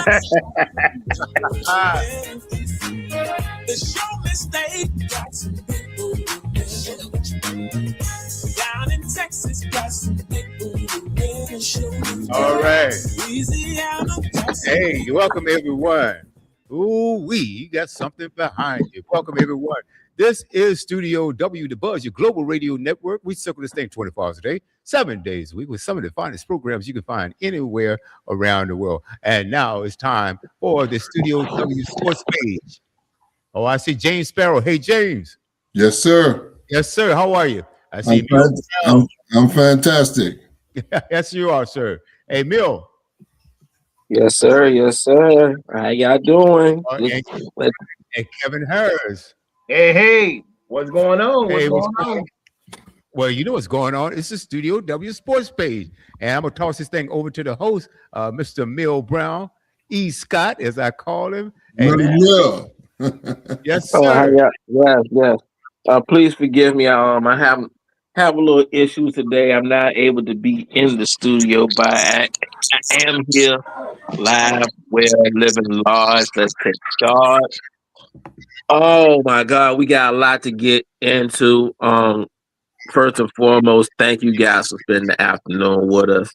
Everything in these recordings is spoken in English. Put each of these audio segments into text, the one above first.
The show mistake. Got some big booty women. Down in Texas, got some big booty women. All right. Louisiana, got some Hey, welcome everyone. Ooh, we got something behind you. Welcome everyone. This is Studio W, the Buzz, your global radio network. We circle this thing 24 hours a day, 7 days a week, with some of the finest programs you can find anywhere around the world. And now it's time for the Studio W Sports page. Oh, I see James Sparrow. Hey, James. Yes, sir. Yes, sir. How are you? I I'm, see I'm fantastic. Yes, you are, sir. Hey, Mill. Yes, sir. Yes, sir. How y'all doing? And Kevin Harris. Hey, what's going on? Hey, what's going on? Well, you know what's going on. It's the Studio W Sports page. And I'm going to toss this thing over to the host, Mr. Mill Brown, E. Scott, as I call him. Mill. Yes, sir. Yes. Please forgive me. I have a little issues today. I'm not able to be in the studio, but I am here live, well, living large. Let's take charge. Oh my God, we got a lot to get into. First and foremost, thank you guys for spending the afternoon with us.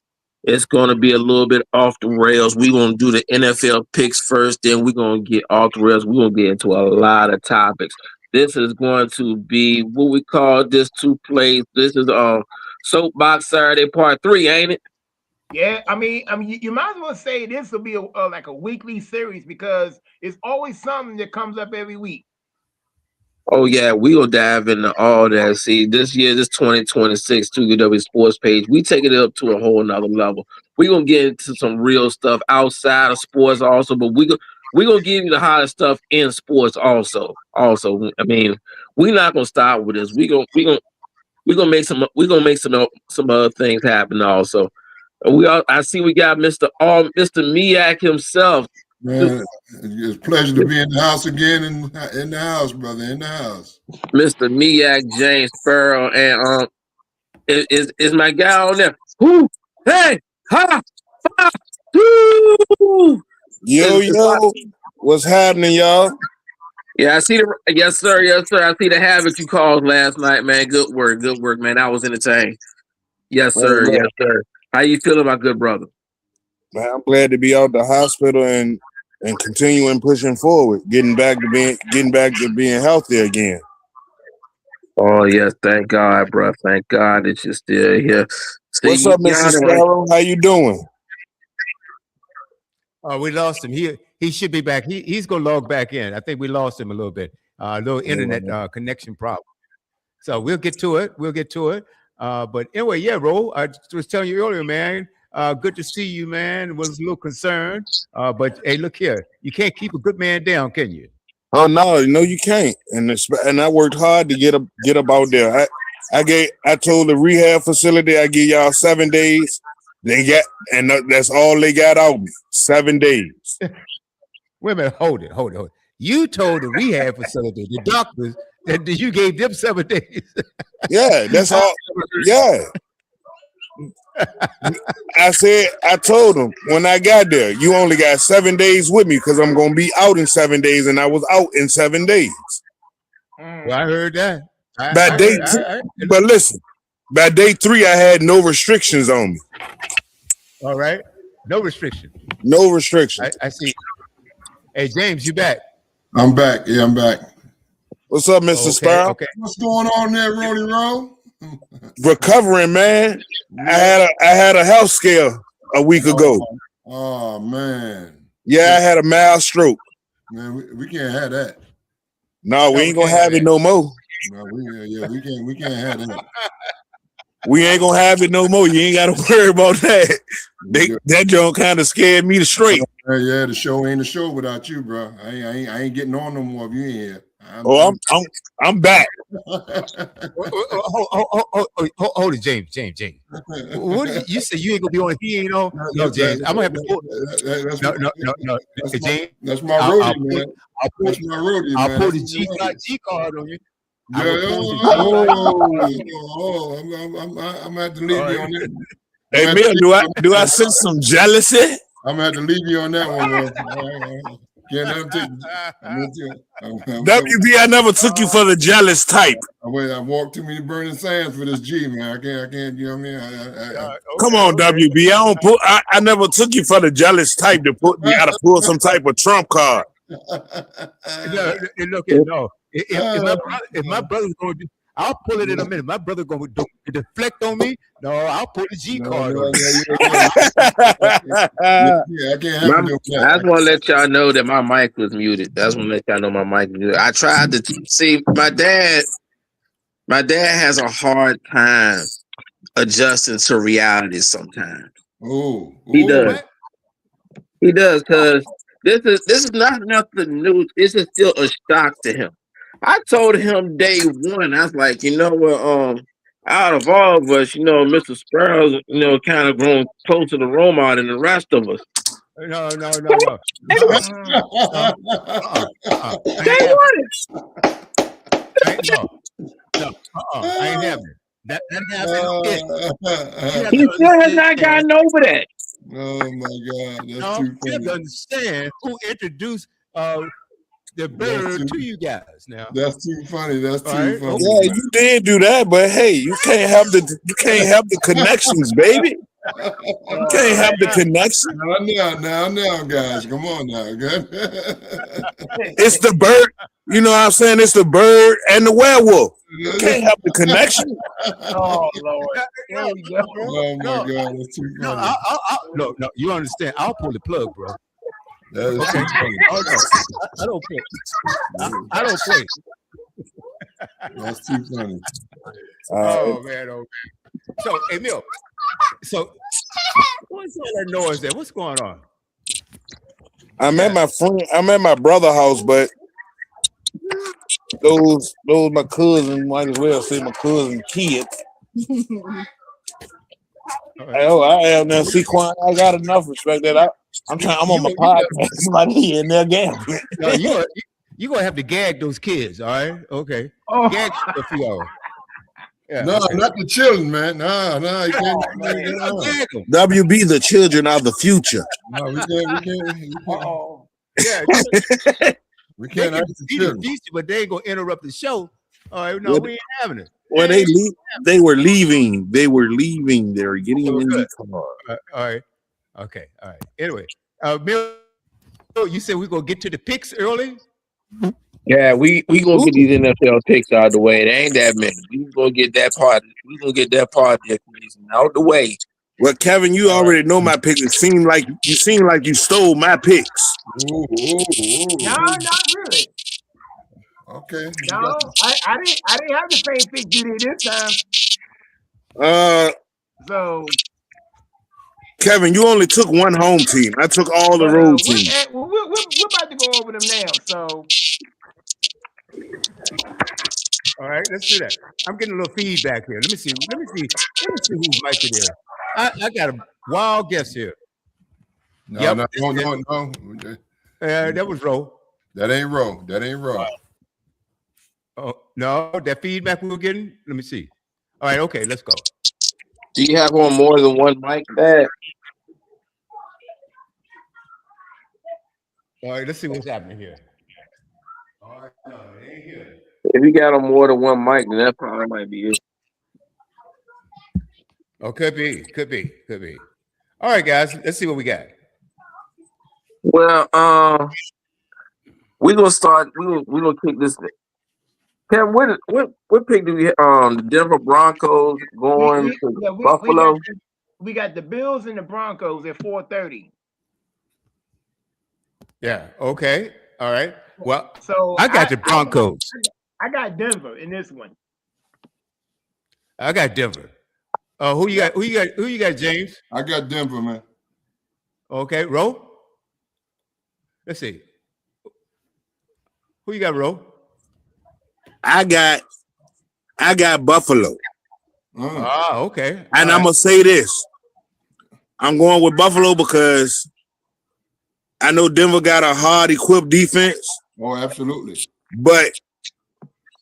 It's going to be a little bit off the rails. We're going to do the NFL picks first, then we're going to get off the rails. We're going to get into a lot of topics. This is going to be what we call this two plays. This is Soapbox Saturday Part 3, ain't it? Yeah, I mean, you might as well say this will be like a weekly series because it's always something that comes up every week. Oh yeah, we will dive into all that. See, this year, this 2026 2UW Sports page, we take it up to a whole nother level. We're gonna get into some real stuff outside of sports also, but we gonna give you the hottest stuff in sports also. Also, I mean, we're not gonna stop with this. We're gonna make some other things happen also. I see we got Mr. Miak himself. Man, it's a pleasure to be in the house again. In the house, brother, in the house. Mr. Miak James Sparrow, and is my guy on there? Who? Hey, ha, ha, woo! Yo, what's happening, y'all? Yeah, I see yes, sir. I see the habit you called last night, man. Good work, man. I was entertained. Yes, sir. Man, yes, sir. How you feeling, my good brother? Man, I'm glad to be out the hospital and continuing pushing forward, getting back to being healthy again. Oh yes, thank God, bro. Thank God that you're still here. What's up, Mr. Sparrow? How you doing? We lost him. He should be back. He's gonna log back in. I think we lost him a little bit. A little internet connection problem. So we'll get to it. But anyway, yeah, Ro, I was telling you earlier, man. Good to see you, man. Was a little concerned, but hey, look here. You can't keep a good man down, can you? Oh no, you can't. And I worked hard to get up out there. I told the rehab facility I give y'all 7 days. That's all they got out of me. 7 days. Wait a minute, hold it. You told the rehab facility, the doctors, that you gave them 7 days. Yeah, that's all. Yeah. I told them when I got there, you only got 7 days with me because I'm gonna be out in 7 days, and I was out in 7 days. Well, I heard that. But listen, by day 3, I had no restrictions on me. All right, no restriction. No restriction. I see. Hey, James, you back? I'm back. Yeah, I'm back. What's up, Mr. Sparrow? Okay. What's going on there, Rody Rowe? Recovering, man. I had a health scare a week ago. Oh man. Yeah, I had a mild stroke. Man, we can't have that. No, we ain't gonna have it no more. No, we can't have that. We ain't gonna have it no more. You ain't gotta worry about that. That joint kind of scared me to straight. Yeah, the show ain't a show without you, bro. I ain't getting on no more if you ain't here. I'm back. Hold it, James. What did you say? You ain't gonna be on if he ain't on? No, James. I'm gonna have to pull. No. James. That's my roadie, man. I'll pull the G card on you. I'm gonna have to leave you on that. Hey, Mill, do I sense some jealousy? I'm gonna have to leave you on that one, bro. Can't let him take. WB, I never took you for the jealous type. I walked too many burning sands for this G, man. I can't. You know what I mean? Come on, WB. I never took you for the jealous type to put me out to pull some type of trump card. If my brother's going to do, I'll pull it in a minute. My brother going to deflect on me. No, I'll pull the G card on. Yeah, I can't have you. I just want to let y'all know that my mic was muted. That's want to let y'all know my mic was muted. I tried to see my dad. My dad has a hard time adjusting to reality sometimes. Oh, he does. He does, because this is not nothing new. This is still a shock to him. I told him day one, I was like, you know what, out of all of us, you know, Mr. Sparrow's, you know, kind of grown closer to Roma than the rest of us. No. Day one. I ain't having it. That happened. He still has not gotten over that. Oh my God, that's No, too you have to funny. understand who introduced the bird to you guys. Now That's too funny. That's too Right. funny. Yeah, you did do that, but hey, you can't have the connections, baby. You can't have the connection. Now, guys, come on now. It's the bird. You know what I'm saying? It's the bird and the werewolf. You can't have the connection. Oh Lord. There we go. Oh my God, that's too no, funny. no, you understand? I'll pull the plug, bro. That is too funny. Oh, no. I don't play. I don't play. That's too funny. Oh man. So, Emil. So, what's all that noise there? What's going on? I'm at my brother's house, but those my cousin, might as well say my cousin kids. I have now see Quan, I got enough respect that I'm on my podcast. Somebody in there gambling. No, you're gonna have to gag those kids, all right? Okay. Oh. Gag them a few hours. Yeah, No, okay. not the children, man. No, you can't. Gag them. WB, the children of the future. No, we can't. Oh. Yeah, We they can't can ask the be children. decent, but they ain't gonna interrupt the show. All right, no, we ain't having it. Well, they were leaving. They were leaving. They were getting in the car. All right. Okay. All right. Anyway, Bill, you said we're gonna get to the picks early. Yeah, we gonna get these NFL picks out of the way. It ain't that many. We gonna get that part. We gonna get that part out the way. Well, Kevin, you already know my picks. It seemed like you stole my picks. No, not really. Okay. No, I didn't have the same pick you did this time. So Kevin, you only took one home team. I took all the road teams. we're about to go over them now. So All right, let's do that. I'm getting a little feedback here. Let me see whose mic it is. I got a wild guess here. No. That was Ro. That ain't Ro. Oh no, that feedback we were getting. Let me see. All right, okay, let's go. Do you have on more than one mic, Dad? All right, let's see what's happening here. All right, no, it ain't here. If you got on more than one mic, then that probably might be it. Oh, could be. All right, guys, let's see what we got. Well, we're gonna start. We're gonna kick this. Cam, what pick do we have? The Denver Broncos going to Buffalo. We got the Bills and the Broncos at 4:30. Yeah. Okay. All right. Well, so I got the Broncos. I got Denver in this one. I got Denver. Who you got? Who you got, James? I got Denver, man. Okay, Ro. Let's see. Who you got, Ro? I got Buffalo. Okay. And I'm gonna say this. I'm going with Buffalo because I know Denver got a hard equipped defense. Oh, absolutely. But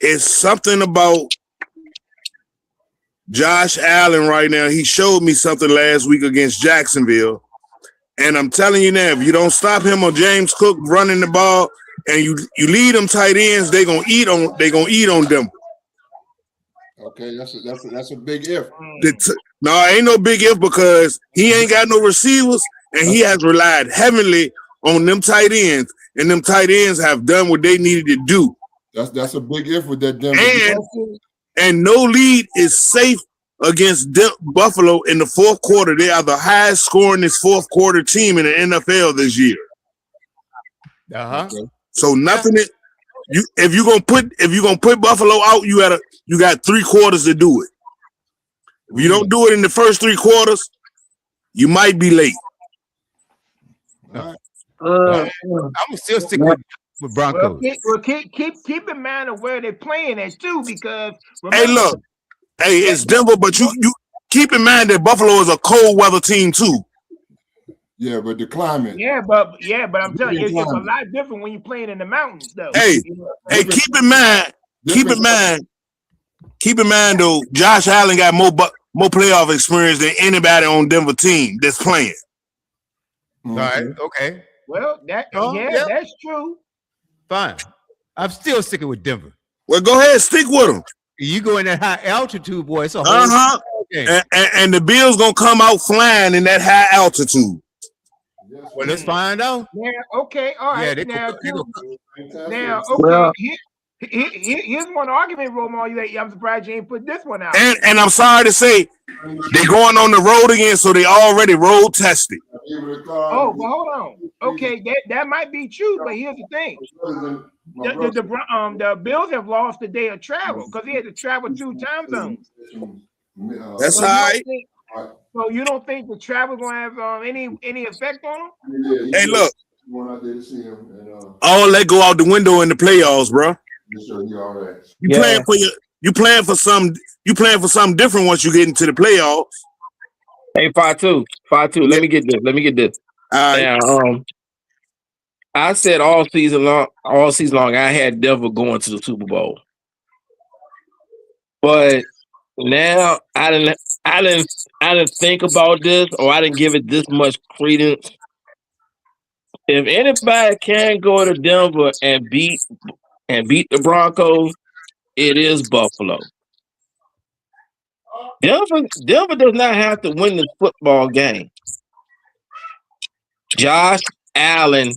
it's something about Josh Allen right now. He showed me something last week against Jacksonville And I'm telling you now, if you don't stop him or James Cook running the ball, and you lead them tight ends, they gonna eat on them. Okay, that's a big if. No, ain't no big if because he ain't got no receivers, and he has relied heavily on them tight ends, and them tight ends have done what they needed to do. That's a big if with that Denver. And no lead is safe against Buffalo in the fourth quarter. They are the highest scoring this fourth quarter team in the NFL this year. Okay. So nothing. If you're gonna put Buffalo out, you got 3 quarters to do it. If you don't do it in the first 3 quarters, you might be late. All right. I'm still sticking with Broncos. Well, keep in mind of where they're playing at too, because Hey, look, it's Denver, but you keep in mind that Buffalo is a cold weather team too. Yeah, but the climate. Yeah, but I'm telling you, it's a lot different when you're playing in the mountains, though. Hey, keep in mind though, Josh Allen got more playoff experience than anybody on Denver team that's playing. All right, okay. Well, that's true. Fine. I'm still sticking with Denver. Well, go ahead, stick with them. You go in that high altitude, boy. It's a whole game. And the Bills gonna come out flying in that high altitude. Well, let's find out. Yeah. Okay. All right. Yeah, now, okay. Here's one argument, Romo. I'm surprised you ain't put this one out. And I'm sorry to say, they're going on the road again, so they already road tested. Oh, but hold on. Okay, that might be true, but here's the thing: the Bills have lost a day of travel because they had to travel 2 time zones. That's all right. So you don't think the travel gonna have any effect on them? Hey, look, all that go out the window in the playoffs, bro. You playing for something different once you get into the playoffs. Hey, 5-2. Let me get this. Now, I said all season long, I had Denver going to the Super Bowl, but now I didn't think about this, or I didn't give it this much credence. If anybody can go to Denver and beat the Broncos, it is Buffalo. Denver does not have to win this football game. Josh Allen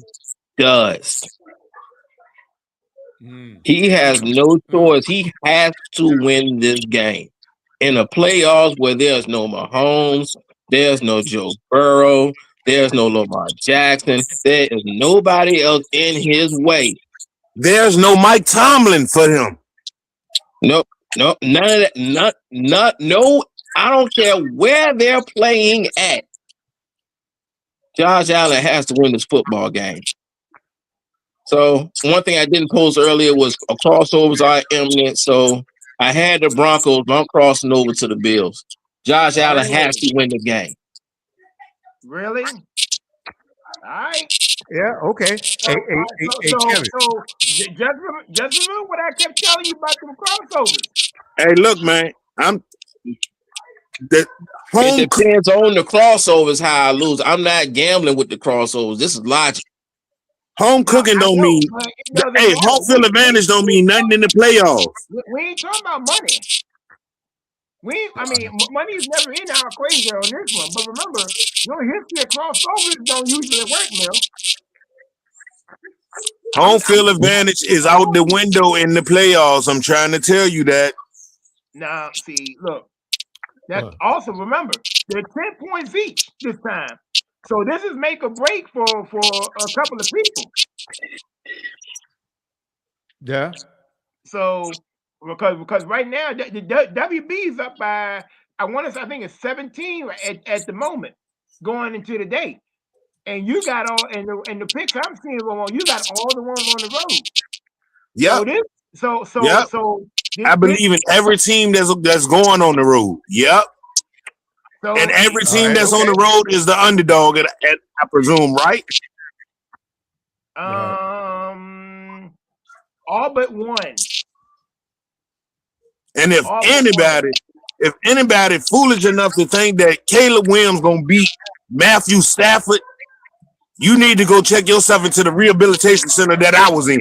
does. He has no choice. He has to win this game. In the playoffs where there's no Mahomes, there's no Joe Burrow, there's no Lamar Jackson, there is nobody else in his way. There's no Mike Tomlin for him. Nope, none of that. No, I don't care where they're playing at. Josh Allen has to win this football game. So one thing I didn't post earlier was crossovers are imminent. So I had the Broncos. I'm crossing over to the Bills. Josh Allen has to win the game. Really? All right. Yeah. Okay. So just remember what I kept telling you about them crossovers. Hey, look, man. It depends on the crossovers how I lose. I'm not gambling with the crossovers. This is logic. Home cooking don't mean. Hey, home field advantage don't mean nothing in the playoffs. We ain't talking about money. Money is never in our equation on this one. But remember, your history of crossovers don't usually work, Mel. Home field advantage is out the window in the playoffs. I'm trying to tell you that. Now, see, look. That's also remember they're 10 points each this time. So this is make or break for a couple of people. Yeah. So because right now the WB is up by I think it's 17 at the moment going into the day, and you got all and the picks I'm seeing you got all the ones on the road. Yeah. So I believe in every team that's going on the road. Yep. So, and every team that's on the road is the underdog, I presume, right? All but one. And if anybody foolish enough to think that Caleb Williams gonna beat Matthew Stafford you need to go check yourself into the rehabilitation center that I was in.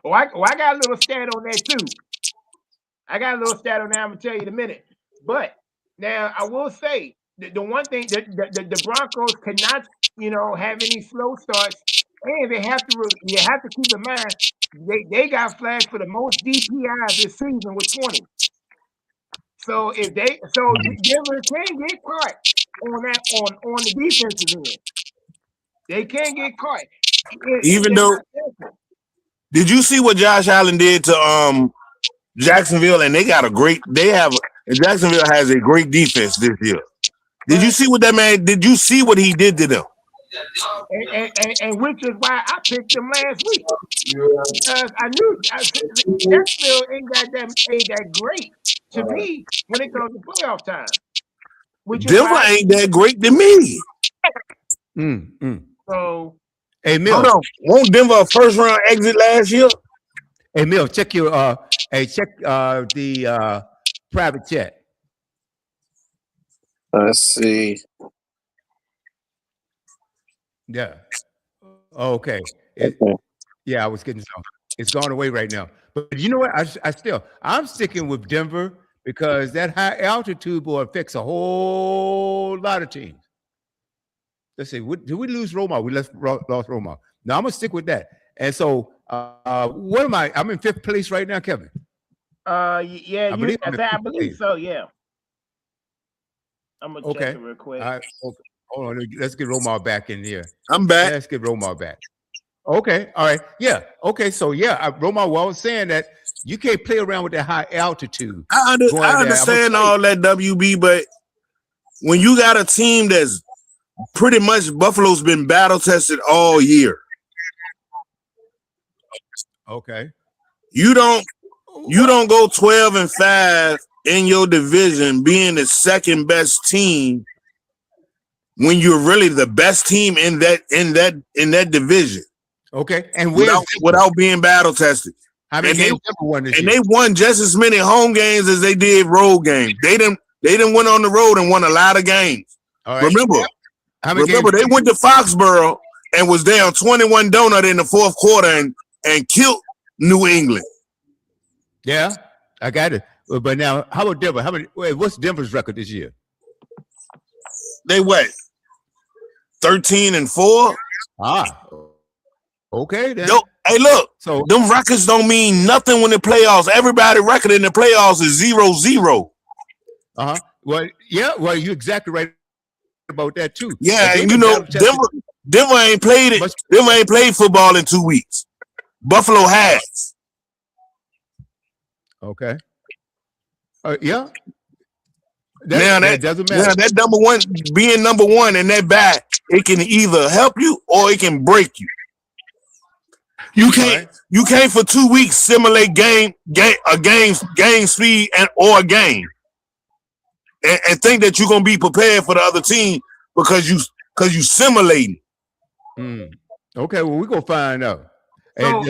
Well, I got a little stat on that too. I'm gonna tell you in a minute. But now I will say the one thing that the Broncos cannot, have any slow starts, and you have to keep in mind they got flagged for the most DPIs this season with 20. So Denver can get caught on the defensive end. They can get caught. Even though, did you see what Josh Allen did to Jacksonville? And Jacksonville has a great defense this year. Did you see what that man? Did you see what he did to them? And which is why I picked them last week, because I knew Jacksonville ain't that great to me when it comes to playoff time. Denver ain't that great to me. So, hey Mill, hold on. Won't Denver a first round exit last year? Hey Mill, check your the private chat. Let's see. Yeah. Okay. Yeah, I was getting some. It's gone away right now. But you know what? I'm sticking with Denver because that high altitude will affects a whole lot of teams. Let's see. Did we lose Roma? We lost Roma. Now I'm gonna stick with that. And so, what am I? I'm in 5th place right now, Kevin. Yeah, I believe so. Yeah. I'm gonna check it real quick. Okay. Hold on. Let's get Roma back in here. I'm back. Let's get Roma back. Okay. All right. Yeah. Okay. So Roma, well, I was saying that you can't play around with that high altitude. I understand all that, WB, but when you got a team that's pretty much Buffalo's been battle tested all year. Okay. You don't go 12-5 in your division being the second best team when you're really the best team in that division. Okay. And without being battle tested. I mean, they won just as many home games as they did road games. They didn't went on the road and won a lot of games. All right. Remember they went to Foxborough and was down 21 donut in the 4th quarter and killed New England. Yeah, I got it. But now, how about Denver? What's Denver's record this year? They what? 13-4. Okay then. Hey, look. So them records don't mean nothing when the playoffs. Everybody record in the playoffs is 0-0. Well, yeah. Well, you're exactly right about that too. Yeah, and Denver ain't played it. Denver ain't played football in 2 weeks. Buffalo has. Okay. Yeah. That doesn't matter. Yeah, that being number one in that back, it can either help you or it can break you. You can't for 2 weeks simulate game speed or a game, and think that you're gonna be prepared for the other team because you simulating. Okay, well we're gonna find out. So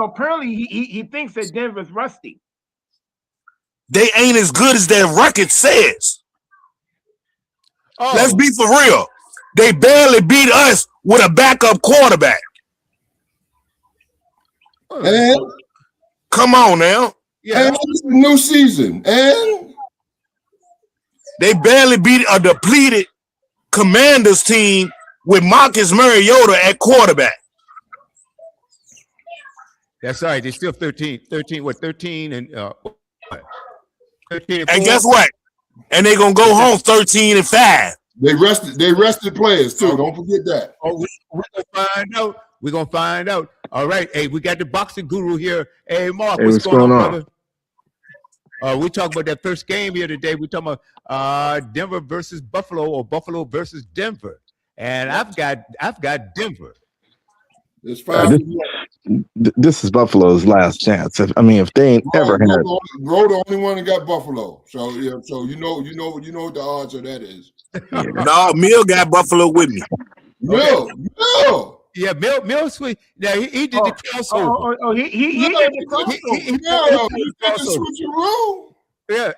apparently he thinks that Denver's rusty. They ain't as good as their record says. Let's be for real. They barely beat us with a backup quarterback. And come on now. Yeah, and it's a new season. And they barely beat a depleted Commanders team with Marcus Mariota at quarterback. That's all right. They're still 13 and 13 and guess what? And they're gonna go home 13-5. They rested players too. Don't forget that. We're gonna find out. We're gonna find out. All right. Hey, we got the boxing guru here. Hey, Mark, what's going on, brother? We talking about that first game here today. We're talking about Denver versus Buffalo or Buffalo versus Denver. And I've got Denver. It's fine. This is Buffalo's last chance. If they ain't ever had Bro, the only one that got Buffalo. So yeah, so you know what the odds of that is. No, Mill got Buffalo with me. Mill. Yeah, Mill sweet. Yeah, he did the crossover. He did the crossover. Yeah,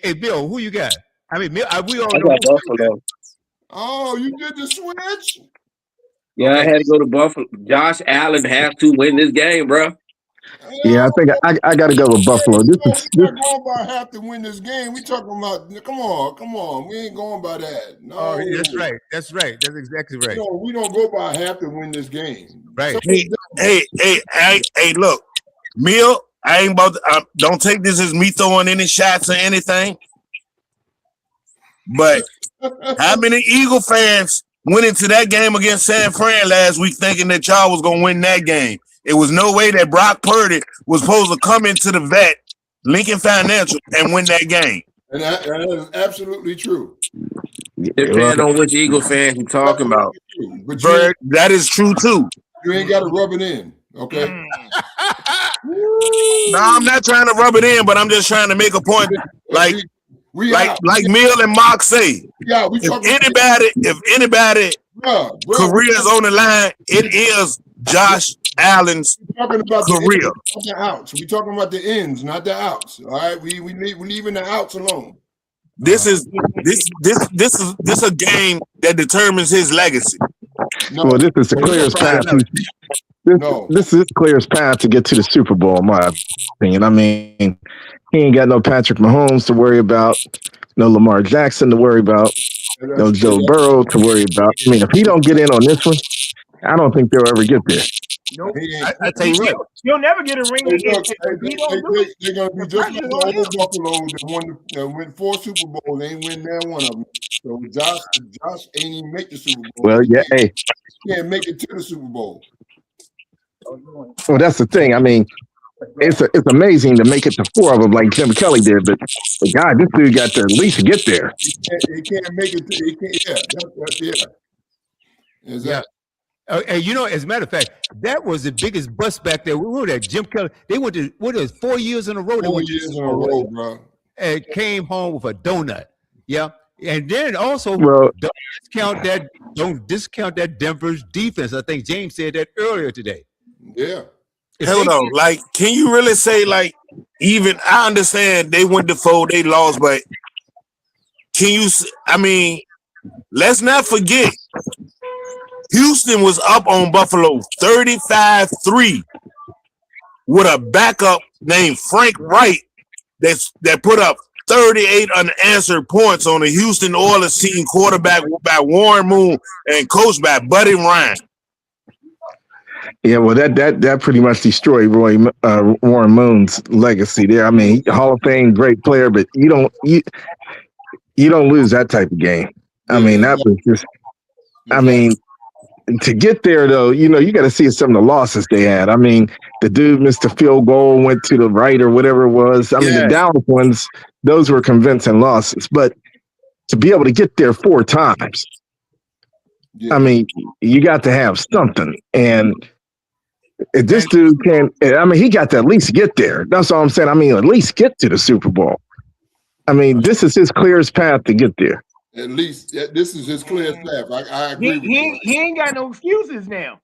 hey, Bill, who you got? I mean, Mill, we all I know. got Buffalo. Oh, you did the switch? Yeah, I had to go to Buffalo. Josh Allen has to win this game, bro. Yeah, I think I got to go with Buffalo. This We're is not going by have to win this game. We talking about, come on. We ain't going by that. No, Oh, that's right. That's exactly right. no, we don't go by have to win this game. Right. Hey, look, Mill, I ain't about to, don't take this as me throwing any shots or anything. But how many Eagle fans went into that game against San Fran last week thinking that y'all was going to win that game? It was no way that Brock Purdy was supposed to come into the vet, Lincoln Financial, and win that game. And that is absolutely true. Depending on which Eagle fan you talking about. But Bird, that is true too. you ain't got to rub it in, okay? No, I'm not trying to rub it in, but I'm just trying to make a point. Like Mill and Mark say, if anybody career is on the line, it is Josh Allen's talking about career. The outs. We talking about the ins, not the outs. All right, we leaving the outs alone. This is a game that determines his legacy. No. Well, this is the clearest path. This is clearest path to get to the Super Bowl, in my opinion. I mean, he ain't got no Patrick Mahomes to worry about, no Lamar Jackson to worry about, no Joe Burrow to worry about. I mean, if he don't get in on this one, I don't think they'll ever get there. Nope. I tell you what, You'll never get a ring again. They're gonna be just like the other Buffalo that won 4 Super Bowls. They ain't win that one of them. So Josh ain't even make the Super Bowl. Well, yeah, hey, he can't make it to the Super Bowl. Well, that's the thing. I mean, it's amazing to make it to 4 of them like Jim Kelly did, but God, this dude got to at least get there. He can't make it. He can't. Yeah. Exactly. and you know, as a matter of fact, that was the biggest bust back there. We were there. Jim Kelly. They went to 4 years in a row. 4 years in a row, bro. And came home with a donut. Yeah. And then also don't discount that Denver's defense. I think James said that earlier today. Yeah. Hold on. Like, can you really say, like, even I understand they went to 4, they lost, but can you, I mean, let's not forget Houston was up on Buffalo 35-3 with a backup named Frank Wright that put up 38 unanswered points on the Houston Oilers team, quarterback by Warren Moon and coached by Buddy Ryan. Yeah, well, that pretty much destroyed Warren Moon's legacy there. I mean, Hall of Fame, great player, but you don't lose that type of game. I mean, that was just. I mean, to get there though, you know, you got to see some of the losses they had. I mean, the dude missed a field goal, went to the right or whatever it was. I mean, the Dallas ones, those were convincing losses, but to be able to get there 4 times. I mean, you got to have something. And if this dude can, I mean, he got to at least get there. That's all I'm saying. I mean, at least get to the Super Bowl. I mean, this is his clearest path to get there. At least this is his clearest path. I agree with you. He ain't got no excuses now.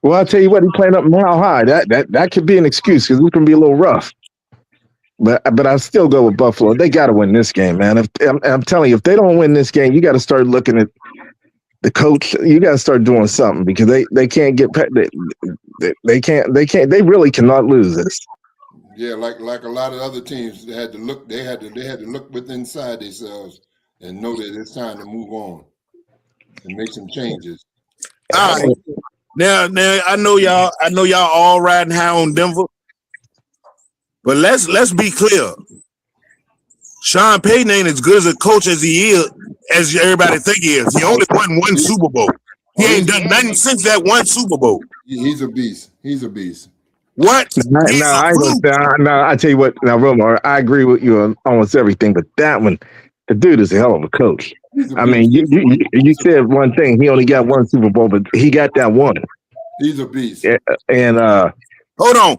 Well, I'll tell you what, he playing up Mile High. That could be an excuse because it can be a little rough. But I still go with Buffalo. They got to win this game, man. I'm telling you, if they don't win this game, you got to start looking at the coach. You got to start doing something because they can't get they really cannot lose this. Yeah, like a lot of other teams, they had to look within inside themselves and know that it's time to move on and make some changes. All right. Now I know y'all all riding high on Denver. But let's be clear. Sean Payton ain't as good as a coach as he is, as everybody think he is. He only won 1 Super Bowl. He ain't done nothing since that 1 Super Bowl. He's a beast. He's a beast. What? I tell you what, now, Romo, I agree with you on almost everything, but that one, the dude is a hell of a coach. I mean, you said one thing. He only got 1 Super Bowl, but he got that one. He's a beast. And hold on.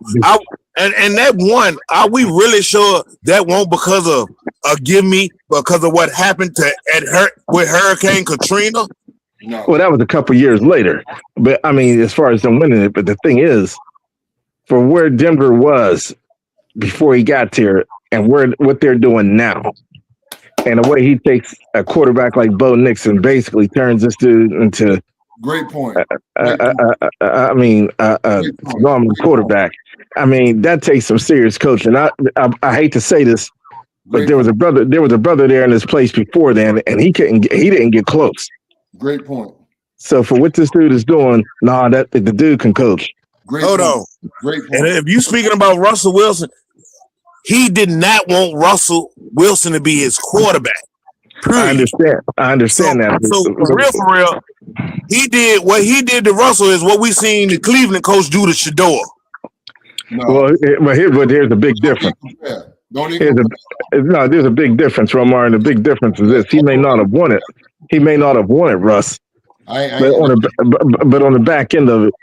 And that one, are we really sure that won't because of because of what happened with Hurricane Katrina? No. Well, that was a couple years later. But I mean, as far as them winning it, but the thing is, for where Denver was before he got there and what they're doing now, and the way he takes a quarterback like Bo Nix and basically turns this dude into Great point. a Great point. normal quarterback. I mean, that takes some serious coaching. I hate to say this, but Great there was a brother there in this place before then, and he didn't get close. Great point. So for what this dude is doing, that the dude can coach. Great Hold point. on. Great And point. if you speaking about Russell Wilson, he did not want Russell Wilson to be his quarterback. I Period. understand that. So for real, he did what he did to Russell is what we seen the Cleveland coach do to Shador. No. But here's a big difference. Don't even compare. There's a big difference, Romar, and the big difference is this: he may not have won it. He may not have won it, Russ. But on the back end of it,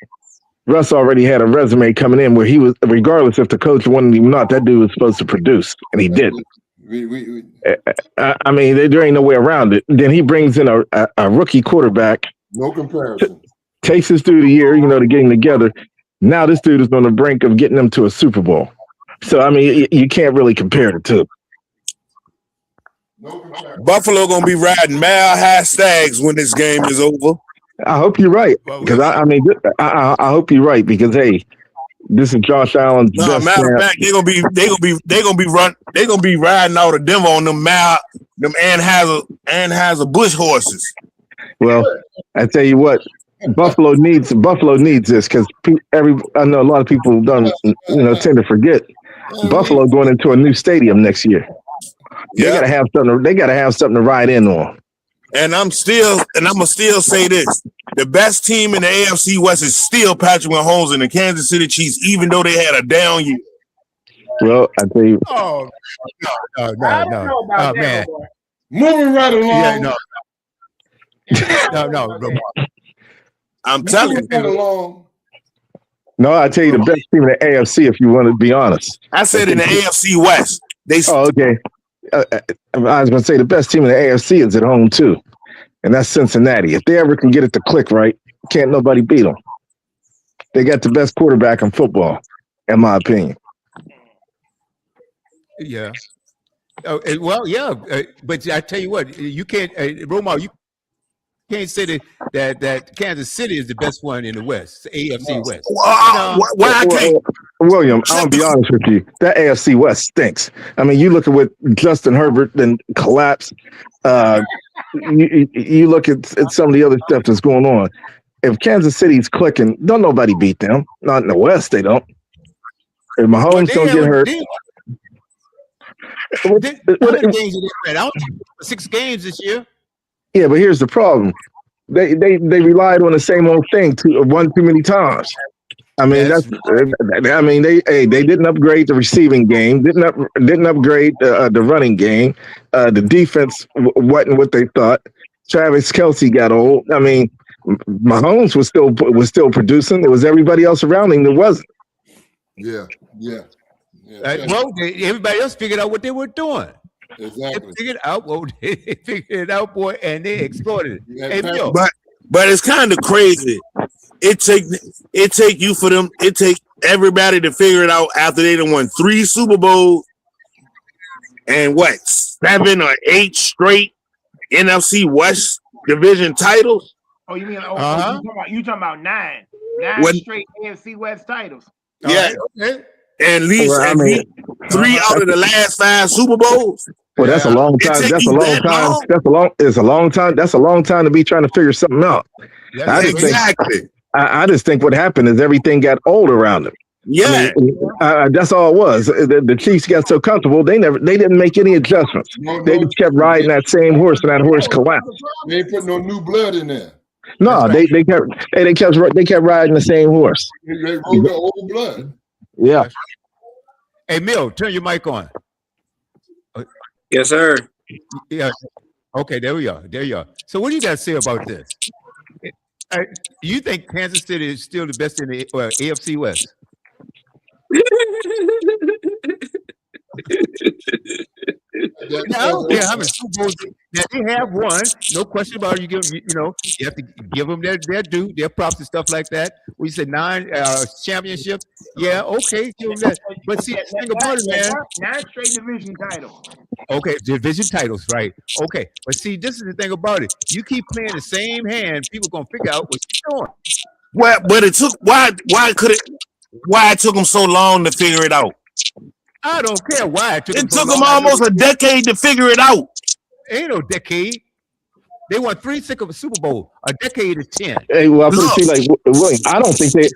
Russ already had a resume coming in where he was, regardless if the coach wanted him or not, that dude was supposed to produce, and he didn't. I mean, there ain't no way around it. Then he brings in a rookie quarterback. No comparison. Takes this dude a year, to get him together. Now this dude is on the brink of getting them to a Super Bowl. So, I mean, you can't really compare the two. No comparison. Buffalo gonna be riding mile high stags when this game is over. I hope you're right, because I hope you're right, because hey, this is Josh Allen's No, best matter of snap. fact, they're gonna be riding out of Denver on them Anheuser Busch horses. Well, I tell you what, Buffalo needs this, because I know a lot of people don't tend to forget Buffalo going into a new stadium next year. They gotta have something. They gotta have something to ride in on. And I'm gonna still say this: the best team in the AFC West is still Patrick Mahomes and the Kansas City Chiefs, even though they had a down year. Well, I tell you, Oh I don't know about that, man. boy. Moving right along. Yeah, no. I'm telling Moving right you. along. no, I tell you, the best team in the AFC, if you want to be honest. I said in the AFC West, they Oh, okay. I was going to say the best team in the AFC is at home too, and that's Cincinnati. If they ever can get it to click right, can't nobody beat them. They got the best quarterback in football, in my opinion. Yeah. Well, yeah, but I tell you what, you can't, Romar, you can't say that Kansas City is the best one in the West, the AFC West. why I can't? William, I'm gonna be honest with you. That AFC West stinks. I mean, you look at what Justin Herbert then collapsed. You look at some of the other stuff that's going on. If Kansas City's clicking, don't nobody beat them. Not in the West, they don't. If Mahomes don't get hurt, How many games did they win? I don't think 6 games this year. yeah, but here's the problem. They relied on the same old thing one too many times. I mean, they didn't upgrade the receiving game, didn't upgrade the running game. The defense wasn't what they thought. Travis Kelce got old. I mean, Mahomes was still producing. It was everybody else around him that wasn't. Yeah. Well, everybody else figured out what they were doing. They Exactly. figured out boy, and they exploited it. Yeah, Hey, Bill, But it's kind of crazy. It take everybody to figure it out after they done won 3 Super Bowls and 7 or 8 straight NFC West division titles. Oh, you mean Uh-huh. you talking about 9 When- straight AFC West titles? Yeah, okay. and at least Well, I mean, 3 out of the last 5 Super Bowls. Well, that's a long It time. take That's you a long that time. long? It's a long time. That's a long time to be trying to figure something out. I just think- Exactly. I just think what happened is everything got old around him. Yeah. That's all it was. The Chiefs got so comfortable they didn't make any adjustments. They just kept riding that same horse, and that horse collapsed. They ain't put no new blood in there. No, they kept riding the same horse. They rolled the old blood. Yeah. Hey, Mill, turn your mic on. Yes, sir. Yeah. Okay, there we are. There you are. So, what do you got to say about this? You think Kansas City is still the best in the AFC West? Now, I don't care how many Super Bowls that they have won. No question about it. You have to give them their due, their props and stuff like that. We said 9 championships. Yeah, okay, give them that. But see, the thing about it, man. 9 straight division titles. Okay, division titles, right? Okay, but see, this is the thing about it. You keep playing the same hand, people gonna figure out what you're doing. Well, but it took why it took them so long to figure it out? I don't care why it took them. It took them almost a decade to figure it out. Ain't no decade. They won 3 Super Bowl. A decade is 10. Hey, well, see, like William, I don't think they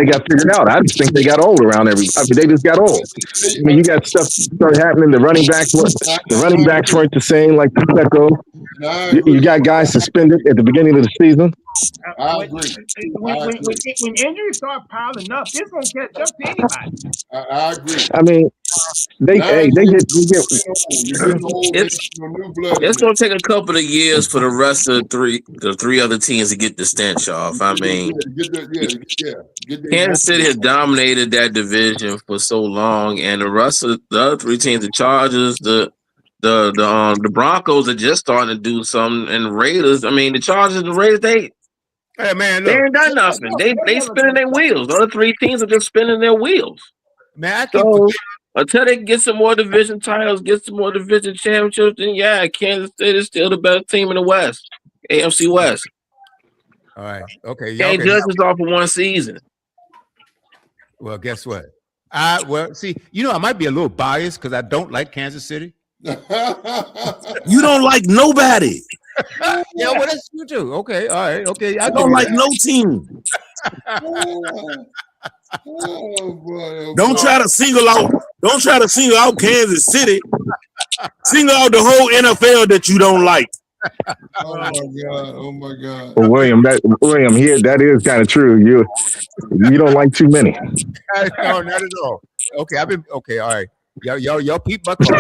got figured out. I just think they got old around I mean, they just got old. I mean, you got stuff started happening. The running backs weren't the same like Pacheco. You got guys suspended at the beginning of the season. I agree. When injuries start piling up, it's gonna catch up to anybody. I agree. I mean, they get. It's gonna take a couple of years for the rest of the three other teams to get the stench off. I mean, Kansas City has dominated that division for so long, and the rest of the other 3 teams, the Chargers, the Broncos are just starting to do something, and Raiders. I mean, the Chargers and the Raiders, they ain't done nothing. They spinning their wheels. The other 3 teams are just spinning their wheels. Man, until they get some more division titles, get some more division championships, then yeah, Kansas City is still the best team in the West, AFC West. All right, okay. Can't judge us off of one season. Well, guess what? See, I might be a little biased because I don't like Kansas City. You don't like nobody. Yeah, well, that's true too. Okay, all right, okay. I don't like no team. Oh boy! Don't try to single out Kansas City. Single out the whole NFL that you don't like. Oh my god! Oh my god! Well, William, here that is kind of true. You don't like too many. No, not at all. Okay, all right. Y'all peep my call.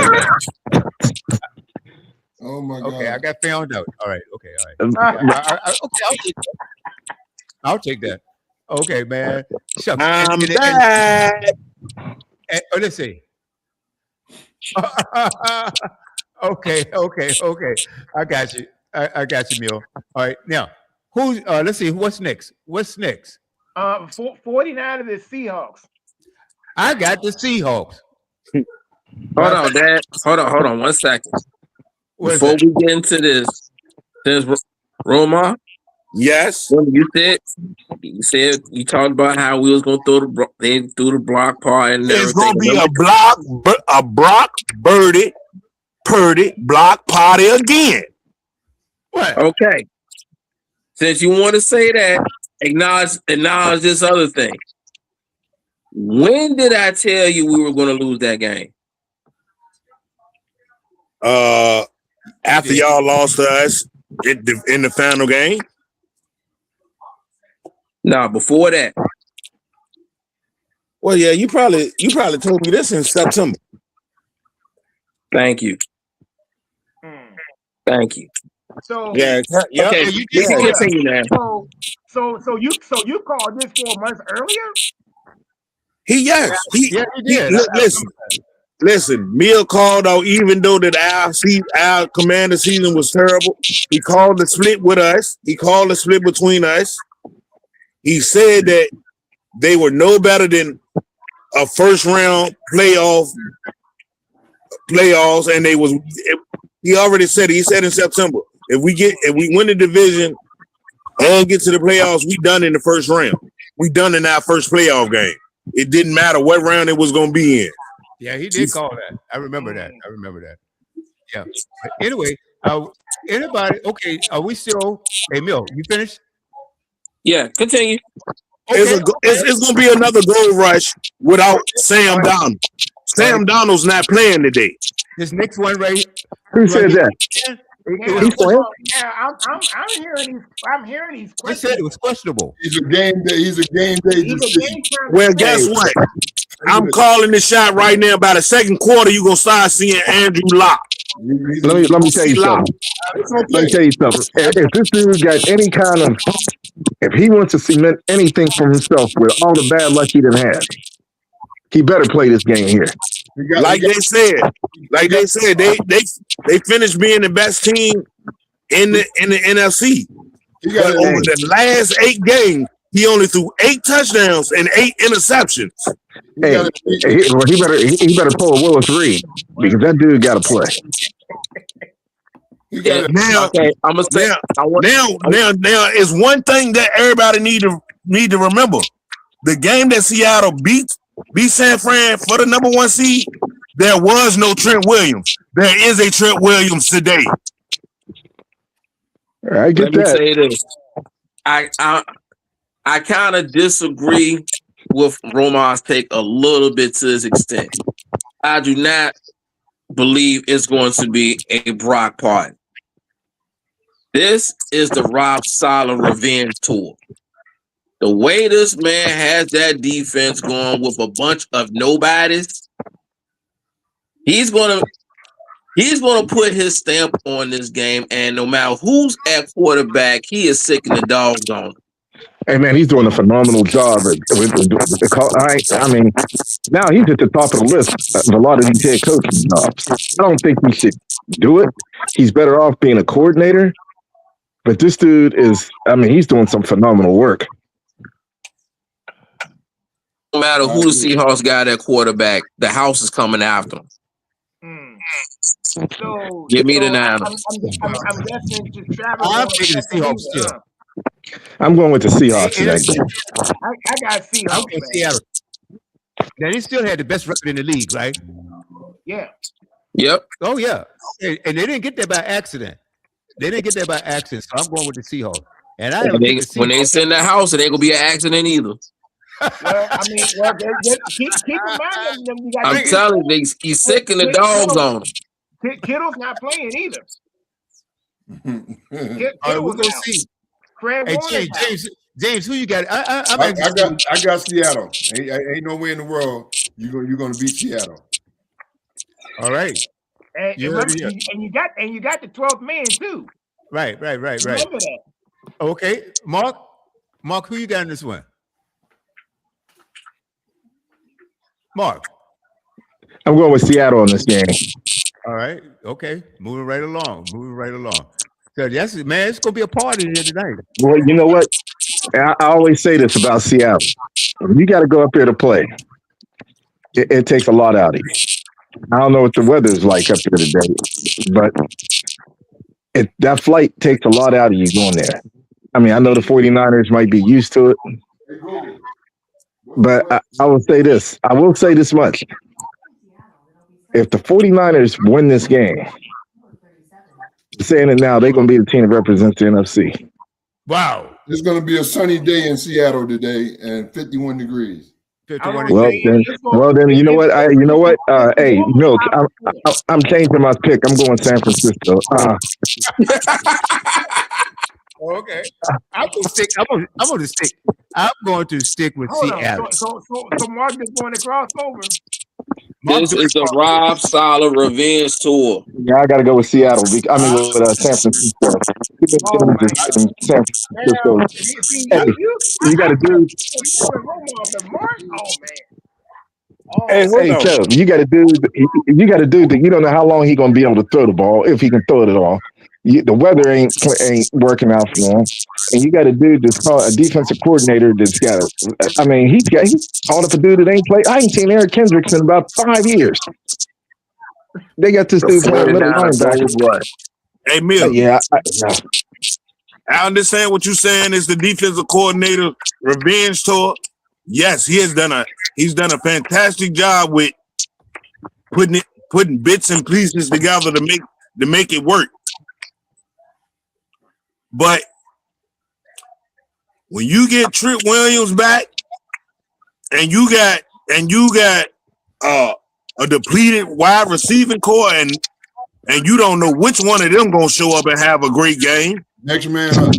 Oh my god! Okay, I got found out. All right. Okay, all right. Okay, I'll take that. Okay, man. Shucks. I'm back. Let's see. Okay. I got you. I got you, Mule. All right. Now, let's see. What's next? 49 of the Seahawks. I got the Seahawks. Hold on, Dad. Hold on 1 second. Before we get into this Roma. Yes. You said you talked about how we was gonna throw the block part and everything. It's gonna be a Brock Purdy block party again. What? Okay. Since you want to say that, acknowledge this other thing. When did I tell you we were going to lose that game? After y'all lost to us in the final game. No, before that. Well, yeah, you probably told me this in September. Thank you. Thank you. So yeah. Okay, you continue now. So you called this 4 months earlier? He did. Listen, Mill called out, even though that our commander season was terrible, he called the split with us. He called the split between us. He said that they were no better than a first round playoffs, and he already said it. He said in September, if we win the division and get to the playoffs, we done in the first round. We done in our first playoff game. It didn't matter what round it was gonna be in. Yeah, he did call that. I remember that. Yeah. But anyway, anybody? Okay, are we still? Hey, Mill, you finished? Yeah, continue. Okay. It's going to be another goal rush without Sam Donald. Sam Donald's not playing today. This next one, right? Who said that? Yeah, I'm hearing these questions. They said it was questionable. He's a game day. Well, guess what? I'm calling this shot right now. By the second quarter, you're going to start seeing Andrew Locke. Let me tell you something. Let me tell you something. If this dude got any kind of, if he wants to cement anything for himself with all the bad luck he done had, He better play this game here. Like they said, they finished being the best team in the NFC. But over the last 8 games, he only threw 8 touchdowns and 8 interceptions. Hey, he better pull a Willis Reed because that dude got to play. Now, Okay, I'm gonna say. now is one thing that everybody need to remember. The game that Seattle beat San Fran for the number 1 seed, there was no Trent Williams. There is a Trent Williams today. I get Let me that. say this. I kind of disagree with Romar's take a little bit to this extent. I do not believe it's going to be a Brock party. This is the Rob Saleh revenge tour. The way this man has that defense going with a bunch of nobodies, he's gonna put his stamp on this game, and no matter who's at quarterback, he is sick in the dogs on. Hey man, he's doing a phenomenal job. I mean, now he's at the top of the list of a lot of these head coaching jobs. I don't think we should do it. He's better off being a coordinator. But this dude he's doing some phenomenal work. No matter who the Seahawks got at quarterback, the house is coming after him. So Give me the Niners. I'm guessing just Travis. I'm taking the Seahawks still. I'm going with the Seahawks today. I got Seahawks. Okay, Seattle. Now, they still had the best record in the league, right? Yeah. Yep. Oh, yeah. And they didn't get there by accident. So I'm going with the Seahawks. And I don't think the When they Seahawks- send that house, it ain't gonna be an accident either. Well, I mean, keep in mind them. You got I'm telling you, he's sick in the dogs on him. Kittle's not playing either. All right, we're going to see. Fred Hey, Warner's out. James, who you got? I got Seattle. Ain't no way in the world you're gonna beat Seattle. All right. And, Yeah, remember, yeah. and you got the 12th man too. Right. Remember that. Okay. Mark, who you got in this one? Mark. I'm going with Seattle on this game. All right. Okay. Moving right along. So that's it, man. It's gonna be a party here tonight. Well, you know what? I always say this about Seattle. You got to go up there to play. It takes a lot out of you. I don't know what the weather is like up there today, but that flight takes a lot out of you going there. I mean, I know the 49ers might be used to it, but I will say this. I will say this much. If the 49ers win this game, saying it now, they're going to be the team that represents the NFC. Wow. It's going to be a sunny day in Seattle today and 51 degrees. 51. Well, then, you know what? Hey, Milk, I'm changing my pick. I'm going San Francisco. Okay. I'm going to stick with Hold Seattle. on. So Mark is going to cross over. This is the Rob Saleh revenge tour. Yeah, I got to go with Seattle. San Francisco. San Francisco. Hey, you got to do. Hey, Chubb, you got to do that. You don't know how long he's going to be able to throw the ball, if he can throw it at all. The weather ain't working out for him, and you got a dude that's called a defensive coordinator that's got. I mean, he's called up a dude that ain't played. I ain't seen Eric Kendricks in about 5 years. They got this dude playing middle linebacker. Hey, Mill. Yeah. I understand what you're saying is the defensive coordinator revenge tour. Yes, he's done a fantastic job with putting bits and pieces together to make it work. But when you get Trent Williams back and you got a depleted wide receiving core and you don't know which one of them gonna show up and have a great game. Next man up.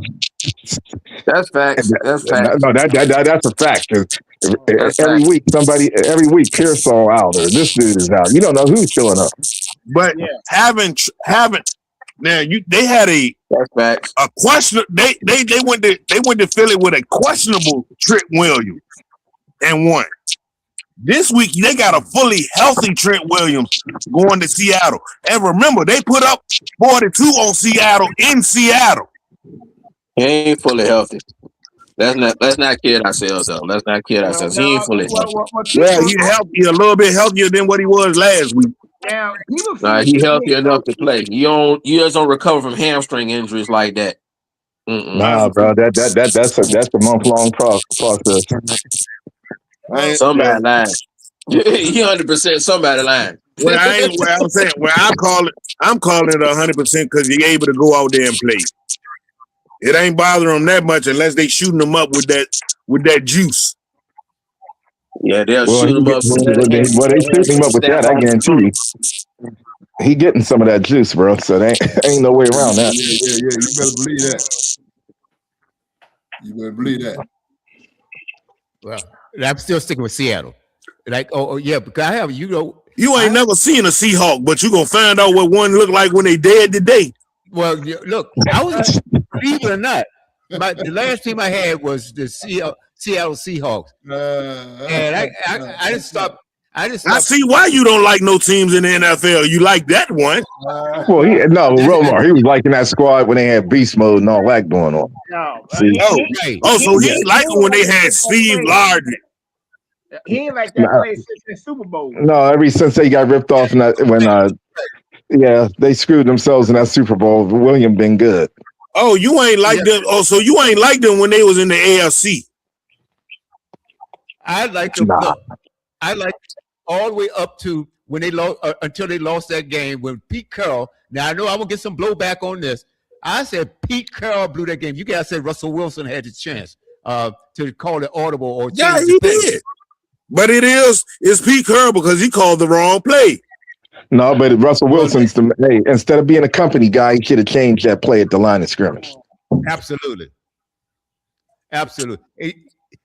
That's facts. That's facts. No, that's a fact. Every week, Pearsall out or this dude is out. You don't know who's showing up. But having now they had a question. They went to Philly with a questionable Trent Williams and won. This week they got a fully healthy Trent Williams going to Seattle. And remember, they put up 42 on Seattle in Seattle. He ain't fully healthy. Let's not kid ourselves though. Let's not kid ourselves. He ain't fully healthy. Yeah, he's healthy, a little bit healthier than what he was last week. Now, He healthy enough to play. You just don't recover from hamstring injuries like that. Nah, bro, that's a month-long process. Somebody lying. You 100% somebody lying. I'm calling it 100% because you're able to go out there and play. It ain't bothering them that much unless they shooting them up with that juice. Yeah, they'll shoot him up. They shooting him up with that, I guarantee you. He getting some of that juice, bro. So there ain't no way around that. Yeah. You better believe that. You better believe that. Well, I'm still sticking with Seattle. Like, yeah, because I have, you ain't never seen a Seahawk, but you gonna find out what one look like when they dead today. Well, look, I was, believe it or not, the last team I had was the Seattle Seahawks, and I just stopped. I see why you don't like no teams in the NFL. You like that one. Well, Romar, he was liking that squad when they had beast mode and all that going on. So he liked it when they had Steve Largent. He ain't like that play since the Super Bowl. No, ever since they got ripped off they screwed themselves in that Super Bowl. William been good. Oh, you ain't like them. Oh, so you ain't like them when they was in the AFC. I like them. Nah. I like all the way up to when they lost until they lost that game when Pete Carroll. Now I know I'm gonna get some blowback on this. I said Pete Carroll blew that game. You guys said Russell Wilson had the chance to call it audible or he did. But it's Pete Carroll because he called the wrong play. No, but Russell Wilson's instead of being a company guy, he should have changed that play at the line of scrimmage. Absolutely.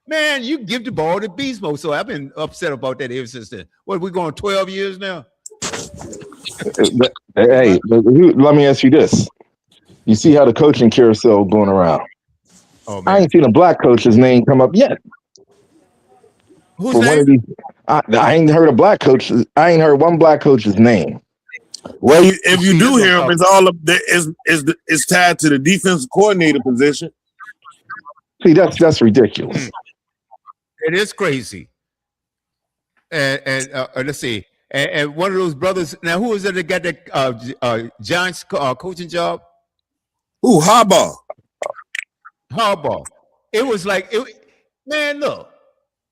Man, you give the ball to beast mode. So I've been upset about that ever since then. What, we're going 12 years now? Hey, let me ask you this. You see how the coaching carousel going around? Oh, man. I ain't seen a black coach's name come up yet. Who's name? I ain't heard a black coach. I ain't heard one black coach's name. Well, if you do hear him, it's all it's tied to the defensive coordinator position. See, that's ridiculous. It is crazy. And let's see. And one of those brothers. Now, who is it that got that Giants coaching job? Ooh, Harbaugh. It was like, man, look.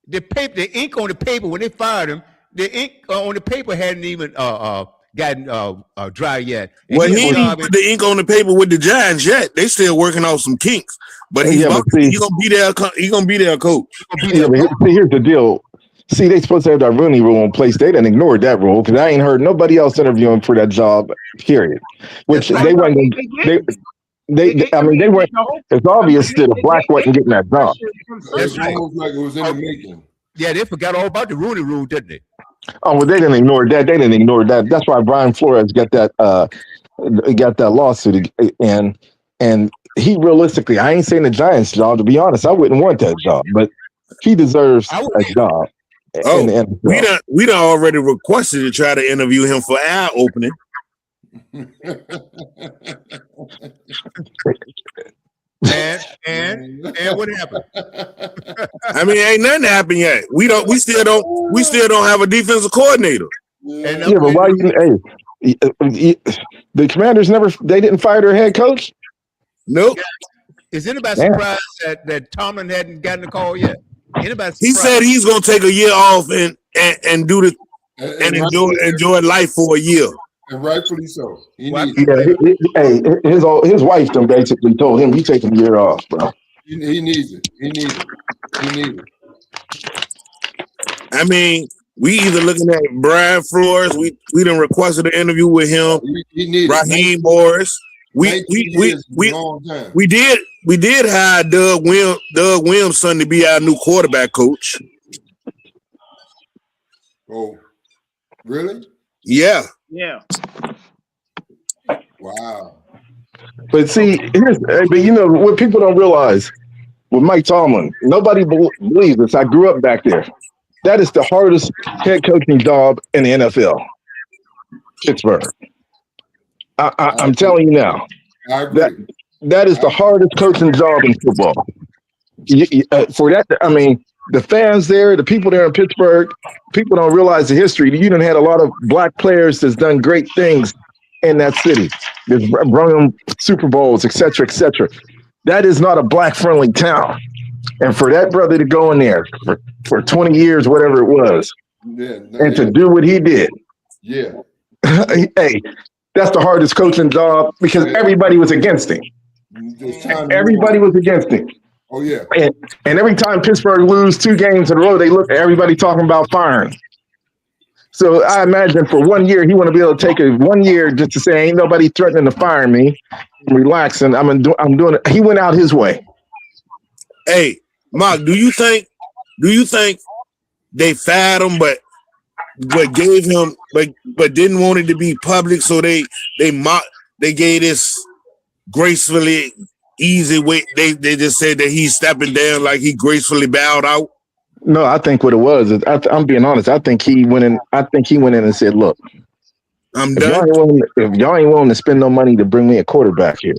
The ink on the paper when they fired him, the ink on the paper hadn't even gotten dry yet. And well, he didn't put the ink on the paper with the Giants yet. They still working out some kinks, but he's gonna be there. He's gonna be there, coach. Here's the deal. See, they supposed to have that Rooney Rule in place. They didn't ignore that rule because I ain't heard nobody else interviewing for that job. Period. Which they weren't. I mean, they weren't. It's obvious that a black wasn't getting that job. It's almost like it was in the making. Yeah, they forgot all about the Rooney Rule, didn't they? Oh, well, they didn't ignore that. That's why Brian Flores got that lawsuit, and he realistically, I ain't saying the Giants job. To be honest, I wouldn't want that job, but he deserves a job. Oh, we done already requested to try to interview him for our opening. and what happened? I mean, ain't nothing happened yet. We still don't have a defensive coordinator. Yeah, but why the Commanders they didn't fire their head coach? Nope. Is anybody surprised that Tomlin hadn't gotten a call yet? He said he's gonna take a year off and do the and enjoy life for a year. And rightfully so. His wife done basically told him, "You take a year off, bro." He needs it. He needs it. I mean, we either looking at Brian Flores. We done requested an interview with him. He needs Raheem Morris. We did hire Doug Williams' son to be our new quarterback coach. Oh, really? Yeah. Yeah. Wow. But see, but you know what people don't realize with Mike Tomlin, nobody believes this. I grew up back there. That is the hardest head coaching job in the NFL. Pittsburgh. I'm telling you now. I agree. That is the hardest coaching job in football. For that, I mean, the fans there, the people there in Pittsburgh, people don't realize the history. You done had a lot of black players that's done great things in that city. That's brought them Super Bowls, et cetera, et cetera. That is not a black-friendly town. And for that brother to go in there for 20 years, whatever it was, and to do what he did, hey, that's the hardest coaching job because everybody was against him. Everybody was against him. Oh, yeah. And every time Pittsburgh lose 2 games in a row, they look at everybody talking about firing. So I imagine for 1 year, he want to be able to take 1 year just to say, ain't nobody threatening to fire me. I'm relaxing. I'm doing it. He went out his way. Hey, Mark, do you think they fired him, but gave him, but didn't want it to be public, so they gave this gracefully easy way. They just said that he's stepping down, like he gracefully bowed out. No, I think what it was is I'm being honest. I think he went in and said, "Look, I'm if done. y'all ain't willing to spend no money to bring me a quarterback here,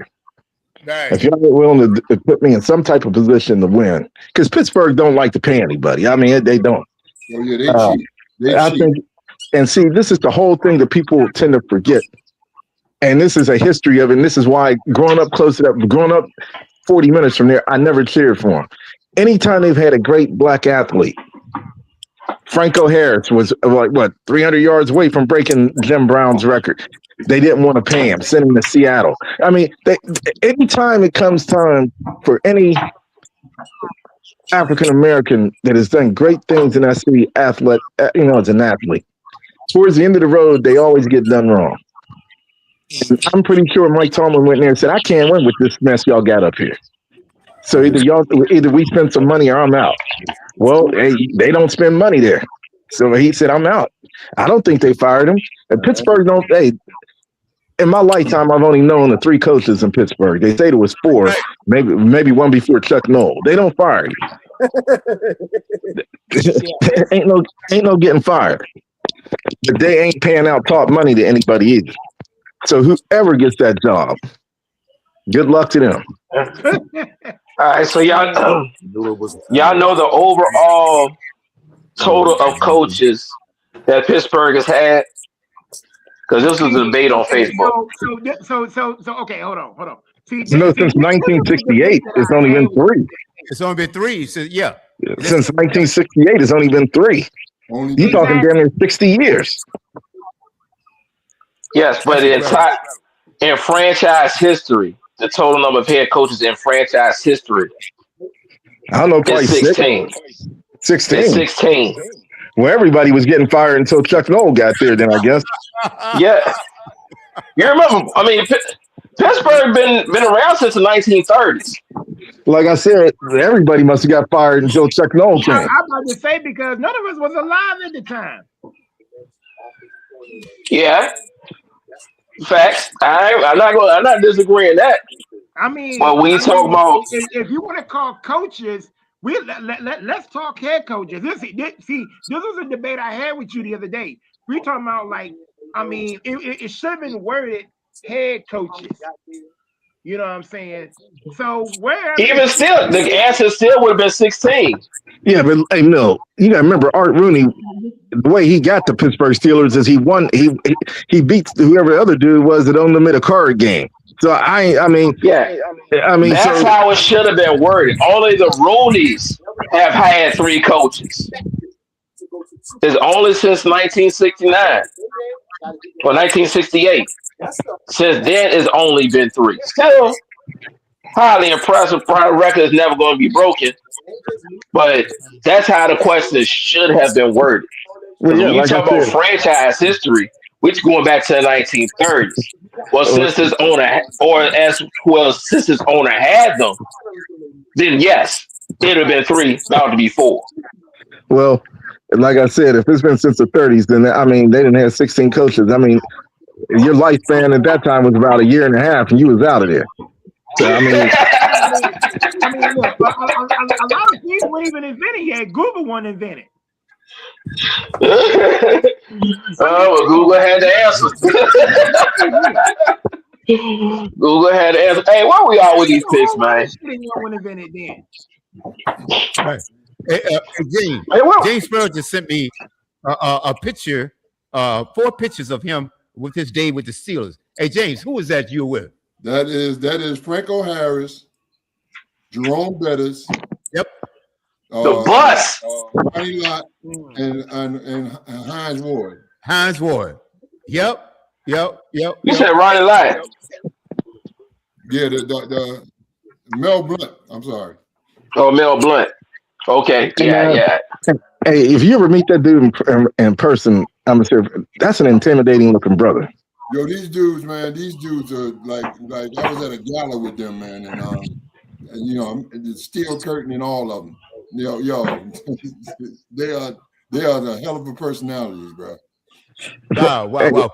if y'all ain't willing to put me in some type of position to win, because Pittsburgh don't like to pay anybody. I mean, they don't. Oh, yeah, they cheat. think, and see, this is the whole thing that people tend to forget. And this is a history of it. And this is why growing up 40 minutes from there, I never cheered for him. Anytime they've had a great black athlete, Franco Harris was 300 yards away from breaking Jim Brown's record. They didn't want to pay him, send him to Seattle. I mean, anytime it comes time for any African American that has done great things in that city, as an athlete, towards the end of the road, they always get done wrong. And I'm pretty sure Mike Tomlin went in there and said, "I can't win with this mess y'all got up here. So either we spend some money or I'm out." Well, they don't spend money there. So he said, "I'm out." I don't think they fired him. And Pittsburgh don't. In my lifetime, I've only known the 3 coaches in Pittsburgh. They say there was 4, maybe one before Chuck Noll. They don't fire you. ain't no getting fired. But they ain't paying out top money to anybody either. So whoever gets that job, good luck to them. All right, so y'all know the overall total of coaches that Pittsburgh has had, because this was a debate on Facebook. So okay, hold on. See, since 1968, it's only been 3. It's only been 3. So, yeah. Since 1968, it's only been 3. You're talking damn near 60 years. Yes, but in franchise history, the total number of head coaches in franchise history, I don't know, probably 16. 16. It's 16. Well, everybody was getting fired until Chuck Noll got there, then I guess. Yeah. You remember, I mean, Pittsburgh been around since the 1930s. Like I said, everybody must have got fired until Chuck Noll came. I'm about to say, because none of us was alive at the time. Yeah. Facts. I'm not disagreeing that. I mean, but we talk about if you want to call coaches, let's talk head coaches. This was a debate I had with you the other day. We talking about it should have been worded head coaches. You know what I'm saying? So even still, the answer still would have been 16. Yeah, but hey, no, you gotta remember Art Rooney. The way he got the Pittsburgh Steelers is he won. He beat whoever the other dude was that owned them in a card game. So I mean, that's how it should have been worded. Only the Roonies have had 3 coaches. It's only since 1969 or 1968. Since then, it's only been 3. Still highly impressive. Prior record is never going to be broken. But that's how the question should have been worded. When you talk about franchise history, which going back to the 1930s. Well, since his owner had them, then yes, it would have been 3, about to be 4. Well, like I said, if it's been since the 30s, then they didn't have 16 coaches. I mean, your lifespan at that time was about a year and a half, and you was out of there. So, look, a lot of things weren't even invented yet. Google wasn't invented. Well, Google had the answer. Google had the answer. Hey, where we are with these picks, man? When invented then. Right. Hey, James, Hey, what? James Sparrow just sent me a picture, 4 pictures of him with his day with the Steelers. Hey, James, who is that you're with? That is Franco Harris, Jerome Bettis, Yep. The bus. Ronnie Lott, and Hines Ward. Hines Ward. Yep. You said Ronnie Lott. Yeah, the Mel Blunt. I'm sorry. Oh, Mel Blunt. Okay. Yeah. Hey, if you ever meet that dude in person, I'm sure that's an intimidating looking brother. Yo, these dudes, man, are like I was at a gala with them, man, and you know, the Steel Curtain and all of them. Yo, they are the hell of a personalities, bro. Wow. Hey, when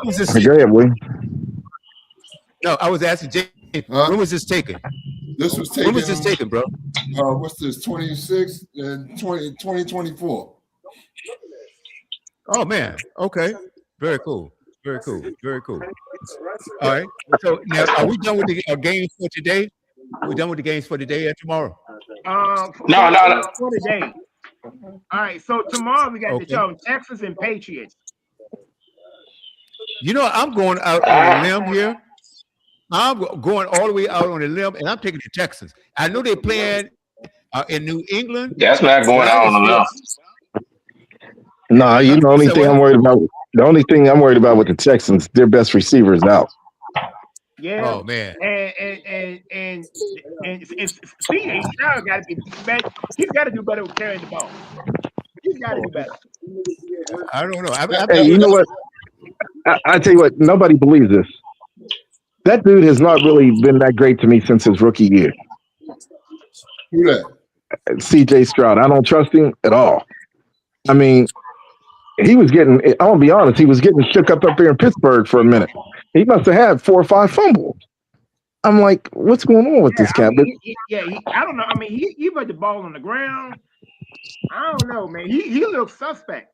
was this? Go ahead, William. No, I was asking James. When was this taken? This was taken. When was this taken, bro? What's this? 26 and 2024. Oh man. Okay. Very cool. All right. So now, are we done with the games for today? We're done with the games for today and tomorrow. No. For today. All right. So tomorrow we got the show Texas and Patriots. You know, I'm going out on a limb here. I'm going all the way out on a limb, and I'm taking the Texans. I know they're playing in New England. That's not going out on the limb. No, the only thing I'm worried about. The only thing I'm worried about with the Texans, their best receiver is out. Yeah. Oh man. And CJ Stroud got to be better. He's got to do better with carrying the ball. He's got to do better. I don't know. Hey, you know what? I tell you what. Nobody believes this. That dude has not really been that great to me since his rookie year. Who that? CJ Stroud. I don't trust him at all. I mean, he was getting, I'm going to be honest, he was getting shook up there in Pittsburgh for a minute. He must have had 4 or 5 fumbles. I'm like, what's going on with this cat? I don't know. I mean, he put the ball on the ground. I don't know, man. He looks suspect.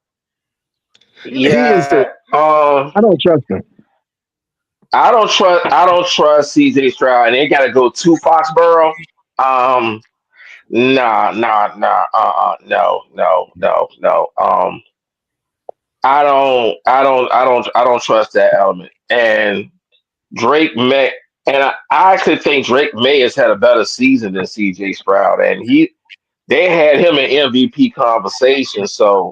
I don't trust him. I don't trust CJ Stroud, and they got to go to Foxborough. No. I don't trust that element. And Drake May, and I actually think Drake May has had a better season than CJ Stroud, and they had him in MVP conversation. So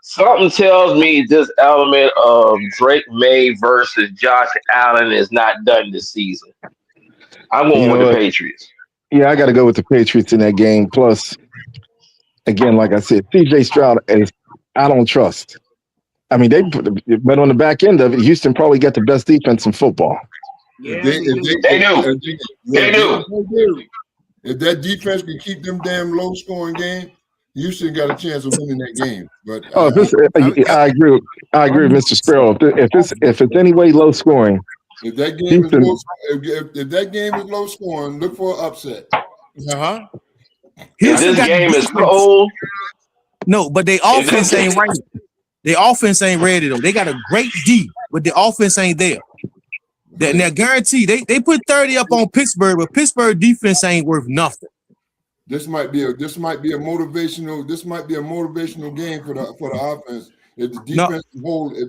something tells me this element of Drake May versus Josh Allen is not done this season. I'm going with the Patriots. Yeah, I got to go with the Patriots in that game. Plus, again, like I said, CJ Stroud I don't trust. I mean, but on the back end of it, Houston probably got the best defense in football. Yeah, They do. If that defense can keep them damn low scoring game, Houston got a chance of winning that game. But I agree with Mr. Sparrow. If it's any way low scoring, if that game is low, if that game is low scoring, look for an upset. If this game is cold. No, but their offense ain't right. Their offense ain't ready though. They got a great D, but the offense ain't there. They're guaranteed. They put 30 up on Pittsburgh, but Pittsburgh defense ain't worth nothing. This might be a motivational game for the offense. If the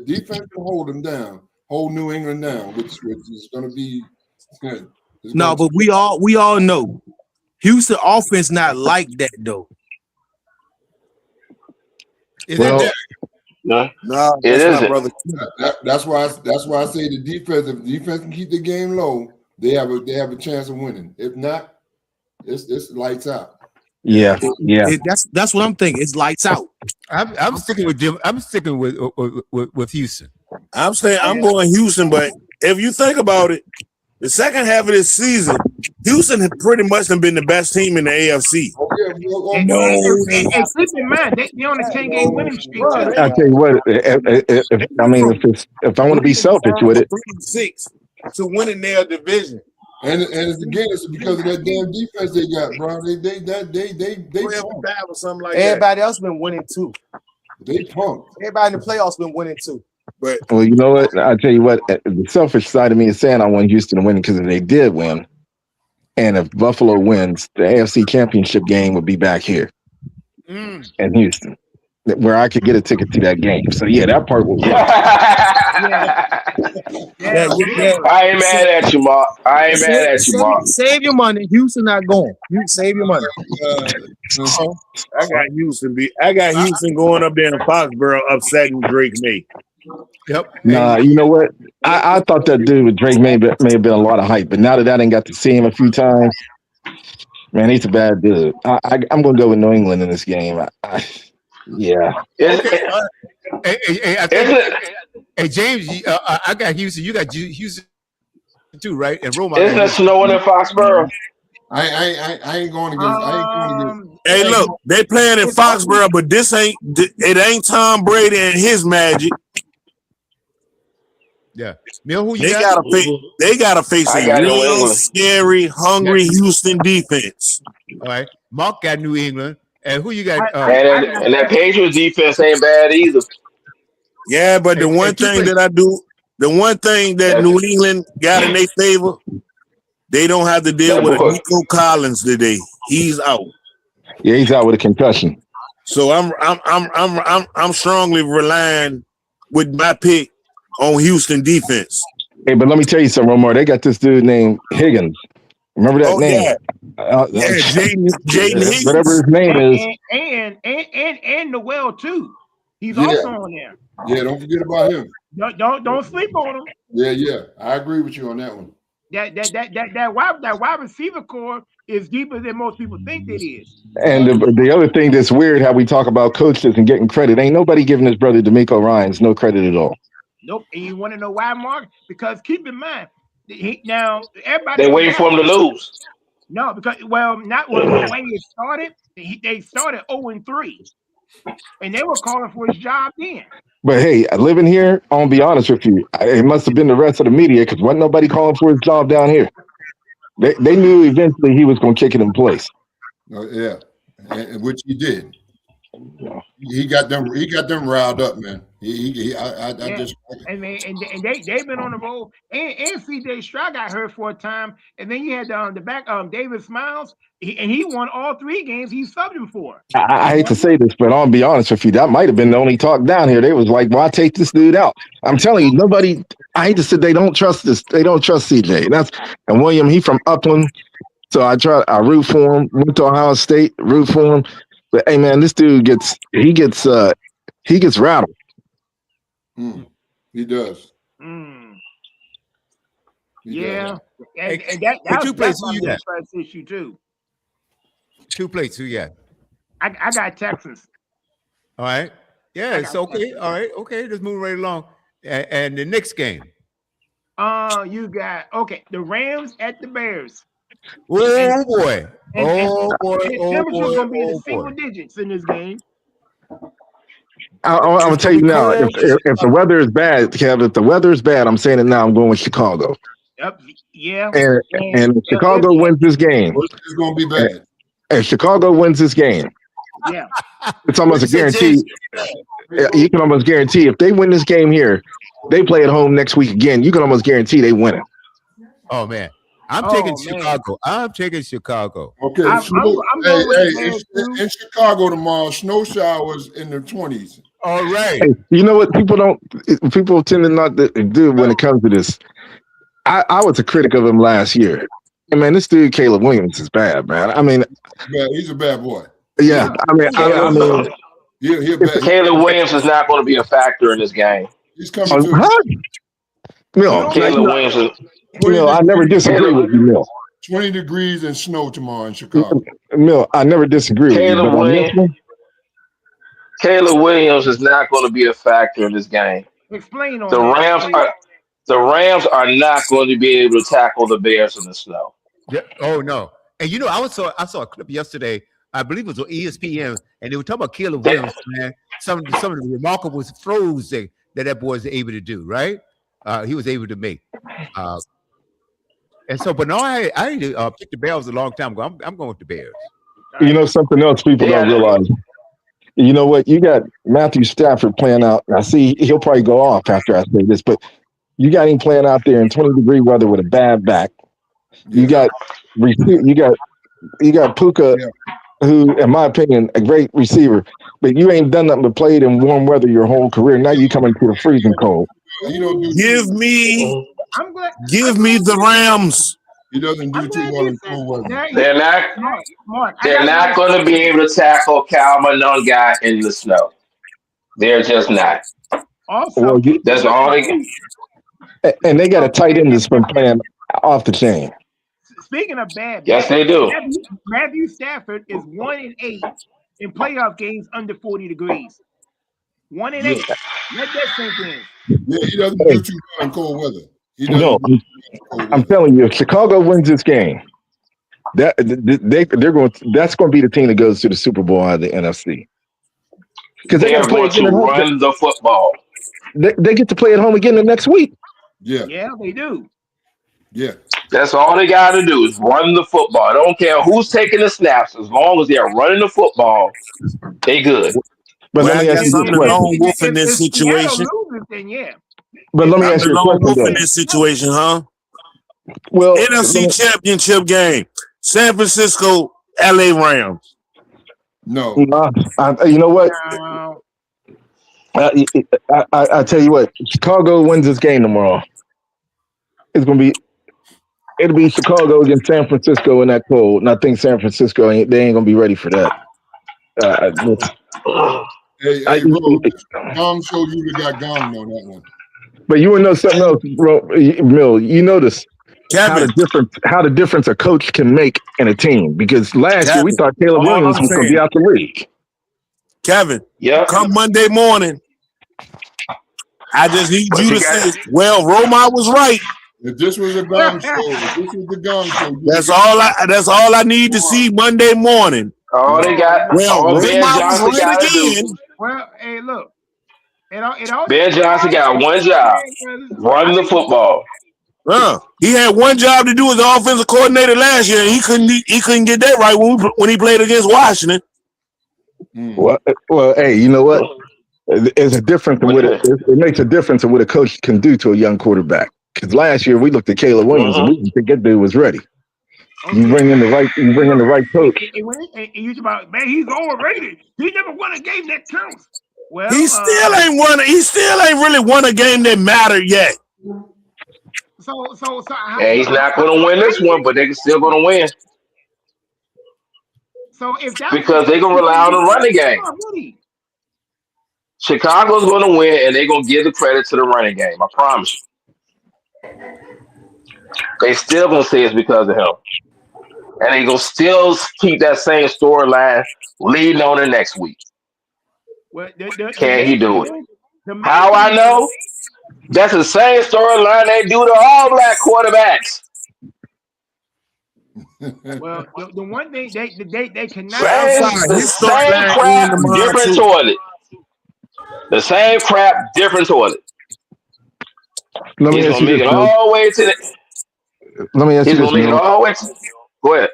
defense can hold them down, hold New England down, which is going to be good. But we all know Houston offense not like that though. No, it isn't, brother. That's why I say the defense. If the defense can keep the game low, they have a chance of winning. If not, it's lights out. Yeah. That's what I'm thinking. It's lights out. I'm sticking with Jim. I'm sticking with Houston. I'm saying I'm going Houston, but if you think about it, the second half of this season, Houston had pretty much been the best team in the AFC. And keep in mind, they on a 10-game winning streak. I'll tell you what. If I want to be selfish with it, 6 to winning their division. And again, it's because of that damn defense they got, bro. They 12-5 or something like that. Everybody else been winning too. They pumped. Everybody in the playoffs been winning too. But Well, you know what? I tell you what, the selfish side of me is saying I want Houston to win because if they did win, and if Buffalo wins, the AFC Championship game would be back here in Houston, where I could get a ticket to that game. So yeah, that part will. I ain't mad at you, Mark. I ain't mad at you, Mark. Save your money. Houston not going. You save your money. I got Houston going up there in Foxborough upsetting Drake May. Yep. Nah, you know what? I thought that dude with Drake may have been a lot of hype, but now that I didn't got to see him a few times, man, he's a bad dude. I'm going to go with New England in this game. Yeah. Hey, James, I got Houston. You got Houston too, right? And Roma. Isn't it snowing in Foxborough? I ain't going against. Hey, look, they playing in Foxborough, but it ain't Tom Brady and his magic. Yeah, Mill, who you They got? gotta face a real scary, hungry Houston defense. All right, Mark got New England, and who you got? And that Patriots defense ain't bad either. Yeah, but the one thing that New England got in their favor, they don't have to deal with Nico Collins today. He's out. Yeah, he's out with a concussion. So I'm strongly relying with my pick on Houston defense. Hey, but let me tell you something, Romar. They got this dude named Higgins. Remember that name? Jaden Higgins. Whatever his name is. And Noel too. He's also on there. Yeah, don't forget about him. Don't sleep on him. Yeah. I agree with you on that one. That wide receiver core is deeper than most people think it is. And the other thing that's weird, how we talk about coaches and getting credit, ain't nobody giving his brother DeMeco Ryans no credit at all. Nope. And you want to know why, Mark? Because keep in mind, everybody they waiting for him to lose. No, because not the way it started. They started 0-3, and they were calling for his job then. But hey, living here, I'm gonna be honest with you. It must have been the rest of the media because wasn't nobody calling for his job down here. They knew eventually he was gonna kick it in place. Yeah, which he did. He got them riled up, man. They've been on the roll, and CJ Stroud got hurt for a time, and then you had the back David Smiles, and he won all 3 games he subbed him for. I hate to say this, but I'll be honest with you, that might have been the only talk down here. They was like, "Why take this dude out?" I'm telling you, nobody. I hate to say they don't trust this. They don't trust CJ. And William. He from Upland, so I root for him. Went to Ohio State, root for him. But hey, man, this dude gets rattled. He does. Yeah, and that's 2 plates. Who you got? Issue too. 2 plates. Who you got? I got Texans. All right. Yeah, it's okay. All right. Okay, let's move right along. And the next game. You got the Rams at the Bears. Oh boy. The temperature's gonna be in the single digits in this game. I'm gonna tell you now, if the weather is bad, Kev, if the weather is bad, I'm saying it now. I'm going with Chicago. Yep. Yeah. And if Chicago wins this game, it's gonna be bad. If Chicago wins this game, yeah, it's almost a guarantee. You can almost guarantee if they win this game here, they play at home next week again. You can almost guarantee they win it. Oh man. I'm taking Chicago. I'm taking Chicago. Okay. In Chicago tomorrow, snow showers in the 20s. All right. Hey, you know what? People tend to not to do when it comes to this. I was a critic of him last year. And man, this dude, Caleb Williams, is bad, man. I mean, he's a bad boy. Yeah. I mean, Caleb Williams is not going to be a factor in this game. He's coming to No, Caleb Williams is. I never disagree with you, Mill. 20 degrees and snow tomorrow in Chicago. Mill, I never disagree with you. Caleb Williams is not going to be a factor in this game. Explain on the Rams are not going to be able to tackle the Bears in the snow. Yeah. Oh no. And I saw a clip yesterday. I believe it was on ESPN, and they were talking about Caleb Williams, man. Some of the remarkable throws that boy is able to do, right? He was able to make. And so, but no, I picked the Bears a long time ago. I'm going with the Bears. You know something else people don't realize. You know what? You got Matthew Stafford playing out. I see he'll probably go off after I say this, but you got him playing out there in 20-degree weather with a bad back. You got Puka, who, in my opinion, a great receiver, but you ain't done nothing but played in warm weather your whole career. Now you coming to the freezing cold. Give me the Rams. He doesn't do too well in cold weather. They're not going to be able to tackle Cal Mononga in the snow. They're just not. Also, that's all they get. And they got a tight end that's been playing off the chain. Speaking of bad, yes, they do. Matthew Stafford is 1-8 in playoff games under 40 degrees. 1-8. Let that sink in. Yeah, he doesn't do too well in cold weather. No, I'm telling you, if Chicago wins this game, they're going. That's going to be the team that goes to the Super Bowl out of the NFC. Because they are going to run the football. They get to play at home again the next week. Yeah, they do. Yeah, that's all they got to do is run the football. I don't care who's taking the snaps, as long as they are running the football, they good. But let me ask you the lone wolf in this situation. Then yeah. But let me ask you a question. Wolf in this situation, huh? Well, NFC Championship game, San Francisco, LA Rams. No, you know what? I tell you what, Chicago wins this game tomorrow. It'll be Chicago against San Francisco in that cold, and I think San Francisco they ain't gonna be ready for that. Bro, Gong showed you got Gong on that one. But you would know something else, bro. Mill, you notice how the difference a coach can make in a team. Because last year we thought Caleb Williams was going to be out the league. Kevin, come Monday morning, I just need you to say, well, Roma was right. If this was a Gong show, this was the Gong show. That's all I need to see Monday morning. All they got. Well, all Ben Johnson got to do. Well, hey, look. Ben Johnson got one job: run the football. He had one job to do as the offensive coordinator last year, and he couldn't get that right when he played against Washington. Well, hey, you know what? It's a difference in what it makes a difference in what a coach can do to a young quarterback. Because last year we looked at Caleb Williams and we didn't think that dude was ready. Okay. You bring in the right coach. And you about, man, he's overrated. He never won a game that counts. Well, he still ain't won. He still ain't really won a game that mattered yet. So he's not going to win this one, but they're still going to win. So if that because they're going to rely on the running game. Chicago's going to win, and they're going to give the credit to the running game. I promise you. They still going to say it's because of him. And they're going to still keep that same storyline leading on the next week. Well, can he do it? How I know? That's the same storyline they do to all black quarterbacks. Well, the one thing they cannot. The same crap, different toilet. The same crap, different toilet. Let me ask you this. All the way to the. Let me ask you this. He's gonna make it all the way to. Go ahead.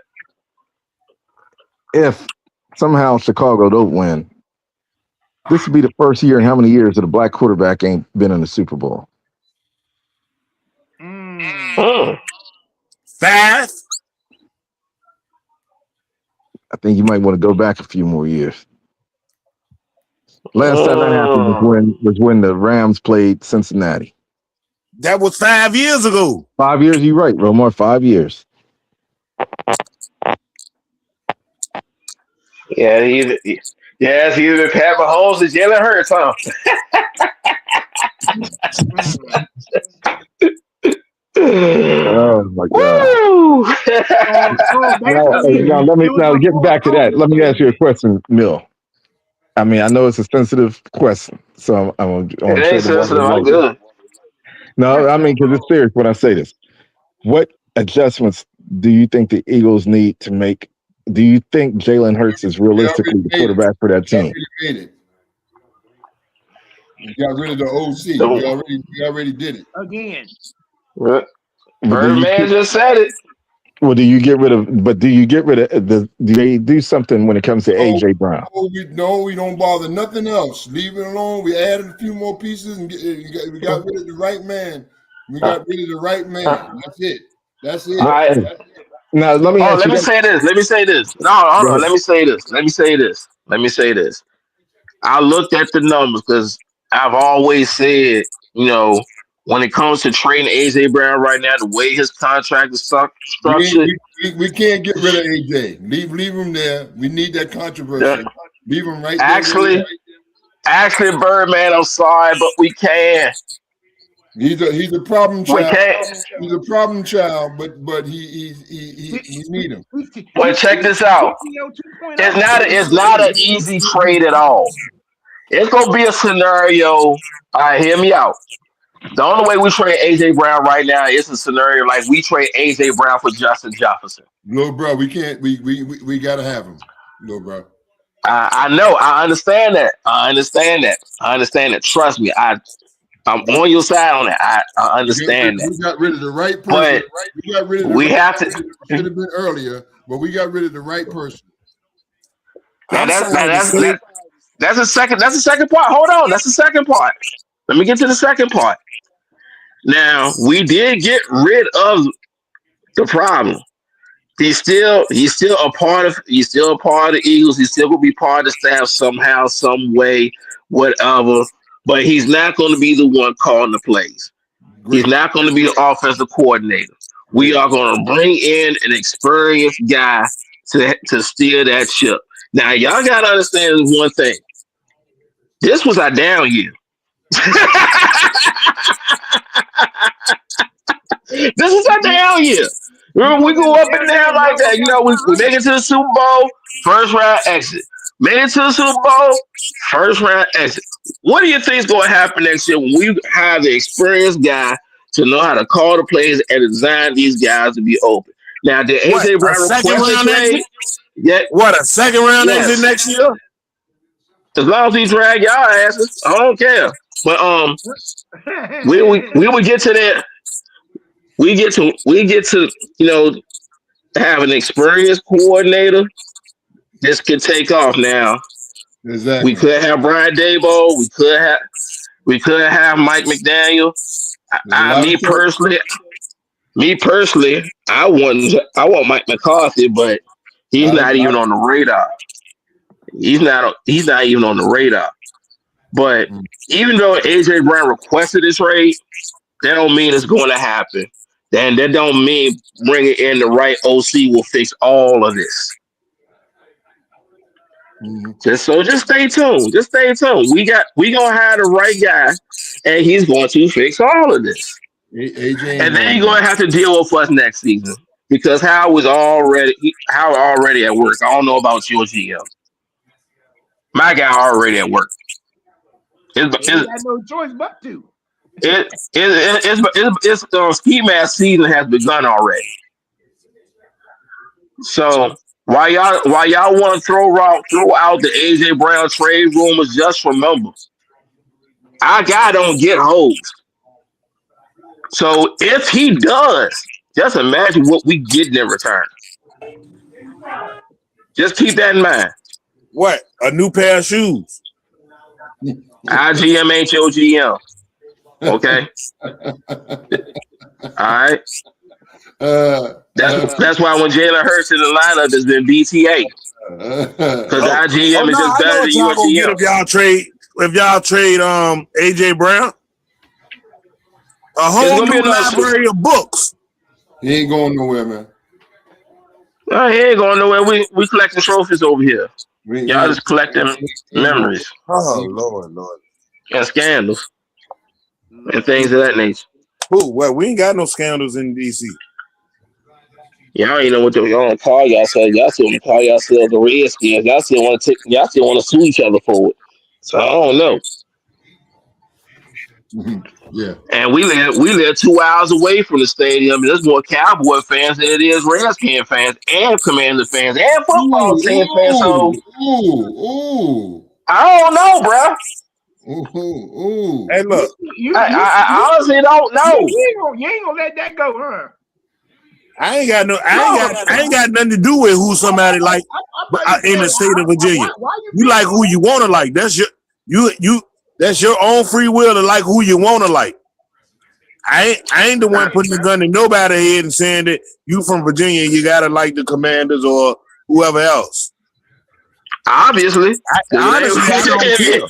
If somehow Chicago don't win, this would be the first year in how many years that a black quarterback ain't been in the Super Bowl? Fast. I think you might want to go back a few more years. Last time that happened was when the Rams played Cincinnati. That was 5 years ago. 5 years, you're right, Romar. 5 years. Yeah, it's either Pat Mahomes or Jalen Hurts, huh? Oh my God! Now get back to that. Let me ask you a question, Mill. I mean, I know it's a sensitive question, so I'm it ain't sensitive. I'm good. No, I mean, because it's serious when I say this. What adjustments do you think the Eagles need to make? Do you think Jalen Hurts is realistically the quarterback for that team? You got rid of the OC. We already did it again. But do you Birdman just said it. well, do you get rid of? But do you get rid of the? Do they do something when it comes to AJ Brown? We don't bother nothing else. Leave it alone. We added a few more pieces and we got rid of the right man. We got rid of the right man. That's it. That's it. All right. Now let me. Oh, ask let you me that. say this. Let me say this. No, hold on. Let me say this. Let me say this. Let me say this. I looked at the numbers because I've always said, you know, when it comes to trading AJ Brown right now, the way his contract is structured, We can't get rid of AJ. Leave him there. We need that controversy. Leave him right actually, there. Birdman, I'm sorry, but we can. He's a problem We child. can't. He's a problem child, but he need him. But check this out. It's not an easy trade at all. It's gonna be a scenario. All right, hear me out. The only way we trade AJ Brown right now is a scenario like we trade AJ Brown for Justin Jefferson. No, bro, we can't. We gotta have him. No, bro. I know. I understand that. I understand that. Trust me. I'm on your side on that. I understand that. We got rid of the right person. But we got rid of the we right have to. person. It should have been earlier, but we got rid of the right person. Now that's a second. That's the second part. Hold on. That's the second part. Let me get to the second part. Now we did get rid of the problem. He's still a part of the Eagles. He's still gonna be part of the staff somehow, some way, whatever. But he's not going to be the one calling the plays. Great. He's not going to be the offensive coordinator. We are going to bring in an experienced guy to steer that ship. Now, y'all got to understand one thing. This was our down year. This is our down year. Remember, we go up and down like that. You know, we make it to the Super Bowl, first round exit. Made it to the Super Bowl, first round exit. What do you think is going to happen next year when we have the experienced guy to know how to call the plays and design these guys to be open? Now, did AJ Brown request a trade? Yeah. What, a second round exit next year? As long as he drag y'all asses, I don't care. But we would get to that. We get to you know, have an experienced coordinator. This could take off now. Exactly. We could have Brian Daboll. We could have Mike McDaniel. Me personally, I want Mike McCarthy, but he's not even on the radar. He's not even on the radar. But even though AJ Brown requested this trade, that don't mean it's going to happen. And that don't mean bringing in the right OC will fix all of this. Just stay tuned. Just stay tuned. We gonna hire the right guy, and he's going to fix all of this. And then you're gonna have to deal with us next season because Howard was already at work. I don't know about your GM. My guy already at work. He had no choice but to. Ski mask season has begun already. So while y'all want to throw out the AJ Brown trade rumors, just remember, our guy don't get hosed. So if he does, just imagine what we get in return. Just keep that in mind. What? A new pair of shoes. Our GM ain't your GM. Okay. All right. That's why when Jalen Hurts in the lineup has been BTA. Because our GM is just better than your GM. If y'all trade AJ Brown, a whole new library of books. He ain't going nowhere, man. No, he ain't going nowhere. We collecting trophies over here. Y'all just collecting memories. Oh, Lord. And scandals. And things of that nature. Ooh, well, we ain't got no scandals in DC. Y'all ain't know what y'all want to call yourselves. Y'all still want to call yourselves the Redskins. Y'all still want to sue each other for it. So I don't know. Yeah. And we live 2 hours away from the stadium. There's more Cowboy fans than it is Redskins fans and Commander fans and football team fans. So I don't know, bro. Ooh. Hey, look, I honestly don't know. You ain't gonna let that go, huh? I ain't got nothing to do with who somebody like in the state of Virginia. You like who you want to like. That's that's your own free will to like who you want to like. I ain't the one putting the gun in nobody's head and saying that you from Virginia, you gotta like the Commanders or whoever else. Obviously. Honestly, I don't care.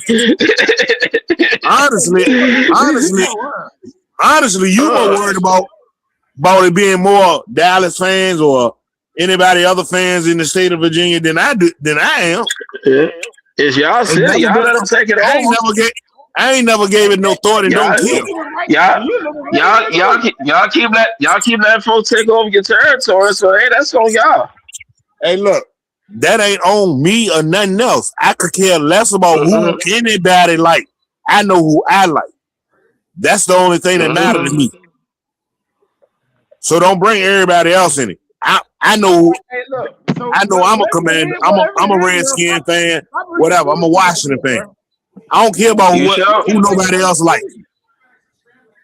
Honestly, you more worried about it being more Dallas fans or anybody other fans in the state of Virginia than I am. Yeah. It's y'all city. Y'all let them take it over. I ain't never gave it no thought and don't care. Y'all keep letting folks take over your territory. So hey, that's on y'all. Hey, look, that ain't on me or nothing else. I could care less about who anybody like. I know who I like. That's the only thing that matters to me. So don't bring everybody else in it. I know. I'm a Commander. I'm a Redskin fan. Whatever. I'm a Washington fan. I don't care about who nobody else like.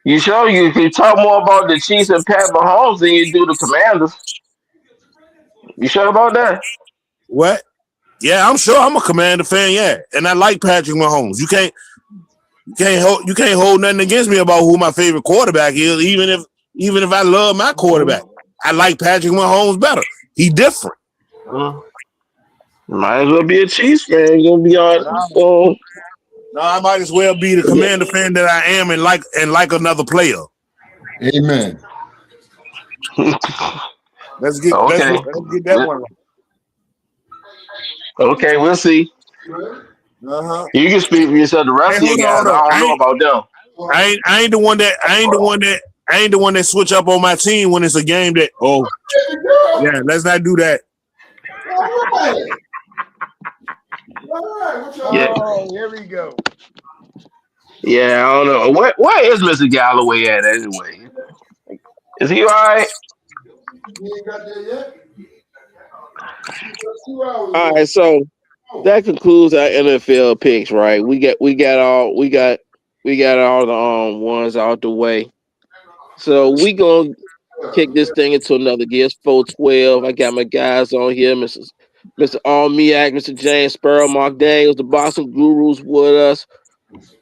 You sure you can talk more about the Chiefs and Pat Mahomes than you do the Commanders? You sure about that? What? Yeah, I'm sure I'm a Commander fan. Yeah, and I like Patrick Mahomes. You can't hold nothing against me about who my favorite quarterback is. Even if I love my quarterback, I like Patrick Mahomes better. He different. Might as well be a Chiefs fan. You're gonna be on. No, I might as well be the Commander fan that I am and like another player. Amen. Let's get that one right. Okay, we'll see. You can speak for yourself. The rest of you guys, I don't know about them. I ain't the one that switch up on my team when it's a game that let's not do that. Yeah. Oh, here we go. Yeah, I don't know. Where is Mr. Galloway at anyway? Is he all right? You ain't got there yet? All right, so that concludes our NFL picks, right? We got all the ones out the way. So we gonna kick this thing into another gear. It's 412. I got my guys on here, Mr. Almiak, Mr. James Sparrow, Mark Daniels, the Boxing Gurus with us.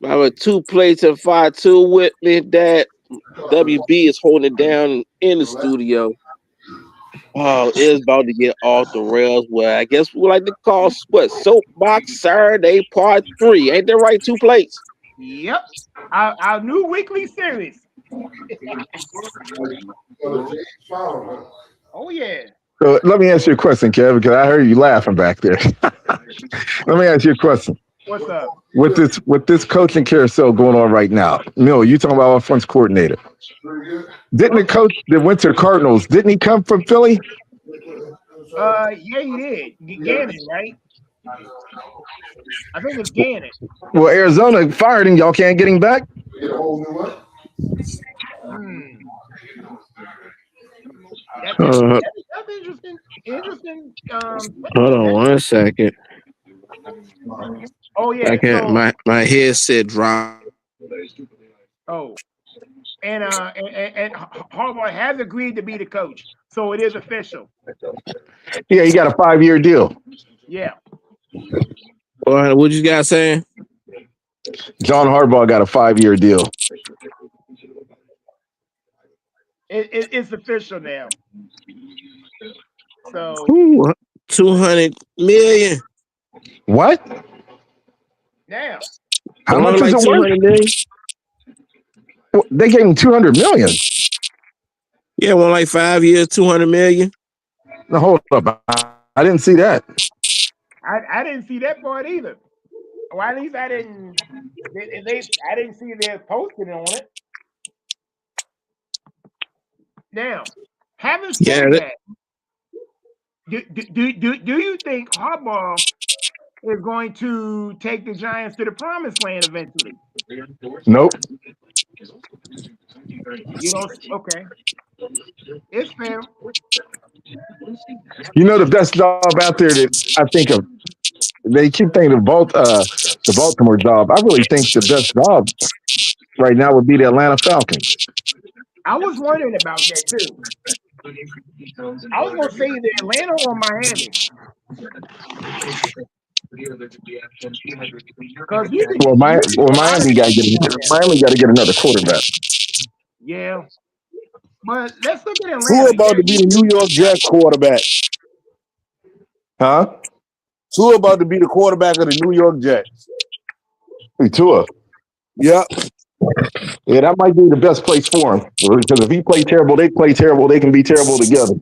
I have 2 plates and 5-2 with me. That WB is holding it down in the studio. Oh, it's about to get off the rails. Well, I guess we like to call Soapbox Saturday Part 3. Ain't that right? 2 plates. Yep. Our new weekly series. Oh yeah. So let me ask you a question, Kevin, because I heard you laughing back there. Let me ask you a question. What's up? With this coaching carousel going on right now, Mill, you talking about offense coordinator. Didn't the coach that went to the Cardinals, didn't he come from Philly? Yeah, he did. Gannon, right? I think it's Gannon. Well, Arizona fired him. Y'all can't get him back? That's interesting. Hold on 1 second. Oh yeah. I can't. My headset dropped. Oh, and Harbaugh has agreed to be the coach, so it is official. Yeah, he got a 5-year deal. Yeah. What you guys saying? John Harbaugh got a 5-year deal. It's official now. So 200 million. What? Now. How much is it worth? Well, they gave him $200 million. Yeah, well, like 5 years, 200 million. No, hold up. I didn't see that. I didn't see that part either. Well, at least I didn't see they posted on it. Now, having said that, do you think Harbaugh is going to take the Giants to the promised land eventually? Nope. You don't. Okay, it's fair. You know the best job out there that I think of they keep thinking the Baltimore job. I really think the best job right now would be the Atlanta Falcons. I was wondering about that too. I was gonna say either Atlanta or Miami. Because Miami got to get another quarterback. Yeah. But let's look at Atlanta. Who about to be the New York Jets quarterback? Huh? Who about to be the quarterback of the New York Jets? Tua. Yep. Yeah, that might be the best place for him. Because if he play terrible, they play terrible. They can be terrible together.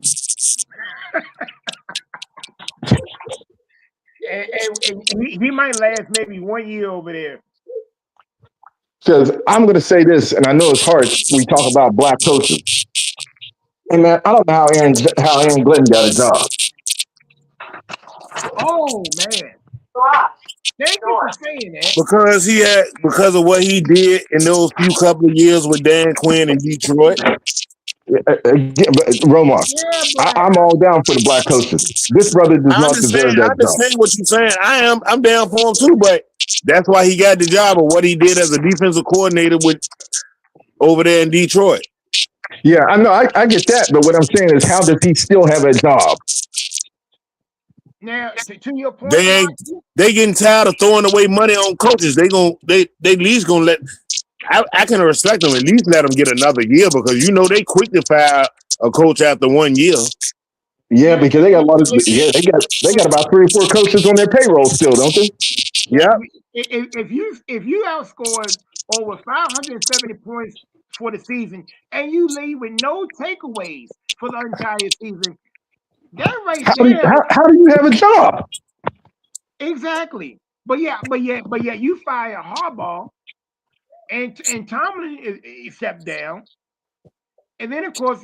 and he might last maybe 1 year over there. Because I'm going to say this, and I know it's hard. We talk about black coaches. And man, I don't know how Aaron Glenn got a job. Oh man. Thank you for saying that. Because of what he did in those few couple of years with Dan Quinn in Detroit. But Romar, I'm all down for the black coaches. This brother does not deserve that I understand job. what you're saying. I'm down for him too, but that's why he got the job of what he did as a defensive coordinator with over there in Detroit. Yeah, I know. I get that, but what I'm saying is, how does he still have a job? Now, to your point, they getting tired of throwing away money on coaches. They at least gonna let. I can respect them. At least let them get another year because they quick to fire a coach after 1 year. Yeah, because they got a lot of they got about 3 or 4 coaches on their payroll still, don't they? Yeah. If you outscored over 570 points for the season and you leave with no takeaways for the entire season, that right there. How do you have a job? Exactly. But you fire Harbaugh and Tomlin is stepped down. And then of course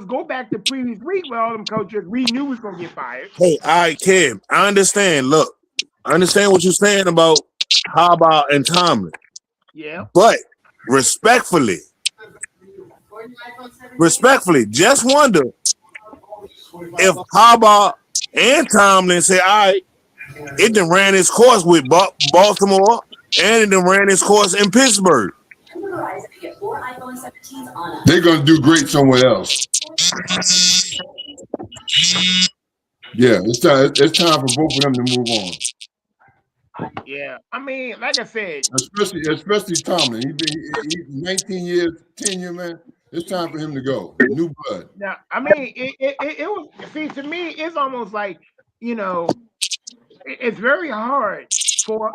go back to previous week where all them coaches we knew was gonna get fired. Hey, all right, Kim, I understand. Look, I understand what you're saying about Harbaugh and Tomlin. Yeah. But respectfully, just wonder if Harbaugh and Tomlin say, all right, it done ran its course with Baltimore and it done ran its course in Pittsburgh. They're going to do great somewhere else. Yeah, it's time for both of them to move on. Yeah, I mean, like I said, especially Tomlin. He's 19 years tenure, man. It's time for him to go. New blood. Now, I mean, it was to me, it's almost like it's very hard for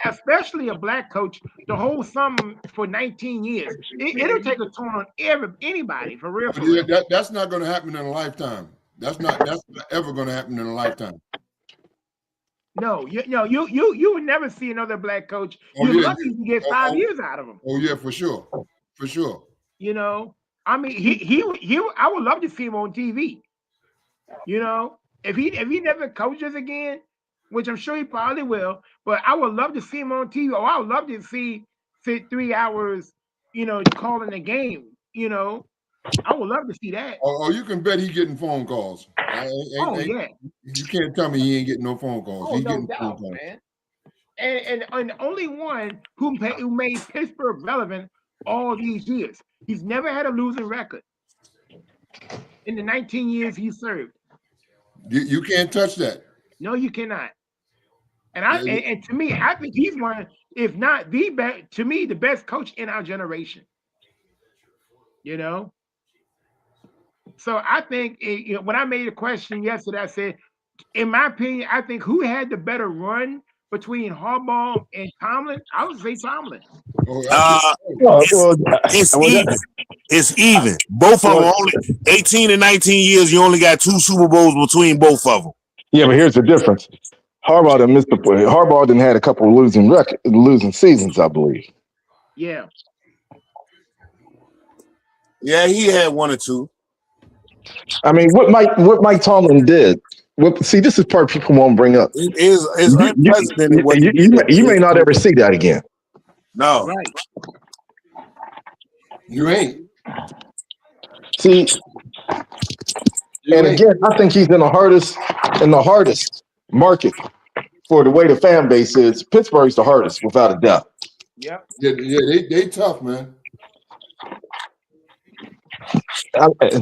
especially a black coach to hold something for 19 years. It'll take a toll on anybody for real. That's not going to happen in a lifetime. That's not ever going to happen in a lifetime. No, you would never see another black coach. You're lucky to get 5 years out of him. Oh yeah, for sure. I mean, he I would love to see him on TV. If he never coaches again, which I'm sure he probably will, but I would love to see him on TV. Or I would love to sit 3 hours, calling the game. I would love to see that. Oh, you can bet he's getting phone calls. Yeah. You can't tell me he ain't getting no phone calls. He's getting phone calls. Man. And the only one who made Pittsburgh relevant all these years. He's never had a losing record in the 19 years he served. You can't touch that. No, you cannot. And to me, I think he's one, if not the best, to me, the best coach in our generation. So I think when I made a question yesterday, I said, in my opinion, I think who had the better run between Harbaugh and Tomlin? I would say Tomlin. It's even. Both of them only 18 and 19 years. You only got 2 Super Bowls between both of them. Yeah, but here's the difference. Harbaugh didn't had a couple of losing seasons, I believe. Yeah. Yeah, he had 1 or 2. I mean, what Mike Tomlin did. See, this is part people won't bring up. It's unprecedented. You may not ever see that again. No, right. You ain't. See, again, I think he's in the hardest market for the way the fan base is, Pittsburgh's the hardest, without a doubt. Yep. Yeah, they tough, man.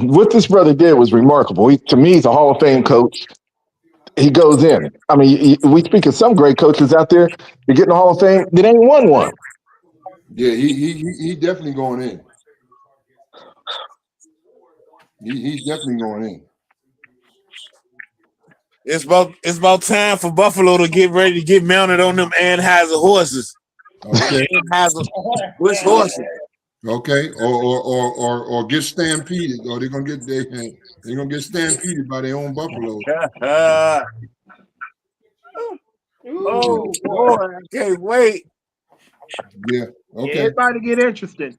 What this brother did was remarkable. To me, he's a Hall of Fame coach. He goes in. I mean, we speak of some great coaches out there. You're getting the Hall of Fame. They ain't won one. Yeah, he definitely going in. He's definitely going in. It's about time for Buffalo to get ready to get mounted on them Anheuser horses. Okay. Which horses? Okay, or get stampeded, or they're gonna get stampeded by their own buffalo. Oh boy, I can't wait. Yeah. Yeah, Okay. it's about to get interesting.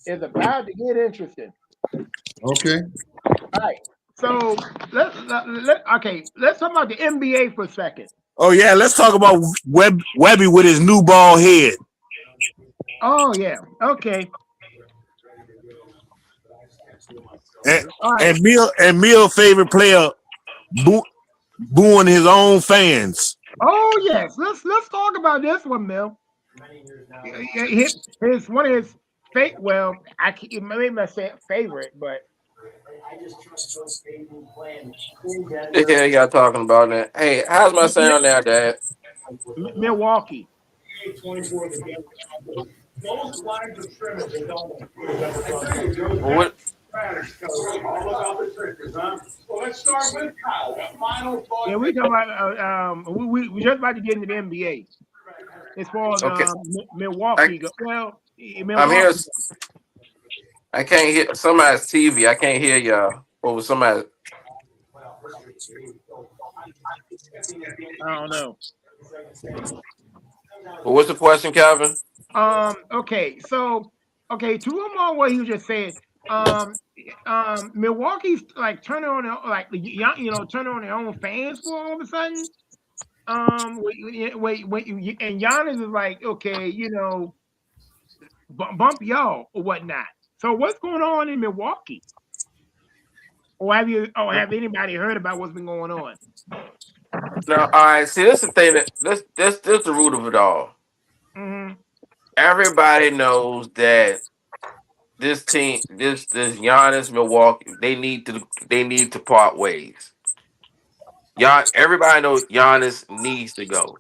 It's about to get interesting. Okay. All right. So let's talk about the NBA for a second. Oh yeah, let's talk about Webby with his new bald head. Oh yeah. Okay. All right. And Mill favorite player booing his own fans. Oh yes. Let's talk about this one, Mill. His one of his well, maybe I say favorite, but The hell y'all talking about that? Hey, how's my sound now, Dad? Milwaukee. What? Yeah, we talking about we just about to get into the NBA. As far as Okay. Milwaukee, Milwaukee. I'm here. I can't hear somebody's TV. I can't hear y'all over somebody. I don't know. But what's the question, Calvin? Okay, so to him on what he just said. Milwaukee's like turning on turning on their own fans for all of a sudden. And Giannis is like, okay, bump y'all or whatnot. So what's going on in Milwaukee? Or have anybody heard about what's been going on? No, all right. See, this is the thing that's the root of it all. Mm-hmm. Everybody knows that this team, this Giannis Milwaukee, they need to part ways. Everybody knows Giannis needs to go.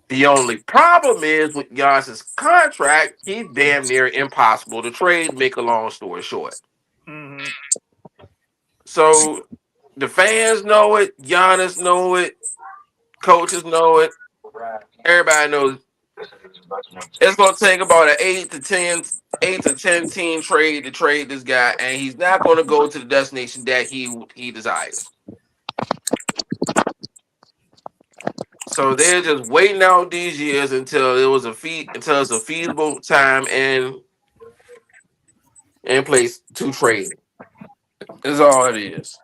The only problem is with Giannis's contract, he's damn near impossible to trade. Make a long story short. Mm-hmm. So the fans know it, Giannis know it, coaches know it, everybody knows. It's gonna take about an 8 to 10 team trade to trade this guy, and he's not gonna go to the destination that he desires. So they're just waiting out these years until it's a feasible time and in place to trade. Is all it is.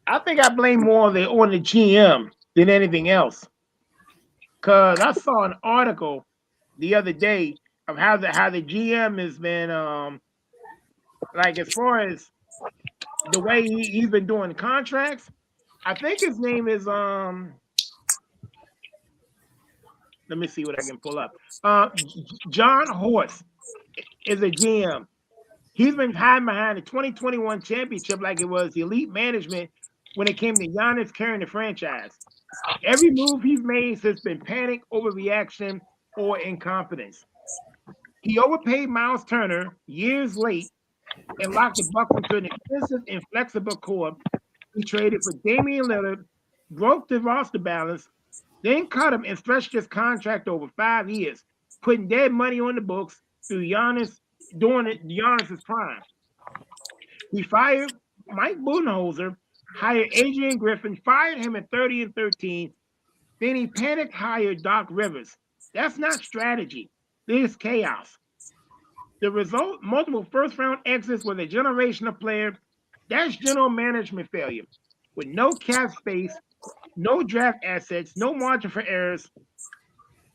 I think I blame more on the GM than anything else. Cause I saw an article the other day of how the GM has been like as far as the way he's been doing contracts. I think his name is let me see what I can pull up. John Horst is a GM. He's been hiding behind the 2021 championship like it was the elite management when it came to Giannis carrying the franchise. Every move he's made has been panic, overreaction, or incompetence. He overpaid Miles Turner years late and locked the Bucks into an expensive and flexible core. He traded for Damian Lillard, broke the roster balance, then cut him and stretched his contract over 5 years, putting dead money on the books through Giannis during Giannis's prime. He fired Mike Budenholzer, hired Adrian Griffin, fired him at 30 and 13. Then he panicked hired Doc Rivers. That's not strategy. This is chaos. The result, multiple first-round exits with a generational player. That's general management failure. With no cap space, no draft assets, no margin for errors.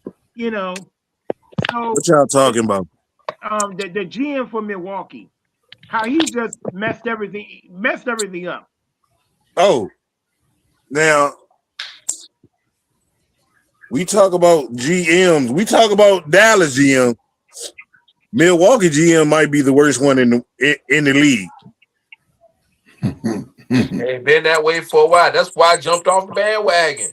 So What y'all talking about? the GM for Milwaukee, how he just messed everything up. Oh, Now, we talk about GMs. We talk about Dallas GM. Milwaukee GM might be the worst one in the league. Ain't been that way for a while. That's why I jumped off the bandwagon.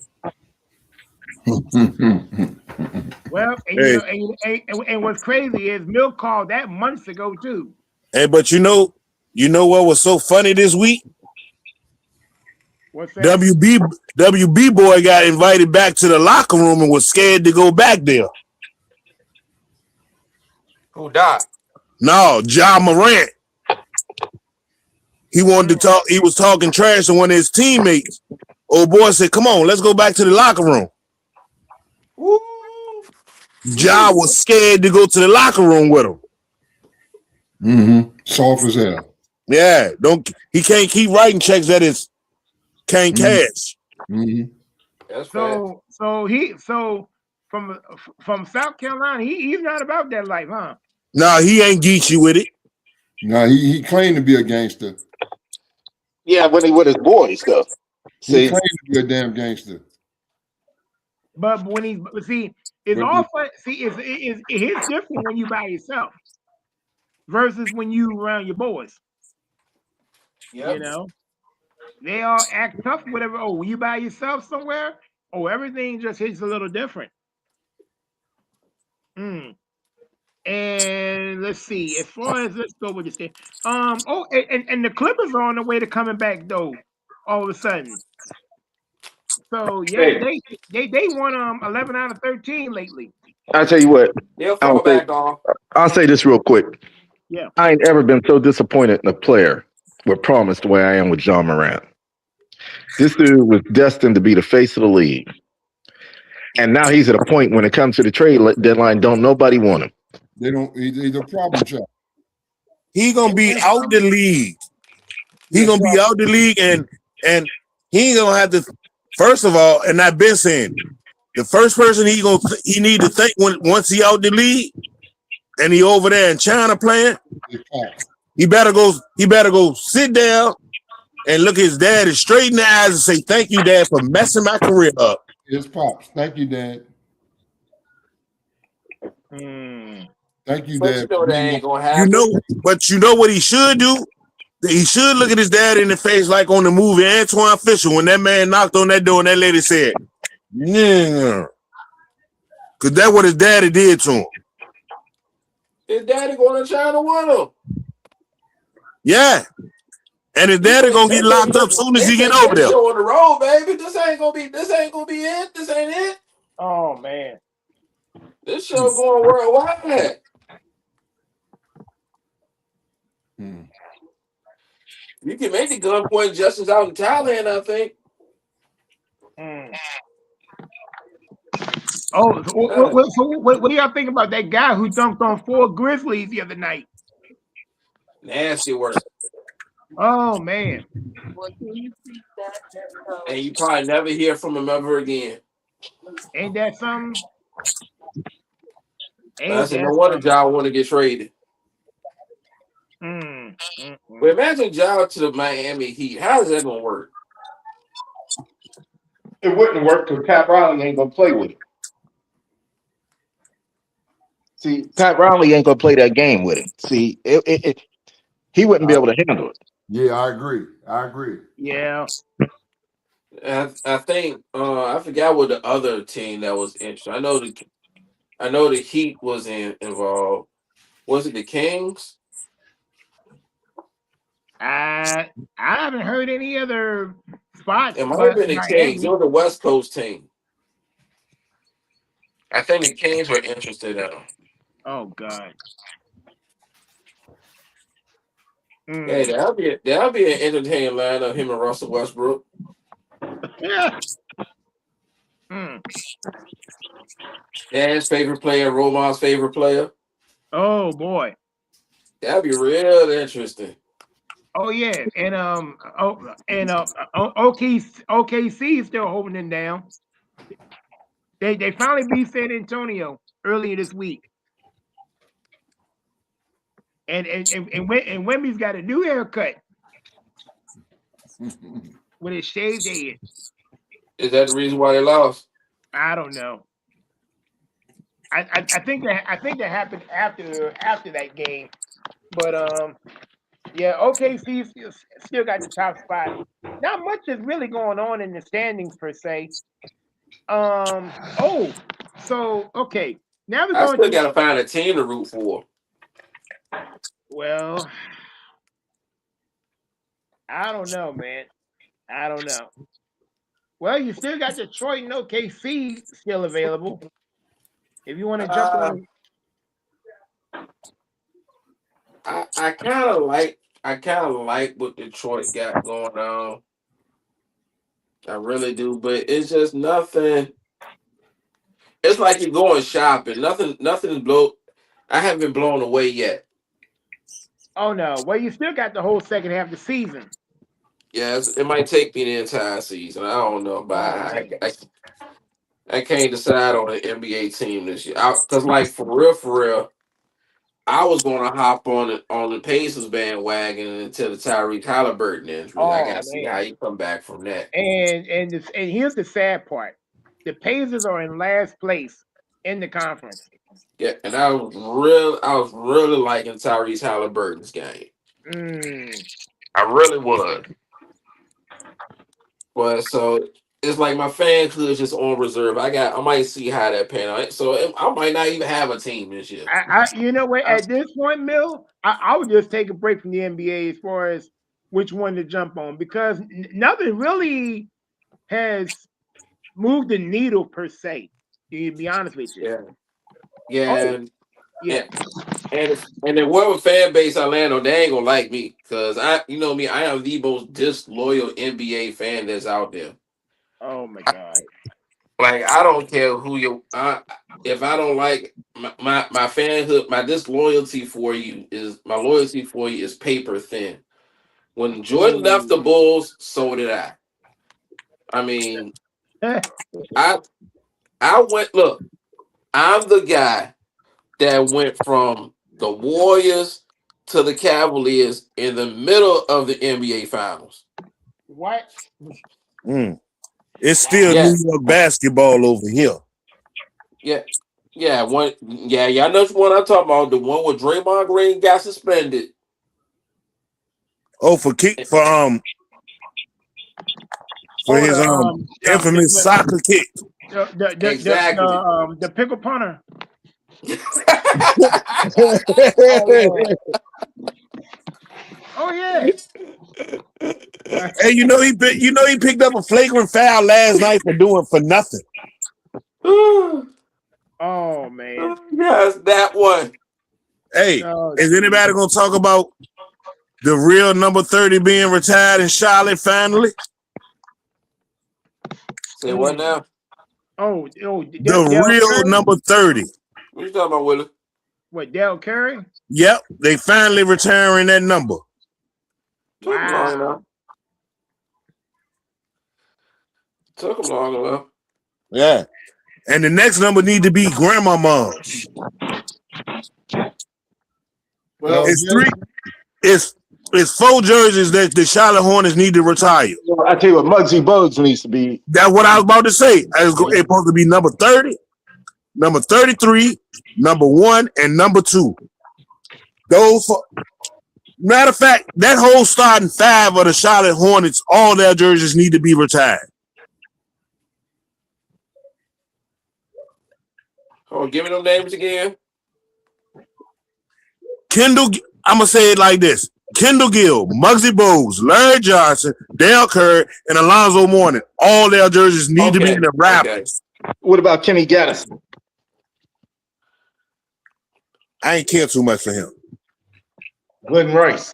Well, and Hey. you know, and what's crazy is Milk called that months ago too. Hey, but you know what was so funny this week? What's that? WB boy got invited back to the locker room and was scared to go back there. Who died? No, Ja Morant. He wanted to talk. He was talking trash to one of his teammates. Old boy said, "Come on, let's go back to the locker room." Woo. Ja was scared to go to the locker room with him. Soft as hell. Yeah, he can't keep writing checks that is can't cash. That's right. So from South Carolina, he's not about that life, huh? Nah, he ain't geeky with it. No, he claimed to be a gangster. Yeah, when he with his boys though. He See, claimed to be a damn gangster. But when it's all fun. See, it's different when you by yourself versus when you around your boys. Yep. You know, they all act tough, whatever. Oh, when you by yourself somewhere, everything just hits a little different. And let's see. As far as let's go with this thing. And the Clippers are on the way to coming back though. All of a sudden. So yeah, they won 11 out of 13 lately. I tell you what, They'll fall back off. I'll say this real quick. Yeah. I ain't ever been so disappointed in a player with promise the way I am with John Morant. This dude was destined to be the face of the league. And now he's at a point when it comes to the trade deadline, don't nobody want him. They don't. He's a problem child. He gonna be out the league. He gonna be out the league, and he ain't gonna have to. First of all, and I've been saying, the first person he need to think once he out the league, and he over there in China playing, he better go sit down and look his dad straight in the eyes and say, "Thank you, Dad, for messing my career up." His pops. Thank you, Dad. Thank you, But Dad. you know that ain't gonna happen. But you know what he should do? He should look at his dad in the face like on the movie Antoine Fisher when that man knocked on that door and that lady said, "Yeah," because that's what his daddy did to him. His daddy going to China with him. Yeah, and his daddy gonna get locked up soon as he get over there. Show on the road, baby. This ain't gonna be it. This ain't it. Oh man, this show going worldwide. You can make the gunpoint justice out in Thailand, I think. Oh, so what do y'all think about that guy who dunked on 4 Grizzlies the other night? Nasty work. Oh man. And you probably never hear from him ever again. Ain't that something? I said, no wonder Ja want to get traded. But imagine Ja to the Miami Heat. How is that gonna work? It wouldn't work because Pat Riley ain't gonna play with him. See, Pat Riley ain't gonna play that game with him. See, he wouldn't be able to handle it. Yeah, I agree. Yeah. I think I forgot what the other team that was interested. I know the Heat was involved. Was it the Kings? I haven't heard any other spots. It might have been the Kings. It was the West Coast team. I think the Kings were interested in him. Oh God. Hey, that'll be an entertaining line of him and Russell Westbrook. Yeah. Dad's favorite player, Roman's favorite player. Oh boy. That'd be real interesting. Oh yeah, and OKC is still holding it down. They finally beat San Antonio earlier this week. And Wemby's got a new haircut with his shaved head. Is that the reason why they lost? I don't know. I think that happened after that game, but yeah, OKC still got the top spot. Not much is really going on in the standings per se. Oh, so okay. Now we're I going still to gotta find a team to root for. well, I don't know, man. I don't know. Well, you still got Detroit and OKC still available. If you want to jump on, I kind of like what Detroit got going on. I really do, but it's just nothing. It's like you're going shopping. Nothing is blown. I haven't been blown away yet. oh no, well you still got the whole second half of the season. Yes, it might take me the entire season. I don't know, but I can't decide on an NBA team this year. Cause like for real, I was gonna hop on the Pacers bandwagon until the Tyrese Halliburton injury. I Oh gotta see how man, you come back from that. and here's the sad part: the Pacers are in last place in the conference. Yeah, and I was really liking Tyrese Halliburton's game. I really was. But so it's like my fan club is just on reserve. I might see how that pan out. So I might not even have a team this year. You know what? At this point, Mill, I would just take a break from the NBA as far as which one to jump on because nothing really has moved the needle per se. To be honest with you. Yeah. Oh, yeah. And then whatever fan base I land on, they ain't gonna like me because you know me, I am the most disloyal NBA fan that's out there. Oh my God. Like I don't care who you. If I don't like my fanhood, my loyalty for you is paper thin. When Jordan left the Bulls, so did I. I mean, I went. Look, I'm the guy that went from the Warriors to the Cavaliers in the middle of the NBA Finals. What? It's still New York basketball over here. Yeah. Y'all know which one I'm talking about. The one where Draymond Green got suspended. Oh, for his infamous soccer kick. Exactly. The pickle punter. Oh yeah. Hey, you know he picked up a flagrant foul last night for nothing. Oh man. Yes, that one. Hey, is anybody gonna talk about the real number 30 being retired in Charlotte finally? Say what now? Oh, the real Curry? Number 30. What you talking about, Willie? What, Dell Curry? Yep, they finally retiring that number. Wow. Took them long enough. Yeah. And the next number need to be grandmama's. Well, it's 4 jerseys that the Charlotte Hornets need to retire. I tell you what, Muggsy Bogues needs to be. That's what I was about to say. It's supposed to be number 30, number 33, number 1, and number 2. Matter of fact, that whole starting 5 of the Charlotte Hornets, all their jerseys need to be retired. Oh, give me them names again. I'm gonna say it like this: Kendall Gill, Muggsy Bogues, Larry Johnson, Dale Curry, and Alonzo Mourning. All their jerseys need to be in the Raptors. What about Kenny Gaddis? I ain't care too much for him. Glenn Rice.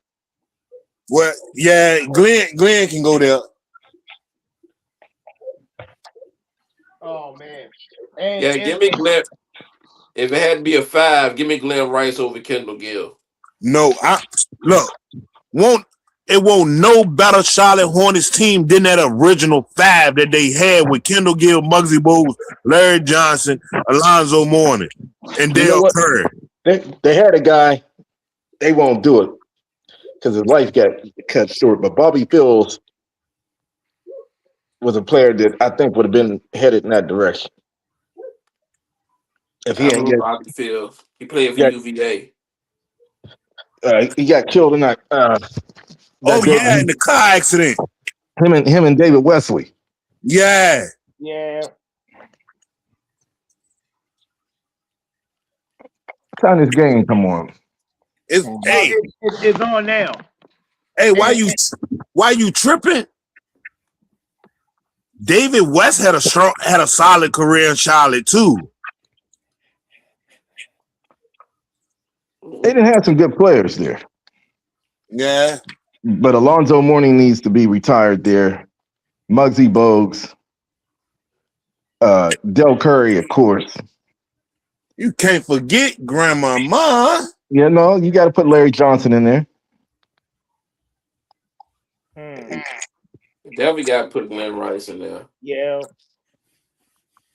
Well, yeah, Glenn can go there. Oh man. Give me Glenn. If it had to be a 5, give me Glenn Rice over Kendall Gill. No, it won't no better Charlotte Hornets team than that original 5 that they had with Kendall Gill, Muggsy Bogues, Larry Johnson, Alonzo Mourning, and Dale Curry. They had a guy. They won't do it because his life got cut short. But Bobby Phills, was a player that I think would have been headed in that direction if he I ain't remember Bobby Fields. He played for get UVA. he got killed in that Oh day. yeah, in the car accident. Him and David Wesley. Yeah. Yeah. Time this game come on. It's hey, It's on now. hey, why you tripping? David West had a solid career in Charlotte too. They didn't have some good players there. Yeah. But Alonzo Mourning needs to be retired there. Muggsy Bogues. Del Curry, of course. You can't forget Grandmama. You know, you got to put Larry Johnson in there. Definitely got to put Glenn Rice in there. Yeah.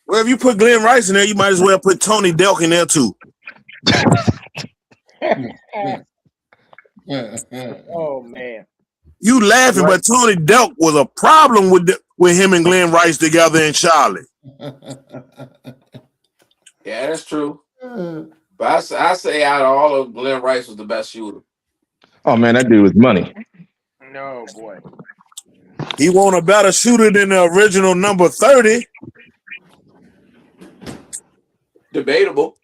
Well, if you put Glenn Rice in there, you might as well put Tony Delk in there too. Oh man. You laughing, but Tony Delk was a problem with him and Glenn Rice together in Charlotte. Yeah, that's true. But I say out of all of Glenn Rice was the best shooter. Oh man, that dude was money. No boy. He wasn't a better shooter than the original number 30. Debatable.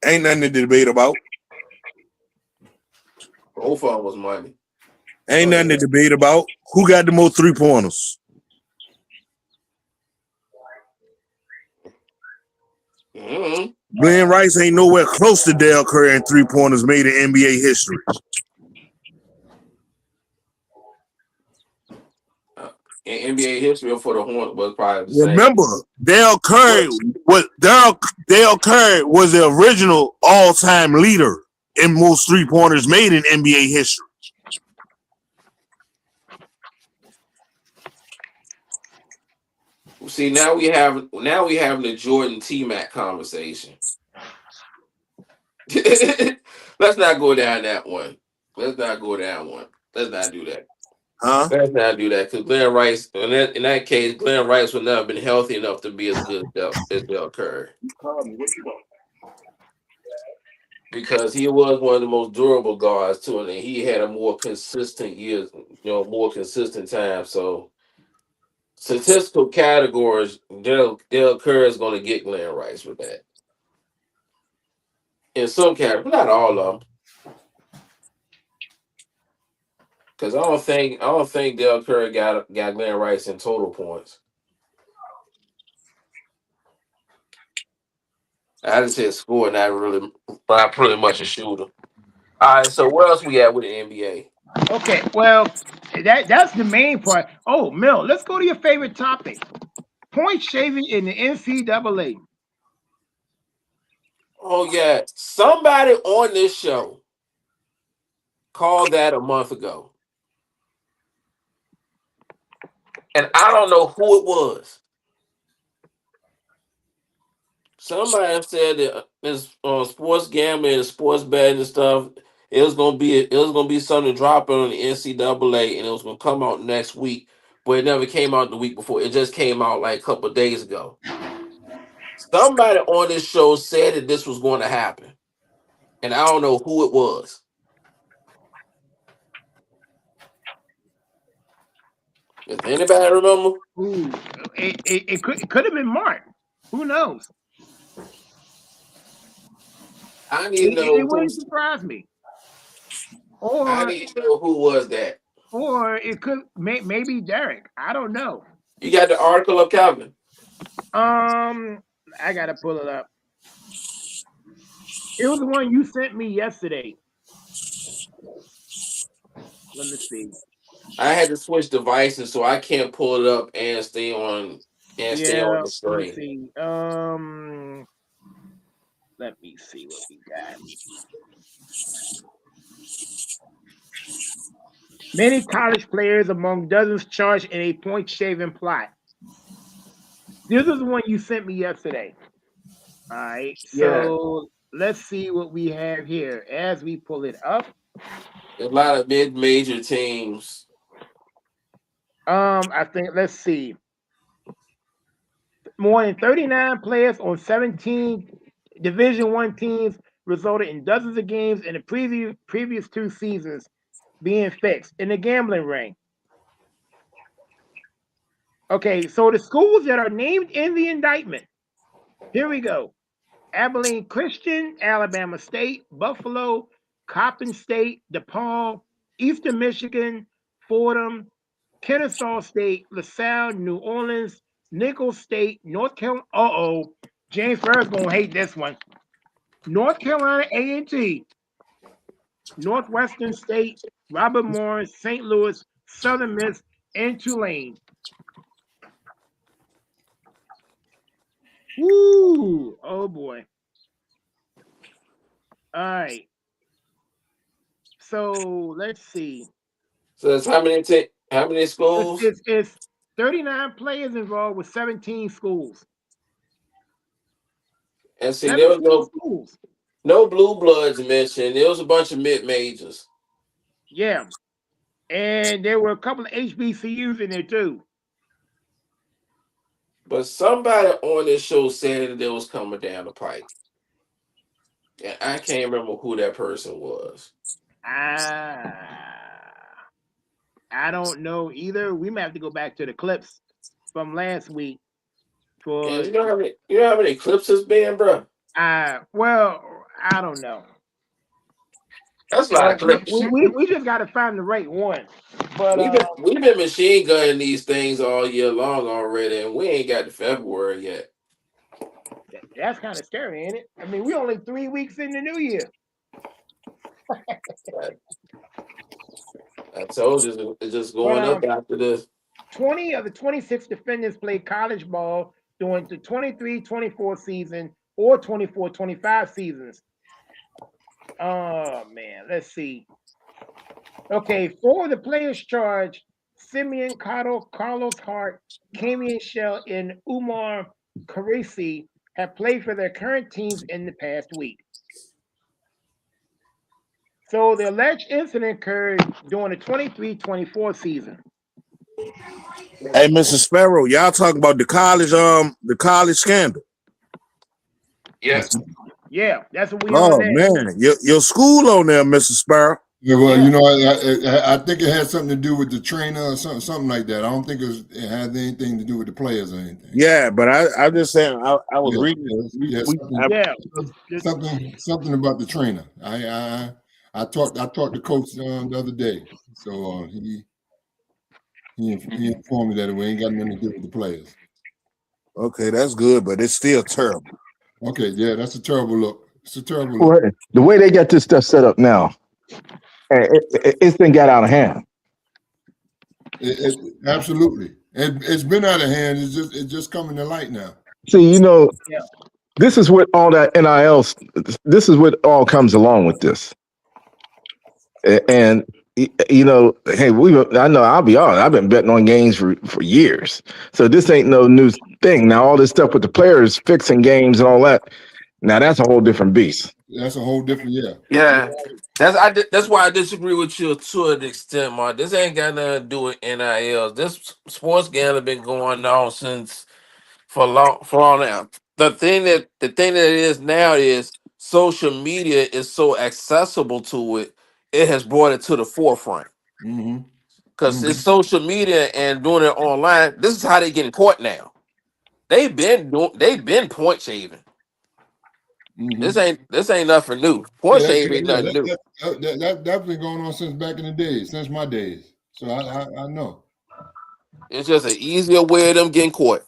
Ain't nothing to debate about. Both of them was money. Ain't nothing to debate about. Who got the most 3-pointers? Mm-hmm. Glenn Rice ain't nowhere close to Dale Curry and 3-pointers made in NBA history. In NBA history for the Hornets was probably the same. Remember, Dale Curry was the original all-time leader in most 3-pointers made in NBA history. See, now we have the Jordan T-Mac conversation. Let's not go down that one. Let's not go down one. Let's not do that. Huh? Let's not do that because Glenn Rice, in that case, Glenn Rice would never have been healthy enough to be as good as Del Curry. Because he was one of the most durable guards too, and he had a more consistent years, more consistent time. So statistical categories, Del Curry is going to get Glenn Rice with that. In some categories, not all of them. Because I don't think Del Curry got Glenn Rice in total points. I just said score, not pretty much a shooter. All right, so what else we have with the NBA? Okay, well, that's the main part. Oh, Mill, let's go to your favorite topic. Point shaving in the NCAA. Oh yeah, somebody on this show called that a month ago. And I don't know who it was. Somebody said that this sports gambling and sports betting and stuff, it was gonna be something dropping on the NCAA, and it was gonna come out next week, but it never came out the week before. It just came out like a couple of days ago. Somebody on this show said that this was going to happen, and I don't know who it was. Does anybody remember? Ooh, it could have been Mark. Who knows? I need to know It wouldn't surprise me. I need to know who was that. Or it could maybe Derek. I don't know. You got the article up, Calvin? I gotta pull it up. It was the one you sent me yesterday. Let me see. I had to switch devices, so I can't pull it up and stay on the screen. Let me see what we got. Many college players among dozens charged in a point shaving plot. This is the one you sent me yesterday. All right. So let's see what we have here as we pull it up. A lot of mid-major teams I think let's see. More than 39 players on 17 Division One teams resulted in dozens of games in the previous 2 seasons being fixed in the gambling ring. Okay, so the schools that are named in the indictment. Here we go. Abilene Christian, Alabama State, Buffalo, Coppin State, DePaul, Eastern Michigan, Fordham, Kennesaw State, LaSalle, New Orleans, Nicholls State, North Carolina. James Ferris gonna hate this one. North Carolina A&T, Northwestern State, Robert Morris, St. Louis, Southern Miss, and Tulane. Woo! Oh boy. All right. So let's see. So it's how many schools? It's 39 players involved with 17 schools. And see, there was 17 schools. no blue bloods mentioned. There was a bunch of mid majors. Yeah. And there were a couple of HBCUs in there too. But somebody on this show said that it was coming down the pike. And I can't remember who that person was. I don't know either. We may have to go back to the clips from last week. For And you know how many clips has been, bro? Well, I don't know. That's a lot of clips. We just got to find the right one. But we've been machine gunning these things all year long already, and we ain't got to February yet. That's kind of scary, ain't it? I mean, we only 3 weeks in the new year. I told you it's just going up after this. 20 of the 26 defendants played college ball during the 23-24 season or 24-25 seasons. Oh man, let's see. Okay, 4 of the players charged, Simeon Cotto, Carlos Hart, Kamian Shell, and Umar Karisi, have played for their current teams in the past week. So the alleged incident occurred during the 23-24 season. Hey, Mr. Sparrow, y'all talking about the college scandal? Yes. Yeah, that's what we. Oh man, your school on there, Mr. Sparrow. Yeah, well, you know, I think it had something to do with the trainer or something like that. I don't think it had anything to do with the players or anything. Yeah, but I'm just saying, I was reading. Something about the trainer. I talked to Coach the other day, so he informed me that it ain't got nothing to do with the players. Okay, that's good, but it's still terrible. Okay, yeah, that's a terrible look. It's a terrible look. Well, the way they got this stuff set up now, it's been got out of hand. Absolutely. It's been out of hand. It's just coming to light now. See, you know, this is what all that NIL. This is what all comes along with this. And you know, hey, I know I'll be honest. I've been betting on games for years, so this ain't no new thing. Now all this stuff with the players fixing games and all that. Now that's a whole different beast. That's a whole different, yeah. That's why I disagree with you to an extent, Mark. This ain't got nothing to do with NIL. This sports gambling been going on since for long now. The thing that it is now is social media is so accessible to it. It has brought it to the forefront. Because it's social media and doing it online. This is how they getting caught now. They've been point shaving. This ain't nothing new. Point shaving ain't nothing new. That's been going on since back in the days, since my days. So I know. It's just an easier way of them getting caught.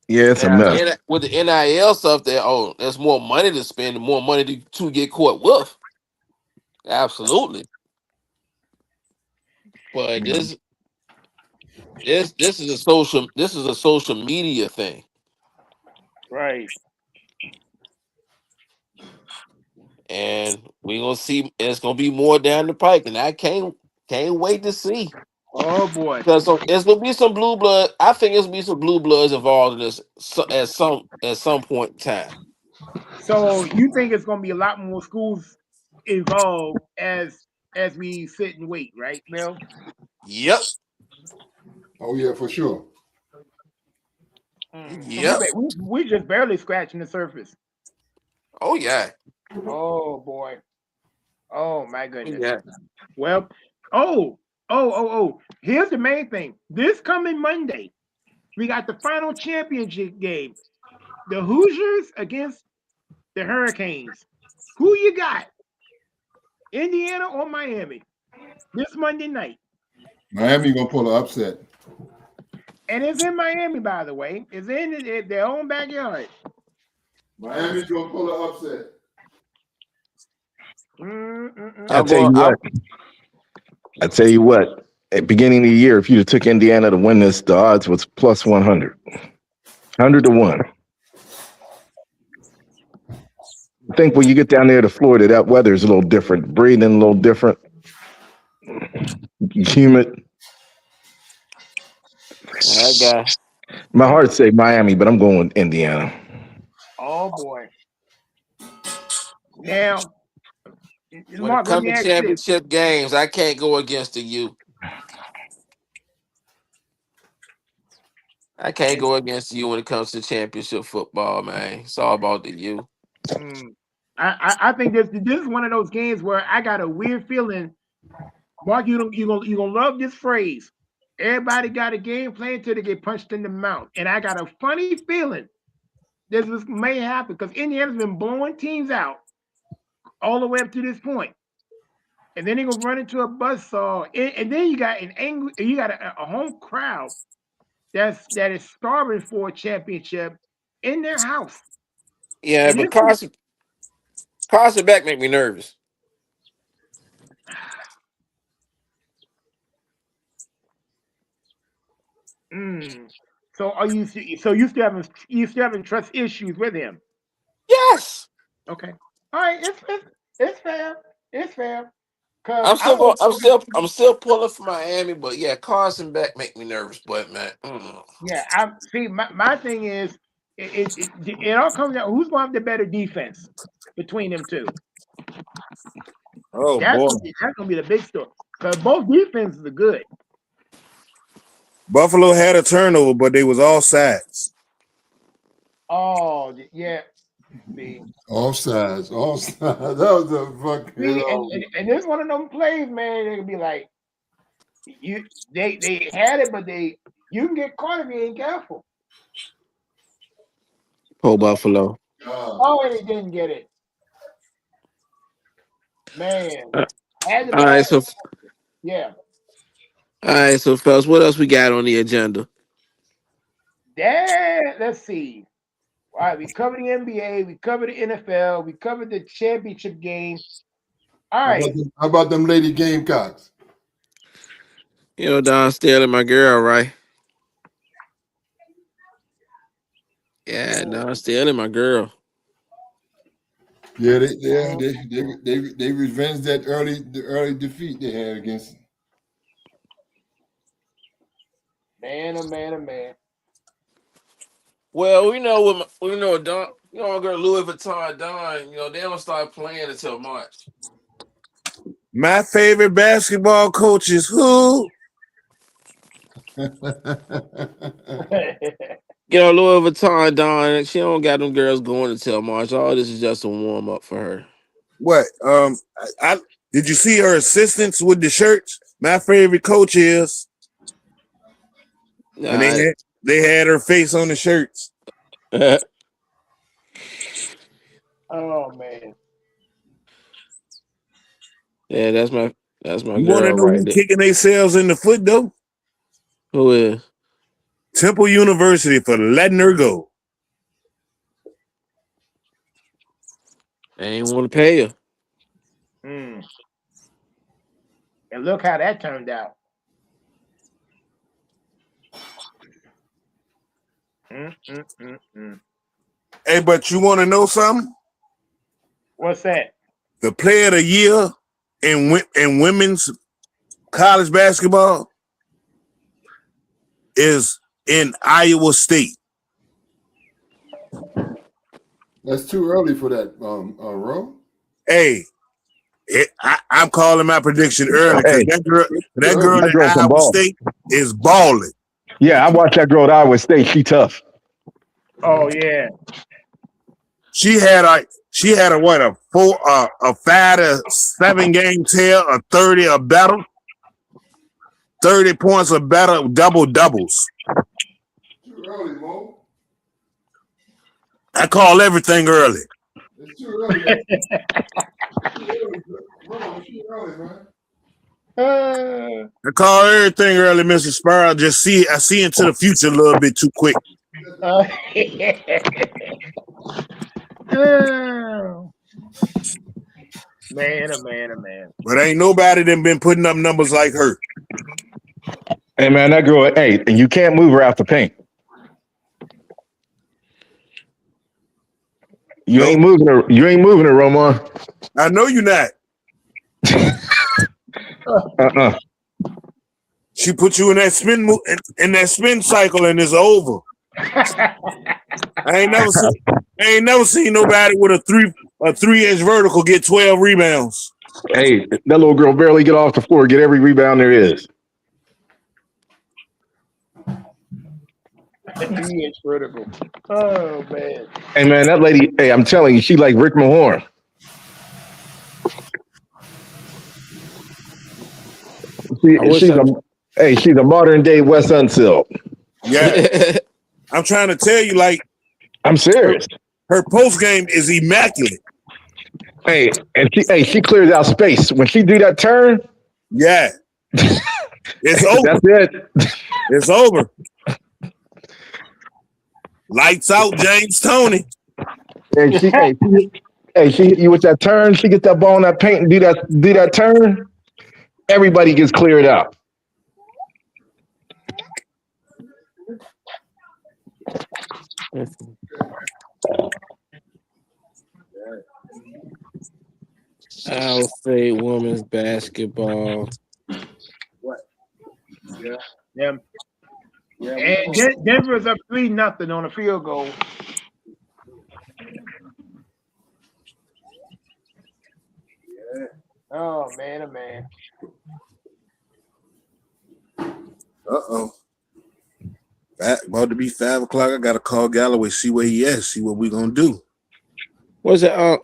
Yeah, it's a mess. With the NIL stuff, there's more money to spend and more money to get caught with. Absolutely. But this is a social media thing. Right. And we're gonna see it's gonna be more down the pike, and I can't wait to see. Oh boy. Because there's gonna be some blue blood. I think there's gonna be some blue bloods involved in this at some point in time. So you think it's gonna be a lot more schools evolve as we sit and wait, right, Mel? Yep. Oh yeah, for sure. So Yep. we just barely scratching the surface. Oh yeah. Oh boy. Oh my goodness. Yeah. Well, here's the main thing. This coming Monday, we got the final championship game. The Hoosiers against the Hurricanes. Who you got? Indiana or Miami? This Monday night. Miami gonna pull an upset. And it's in Miami, by the way. It's in their own backyard. Miami's gonna pull an upset. I tell you what. At beginning of the year, if you'd have took Indiana to win this, the odds was plus 100. 100 to 1. I think when you get down there to Florida, that weather is a little different. Breathing a little different. Humid. That guy. My heart say Miami, but I'm going with Indiana. Oh boy. Now, When Mark, it let comes me to ask you this. championship games, I can't go against the U. I can't go against you when it comes to championship football, man. It's all about the U. I think this is one of those games where I got a weird feeling. Mark, you're gonna love this phrase. Everybody got a game plan until they get punched in the mouth. And I got a funny feeling this may happen because Indiana's been blowing teams out all the way up to this point. And then they're gonna run into a buzzsaw. And then you got a home crowd that is starving for a championship in their house. Yeah, And but Carson Beck make me nervous. So you still having trust issues with him? Yes. Okay. All right. It's fair. It's fair. I'm still pulling for Miami, but yeah, Carson Beck make me nervous, but man. Yeah, I see. My thing is, it all comes down who's going to have the better defense between them two. Oh That's boy. gonna be the big story because both defenses are good. Buffalo had a turnover, but they was all sacks. Oh yeah. See. Offsides. That was a fucking. And this one of them plays, man. They can be like, they had it, but you can get caught if you ain't careful. Poor Buffalo. Oh, and he didn't get it. Man. All right, so yeah. All right, so fellas, what else we got on the agenda? Let's see. All right, we covered the NBA, we covered the NFL, we covered the championship game. All right. How about them lady Gamecocks? You know, Don stealing my girl, right? Yeah, Don stealing my girl. Yeah, they revenged that early defeat they had against. Man, oh man, oh man. Well, we know Don, our girl Louis Vuitton, Don, they don't start playing until March. My favorite basketball coach is who? Louis Vuitton, Don, she don't got them girls going until March. All this is just a warm up for her. What? I did you see her assistants with the shirts? My favorite coach is. And they had her face on the shirts. Oh man. Yeah, that's my You girl want to know right who there. kicking themselves in the foot though? Who is? Temple University for letting her go. They ain't want to pay her. And look how that turned out. Hey, but you want to know something? What's that? The player of the year in women's college basketball is in Iowa State. That's too early for that, Ro. Hey, I'm calling my prediction early because Hey, that girl that at girl can Iowa ball. State is balling. Yeah, I watched that girl at Iowa State. She tough. Oh yeah. She had a 5 to 7 game tail, a 30 or better, 30 points or better, doubles. Too early, Mo. I call everything early. It's too early. It's too early, man. I call everything early, Mr. Spur. I see into the future a little bit too quick. Man, oh man, oh man. But ain't nobody that been putting up numbers like her. Hey man, that girl. Hey, and you can't move her out the paint. You ain't moving her. You ain't moving her, Roman. I know you're not. She put you in that spin cycle, and it's over. I ain't never seen nobody with a 3-inch vertical get 12 rebounds. Hey, that little girl barely get off the floor, get every rebound there is. 3-inch vertical. Oh man. Hey man, that lady. Hey, I'm telling you, she like Rick Mahorn. She's a modern day Wes Unseld. Yeah, I'm trying to tell you, like, I'm serious. Her post game is immaculate. Hey, and she clears out space when she do that turn. Yeah, it's over. That's it. It's over. Lights out, James Toney. And she hit you with that turn. She gets that ball in that paint and do that turn. Everybody gets cleared out. Iowa State women's basketball. What? Yeah. And Denver's up 3-0 on a field goal. Yeah. Oh man, oh man. Uh-oh. About to be 5 o'clock. I gotta call Galloway, see where he is, see what we gonna do. What's it?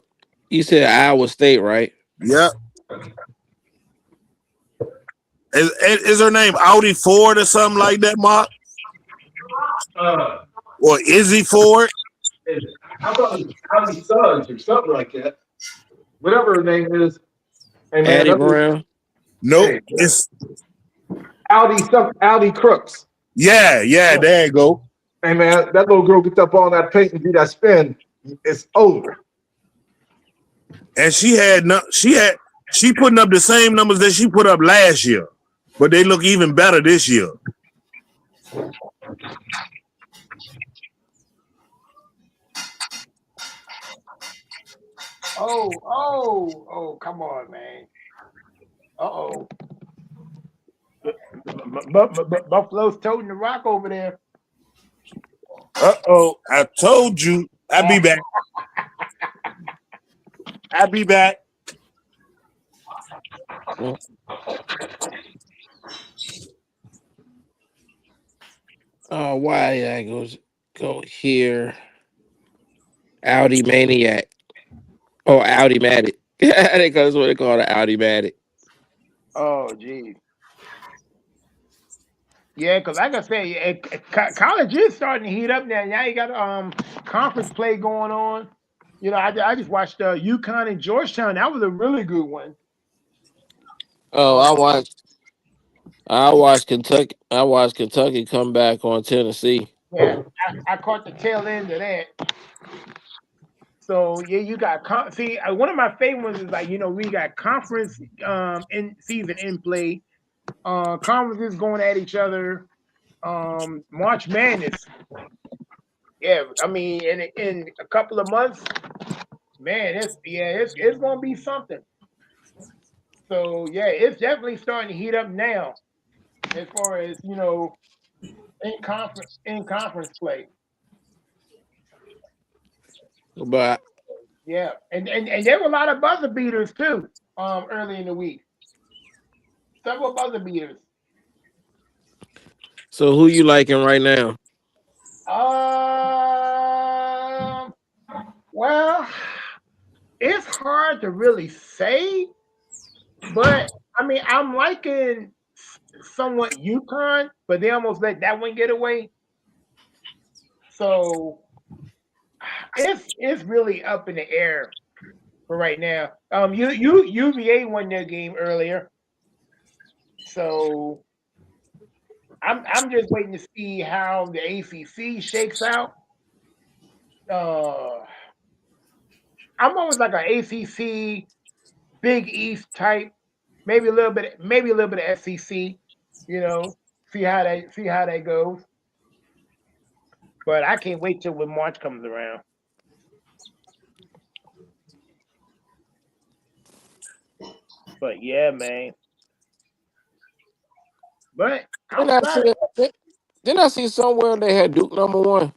You said Iowa State, right? Yeah. Is her name Audi Ford or something like that, Mark? Or Izzy Ford? How about Audi Suggs or something like that? Whatever her name is. Hey, man, Addie Brown. Nope. Hey, It's Audi Crooks. yeah, there you go. Hey man, that little girl gets up on that paint and do that spin, it's over. And she putting up the same numbers that she put up last year, but they look even better this year. Oh, come on, man. Uh-oh. Buffalo's toting the rock over there. Uh-oh. I told you. I'll be back. I'll be back. Why did I go here? Audi Maniac. Oh, Audi Matic. I think that's what they call it, Audi Matic. Oh, geez. Yeah, because like I say, college is starting to heat up now. Now you got conference play going on. You know, I just watched UConn and Georgetown. That was a really good one. Oh, I watched Kentucky. I watched Kentucky come back on Tennessee. Yeah, I caught the tail end of that. So yeah, you got one of my favorite ones is like, you know, we got conference in season in play, conferences going at each other, March Madness. Yeah, I mean, in a couple of months, man, it's gonna be something. So yeah, it's definitely starting to heat up now, as far as, you know, in conference play. But Yeah, and there were a lot of buzzer beaters too. Early in the week, several buzzer beaters. So who you liking right now? Um, well, it's hard to really say, but I mean, I'm liking somewhat UConn, but they almost let that one get away. So it's really up in the air for right now. UVA won their game earlier, so I'm just waiting to see how the ACC shakes out. I'm always like an ACC, Big East type, maybe a little bit of SEC. You know, see how that goes. But I can't wait till when March comes around. But yeah, man. But Didn't I see, didn't I see somewhere they had Duke #1?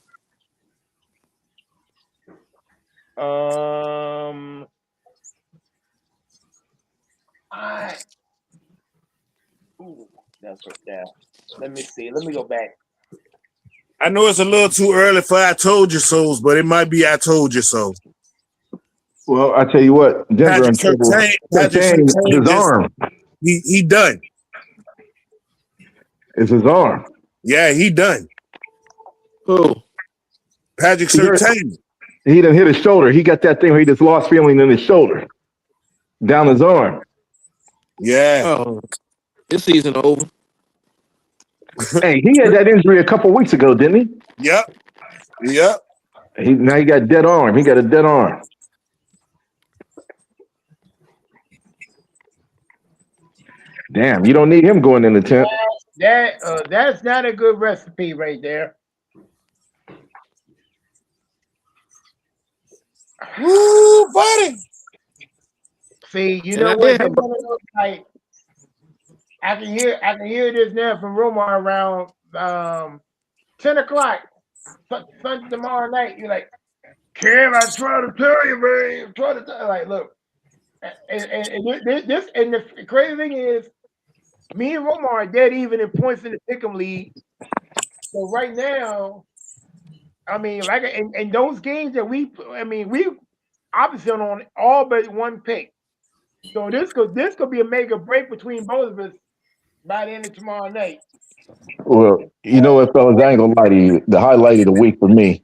That's right there. Let me see. Let me go back. I know it's a little too early for I told you so's, but it might be I told you so. Well, I tell you what, Denver in trouble. His arm. He done. It's his arm. Yeah, he done. Who? Patrick Surtain. He done hit his shoulder. He got that thing where he just lost feeling in his shoulder, down his arm. Yeah. Oh, this season over. Hey, he had that injury a couple weeks ago, didn't he? Yep. Yep. Now he got dead arm. He got a dead arm. Damn, you don't need him going in the tent. That's not a good recipe right there. Woo, buddy. See, you know what? Like, I can hear this now from Romar around 10 o'clock tomorrow night. You're like, Kev, I try to tell you, man. Like, look, and the crazy thing is, me and Romar are dead even in points in the pick'em league. So right now, I mean, like, in those games that we obviously on all but one pick. So this could be a make or break between both of us by the end of tomorrow night. Well, you know what, fellas, I ain't gonna lie to you. The highlight of the week for me,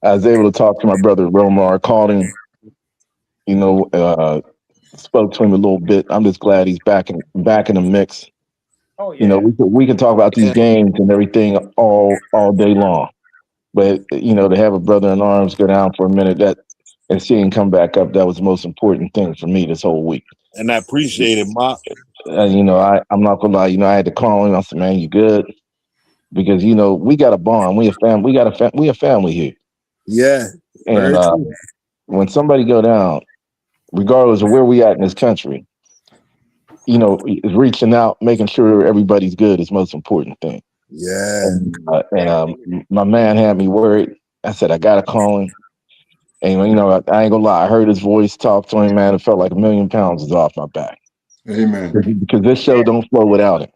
I was able to talk to my brother Romar, called him, spoke to him a little bit. I'm just glad he's back in the mix. Oh yeah. We can talk about these games and everything all day long, but to have a brother in arms go down for a minute and see him come back up, that was the most important thing for me this whole week. And I appreciate it, Mark. I'm not gonna lie. I had to call him. I said, "Man, you good?" Because we got a bond. We a family. We a family here. Yeah. And when somebody go down, regardless of where we at in this country, reaching out, making sure everybody's good is the most important thing. Yeah. And my man had me worried. I said, I gotta call him. And I ain't gonna lie. I heard his voice, talk to him, man. It felt like 1,000,000 pounds was off my back. Amen. Because this show don't flow without him.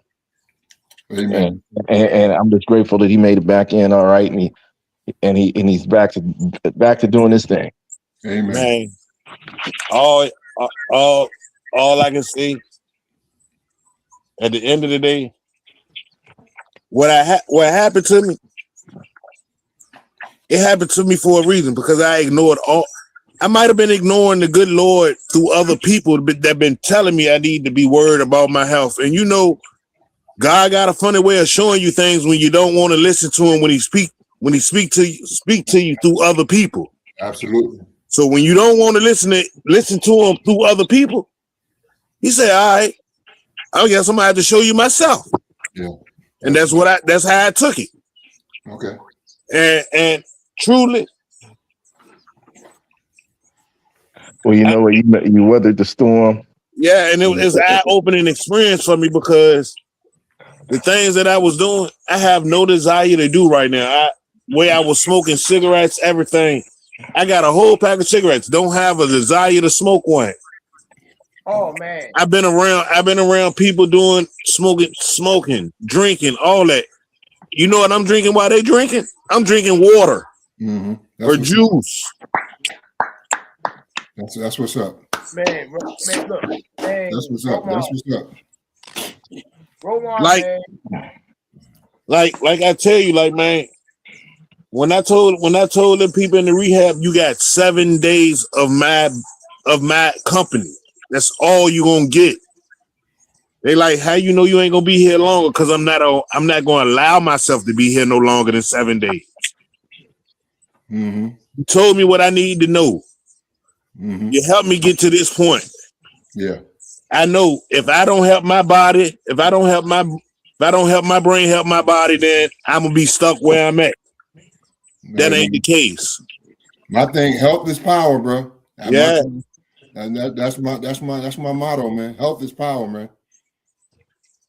Amen. And I'm just grateful that he made it back in all right, and he's back to doing this thing. Amen. Man, all I can say at the end of the day, what happened to me, it happened to me for a reason, because I ignored all. I might have been ignoring the good Lord through other people that been telling me I need to be worried about my health. And God got a funny way of showing you things when you don't want to listen to him when he speak to you through other people. Absolutely. So when you don't want to listen to him through other people, he said, all right, I guess I'm gonna have to show you myself. Yeah. And that's how I took it. Okay. And truly. Well, you weathered the storm. Yeah, and it was an eye-opening experience for me, because the things that I was doing, I have no desire to do right now. Where I was smoking cigarettes, everything, I got a whole pack of cigarettes. Don't have a desire to smoke one. Oh man. I've been around people doing smoking, drinking, all that. You know what I'm drinking while they drinking? I'm drinking water or juice. That's what's up. Man, look, man. That's what's up. That's what's up. Roll on, Like- man. Like I tell you, like, man, when I told the people in the rehab, you got 7 days of my company. That's all you gonna get. They like, how you know you ain't gonna be here longer? Because I'm not gonna allow myself to be here no longer than 7 days. You told me what I need to know. You helped me get to this point. Yeah. I know if I don't help my body, if I don't help my brain help my body, then I'm gonna be stuck where I'm at. That ain't the case. My thing, health is power, bro. Yeah. And that's my motto, man. Health is power, man.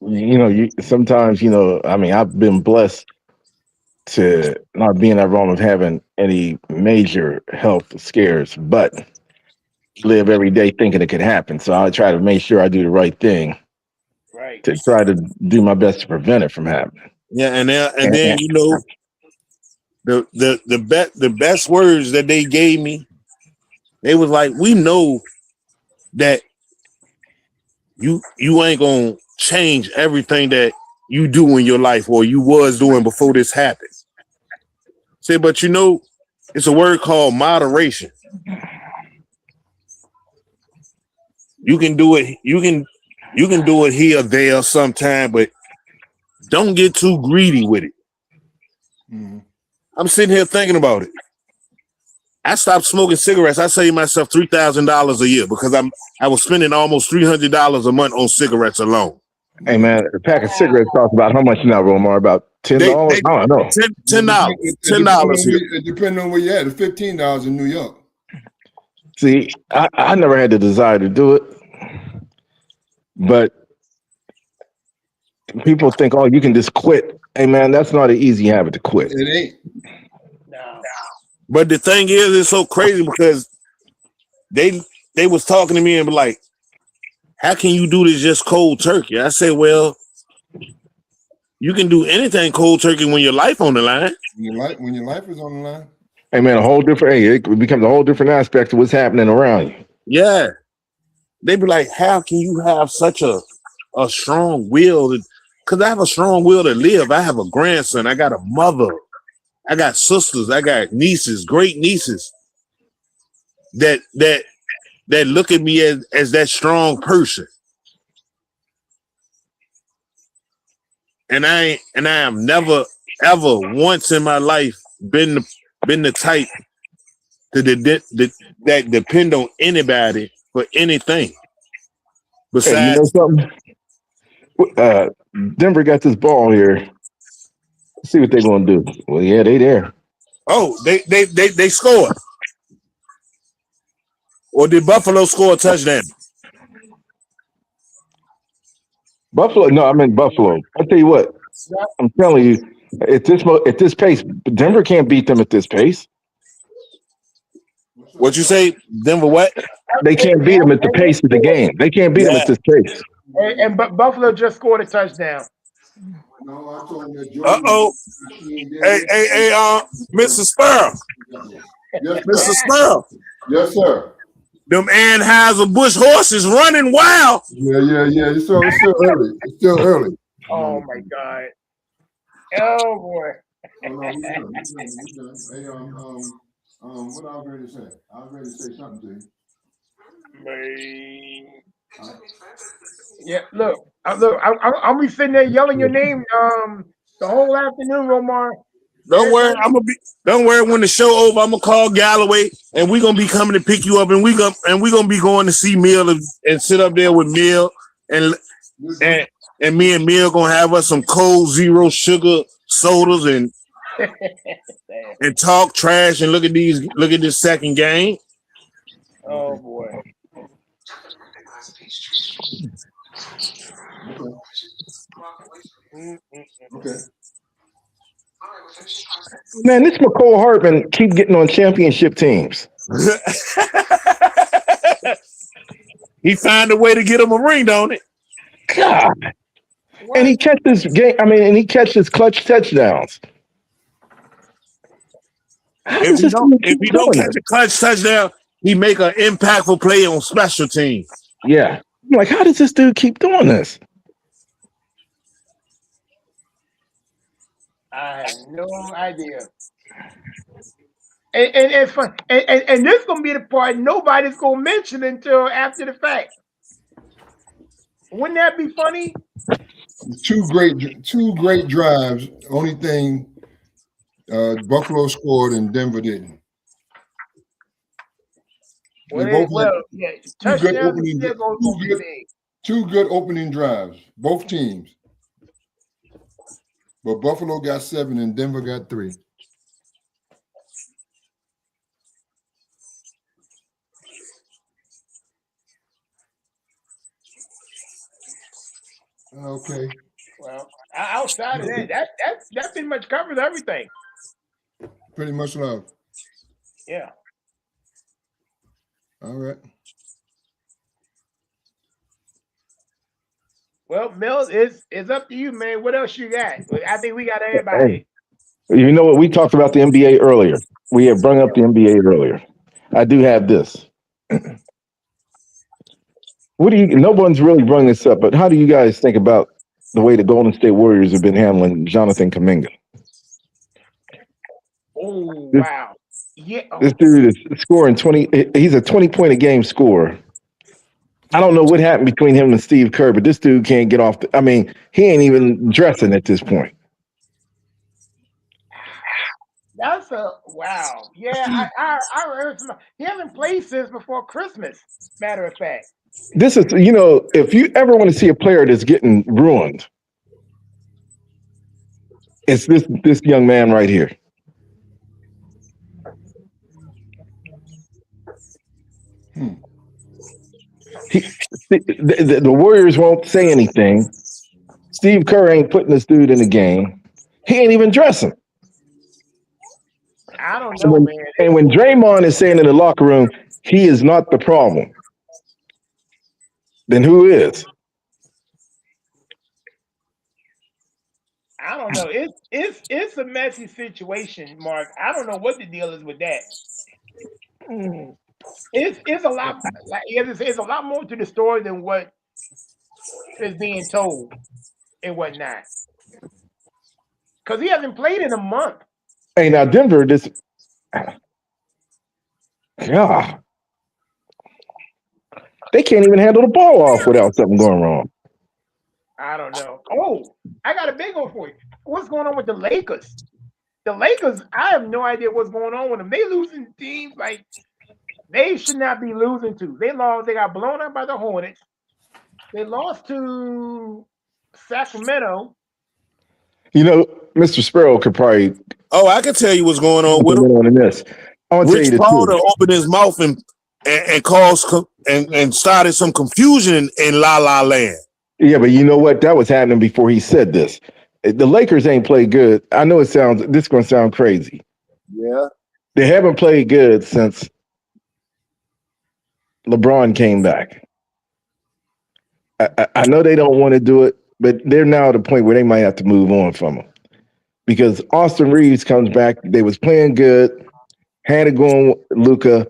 You know, sometimes, I mean, I've been blessed to not be in that realm of having any major health scares, but live every day thinking it could happen. So I try to make sure I do the right thing, right, to try to do my best to prevent it from happening. Yeah, and then you know, the best words that they gave me, they was like, we know that you ain't gonna change everything that you do in your life or you was doing before this happened. Say, but you know, it's a word called moderation. You can do it, you can do it here or there sometime, but don't get too greedy with it. I'm sitting here thinking about it. I stopped smoking cigarettes. I saved myself $3,000 a year because I was spending almost $300 a month on cigarettes alone. Hey man, a pack of cigarettes costs about how much now, Romar? About $10? I don't know. $10. It depends on where you're at. It's $15 in New York. See, I never had the desire to do it, but people think, oh, you can just quit. Hey man, that's not an easy habit to quit. It ain't. But the thing is, it's so crazy because they was talking to me and be like, how can you do this just cold turkey? I say, well, you can do anything cold turkey when your life on the line. When your life is on the line. Hey man, it becomes a whole different aspect of what's happening around you. Yeah. They be like, how can you have such a strong will? Because I have a strong will to live. I have a grandson. I got a mother. I got sisters. I got nieces, great nieces that look at me as that strong person. And I have never ever once in my life been the type that depend on anybody for anything. Besides, hey, you know something? Denver got this ball here. Let's see what they're gonna do. Well, yeah, they there. Oh, they scored. Or did Buffalo score a touchdown? Buffalo, no, I meant Buffalo. I'll tell you what, I'm telling you, at this pace, Denver can't beat them at this pace. What you say, Denver? What? They can't beat them at the pace of the game. They can't beat them at this pace. And Buffalo just scored a touchdown. Uh-oh. Hey, Mr. Sparrow. Yes, Mr. Sparrow. Yes, sir. Them Anheuser-Busch horses running wild. Yeah. It's still early. It's still early. Oh my God. Oh boy. Hey, what I was ready to say? I was ready to say something to you. Yeah, look, I'm be sitting there yelling your name the whole afternoon, Romar. Don't worry. When the show over, I'm gonna call Galloway, and we're gonna be coming to pick you up, and we're gonna be going to see Mill and sit up there with Mill, and me and Mill gonna have us some cold zero sugar sodas and talk trash and look at this second game. Oh boy. Okay. Man, this McCole Hartman keep getting on championship teams. He find a way to get him a ring, don't it? God. And he catches he catches clutch touchdowns. How does this dude If keep he don't doing catch it? a clutch touchdown, he make an impactful play on special teams. Yeah. I'm like, how does this dude keep doing this? I have no idea. And it's fun. And this is gonna be the part nobody's gonna mention until after the fact. Wouldn't that be funny? Two great drives. Only thing Buffalo scored and Denver didn't. Well, They both had yeah, two good touchdowns opening, still gonna be big. two good opening drives, both teams. But Buffalo got 7 and Denver got 3. Okay. Well, outside of that pretty much covers everything. Pretty much love. Yeah. All right. Well, Mills, it's up to you, man. What else you got? I think we got everybody. Hey, you know what? We talked about the NBA earlier. We had brought up the NBA earlier. I do have this. No one's really brought this up, but how do you guys think about the way the Golden State Warriors have been handling Jonathan Kuminga? Oh, wow. Yeah. This dude is scoring 20. He's a 20-point a game scorer. I don't know what happened between him and Steve Kerr, but this dude can't get off. He ain't even dressing at this point. That's wow. Yeah, I heard some. He hasn't played since before Christmas. Matter of fact. This is, if you ever want to see a player that's getting ruined, it's this young man right here. The Warriors won't say anything. Steve Kerr ain't putting this dude in the game. He ain't even dressing. I don't know, man. And when Draymond is saying in the locker room, he is not the problem, then who is? I don't know. It's a messy situation, Mark. I don't know what the deal is with that. It's a lot. It's a lot more to the story than what is being told and whatnot. Because he hasn't played in a month. Hey, now Denver, they can't even handle the ball off without something going wrong. I don't know. Oh, I got a big one for you. What's going on with the Lakers? The Lakers, I have no idea what's going on with them. They losing teams like they should not be losing to. They lost. They got blown out by the Hornets. They lost to Sacramento. Mr. Sparrow could probably. Oh, I can tell you what's going on with him. In this. I want to tell you the Paul truth. opened his mouth and caused and started some confusion in La La Land. Yeah, but you know what? That was happening before he said this. The Lakers ain't played good. I know this is going to sound crazy. Yeah. They haven't played good since LeBron came back. I know they don't want to do it, but they're now at a point where they might have to move on from him. Because Austin Reeves comes back. They was playing good. Had it going with Luka.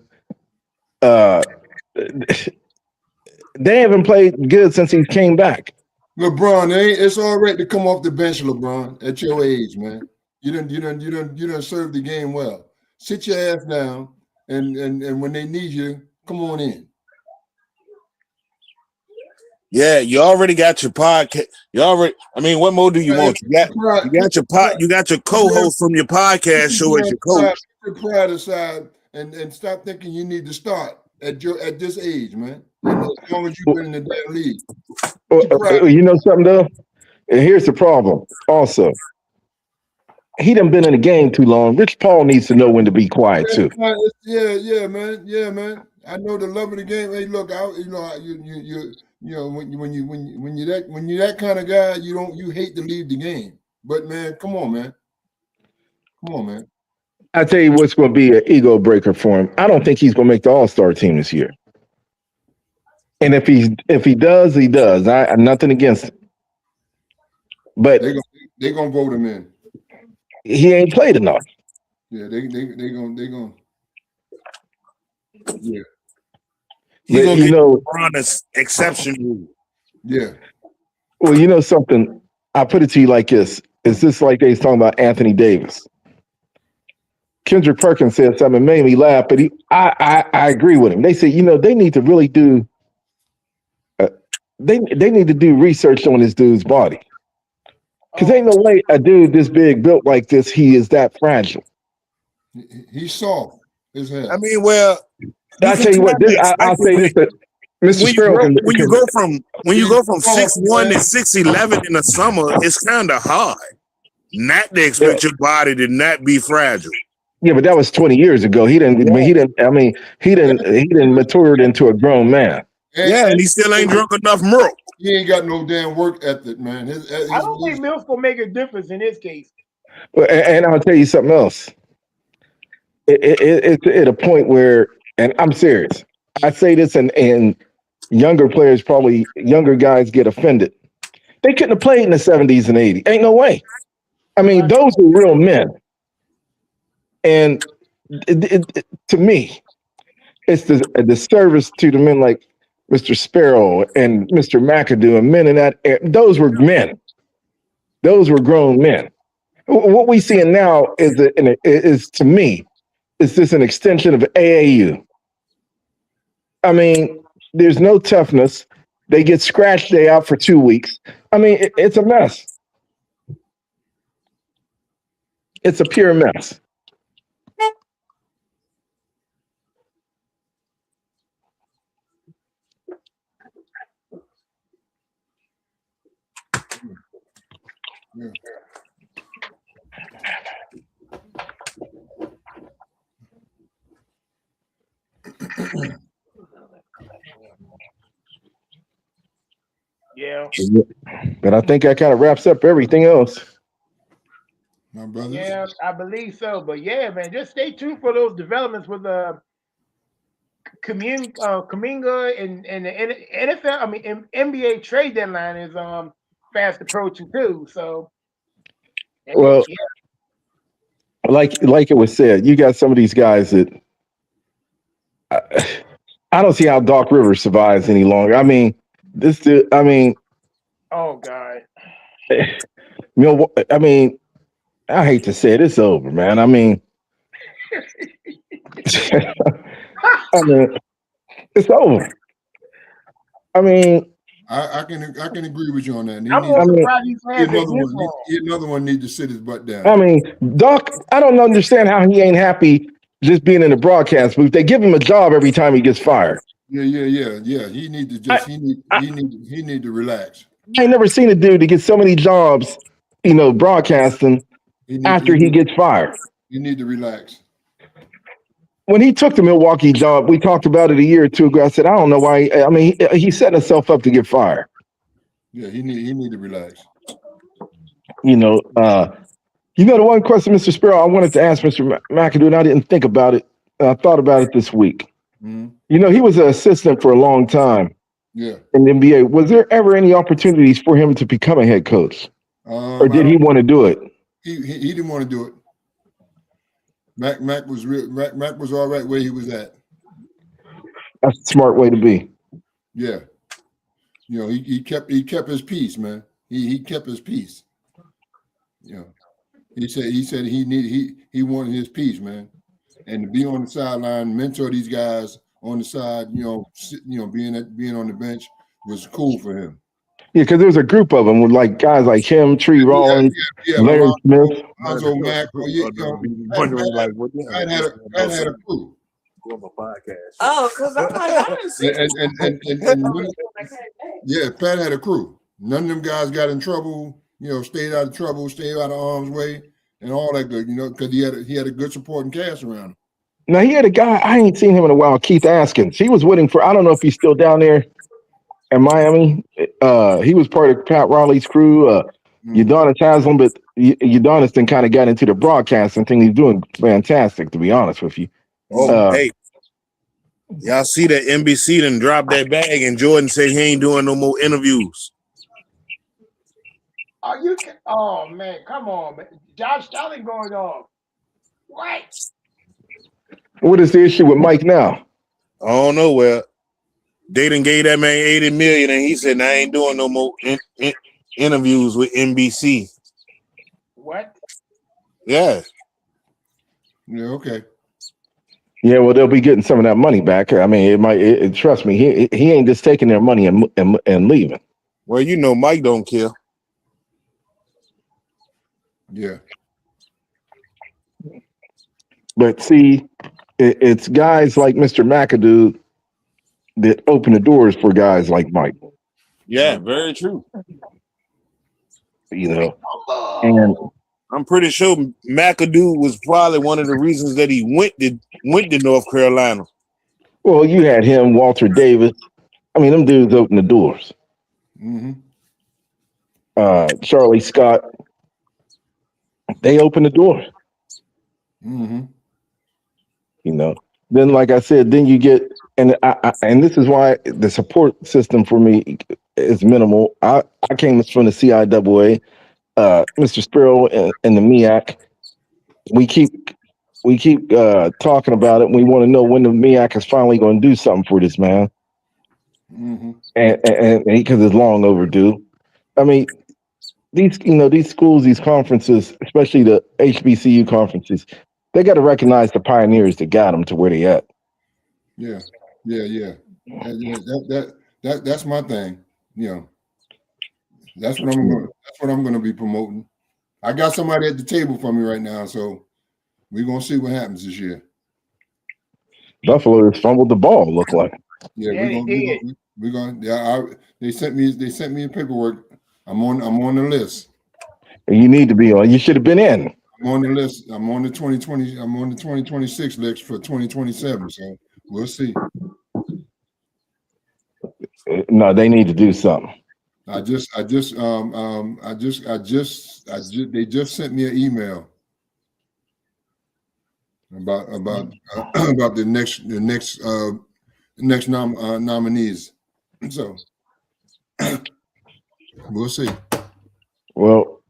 They haven't played good since he came back. LeBron, it's all right to come off the bench, LeBron, at your age, man. You done served the game well. Sit your ass down, and when they need you, come on in. Yeah, you already got your podcast. What more do you want? You got your co-host from your podcast show as your coach. Put your pride aside and stop thinking you need to start at this age, man. As long as you've been in the damn league. You know something though? And here's the problem. Also, he done been in the game too long. Rich Paul needs to know when to be quiet too. Yeah, man. I know the love of the game. Hey, look, when you're that kind of guy, you hate to leave the game. But man, come on, man. Come on, man. I tell you what's going to be an ego breaker for him. I don't think he's going to make the All-Star team this year. And if he does, he does. I have nothing against him. But They're gonna vote him in. he ain't played enough. Yeah, they're gonna. Yeah. He's gonna You get know, LeBron's exception rule. Yeah. well, you know something. I put it to you like this: is this like they was talking about Anthony Davis? Kendrick Perkins said something that made me laugh, but I agree with him. They said, you know, they need to really do. They need to do research on this dude's body. Because ain't no way a dude this big, built like this, he is that fragile. He's soft as hell. I mean, well, I tell you what, I'll say this: that Mr. Sparrow, when you go from 6'1" to 6'11" in the summer, it's kind of hard not to expect your body to not be fragile. yeah, but that was 20 years ago. He didn't mature into a grown man. And he still ain't drunk enough milk. He ain't got no damn work ethic, man. I don't think milk will make a difference in this case. And I'll tell you something else. It's at a point where, and I'm serious, I say this, and younger players, probably younger guys, get offended. They couldn't have played in the 70s and 80s. Ain't no way. I mean, those were real men. And to me, it's the disservice to the men like Mr. Sparrow and Mr. McAdoo and men in that era. Those were men. Those were grown men. What we seeing now is to me, is this an extension of AAU? I mean, there's no toughness. They get scratched, they out for 2 weeks. I mean, it's a mess. It's a pure mess. Yeah. Yeah. But I think that kind of wraps up everything else. My brothers. Yeah, I believe so. But yeah, man, just stay tuned for those developments with Kuminga and the NFL. I mean, NBA trade deadline is fast approaching too. So, Well, like it was said, you got some of these guys that I don't see how Doc Rivers survives any longer. I mean, this dude. I mean, oh God. You know, I mean, I hate to say it, it's over, man. I mean, it's over. I mean, I can agree with you on that. Another one needs to sit his butt down. I mean, Doc, I don't understand how he ain't happy just being in the broadcast booth. They give him a job every time he gets fired. Yeah. He need to just he need to relax. I ain't never seen a dude to get so many jobs, you know, broadcasting after he gets fired. You need to relax. When he took the Milwaukee job, we talked about it a year or two ago. I said, I don't know why. I mean, he's setting himself up to get fired. Yeah, he need to relax. You know, the one question, Mr. Sparrow, I wanted to ask Mr. McAdoo, and I didn't think about it. I thought about it this week. Mm-hmm. You know, he was an assistant for a long time. Yeah. In the NBA. Was there ever any opportunities for him to become a head coach? Or did he want to do it? He didn't want to do it. Mac was all right where he was at. That's a smart way to be. Yeah. You know, he kept his peace, man. He kept his peace. You know, he said he wanted his peace, man. And to be on the sideline, mentor these guys on the side, being on the bench was cool for him. Yeah, because there was a group of them with like guys like him, Tree Rollins, Larry Smith. Lonzo Mack. Pat had a crew. Oh, because I'm like, I didn't see Pat had a crew. None of them guys got in trouble. Stayed out of trouble, stayed out of harm's way, and all that good. Because he had a good supporting cast around him. Now he had a guy I ain't seen him in a while, Keith Askins. He was with him for I don't know if he's still down there in Miami. He was part of Pat Riley's crew. Udonis Haslem, but Udonis kind of got into the broadcasting thing. He's doing fantastic, to be honest with you. Hey, y'all see that NBC done dropped that bag and Jordan said he ain't doing no more interviews. Oh man, come on, man. Josh Allen going off. What? What is the issue with Mike now? I don't know. Well, they done gave that man $80 million, and he said, "I ain't doing no more interviews with NBC." What? Yeah. Yeah. Okay. Yeah, well, they'll be getting some of that money back. I mean, it might. Trust me, he ain't just taking their money and leaving. Well, you know, Mike don't care. Yeah. But see, it's guys like Mr. McAdoo that open the doors for guys like Mike. Yeah, very true. You know, and I'm pretty sure McAdoo was probably one of the reasons that he went to North Carolina. Well, you had him, Walter Davis. I mean, them dudes open the doors. Mm-hmm. Charlie Scott. They open the door. Mm-hmm. You know. Then, like I said, then you get, and and this is why the support system for me is minimal. I came from the CIAA, Mr. Sparrow and the MEAC. We keep talking about it. We want to know when the MEAC is finally going to do something for this man, Mm-hmm. and because it's long overdue. I mean, these schools, these conferences, especially the HBCU conferences, they got to recognize the pioneers that got them to where they at. Yeah. That's my thing. You know, that's what I'm going to be promoting. I got somebody at the table for me right now, so we're gonna see what happens this year. Buffalo has fumbled the ball. Look like. Yeah, we're gonna. Yeah, they sent me paperwork. I'm on the list. You need to be on. You should have been in. I'm on the list. I'm on the 2020. I'm on the 2026 list for 2027. So we'll see. No, they need to do something. They just sent me an email about the next nominees. So we'll see. Well,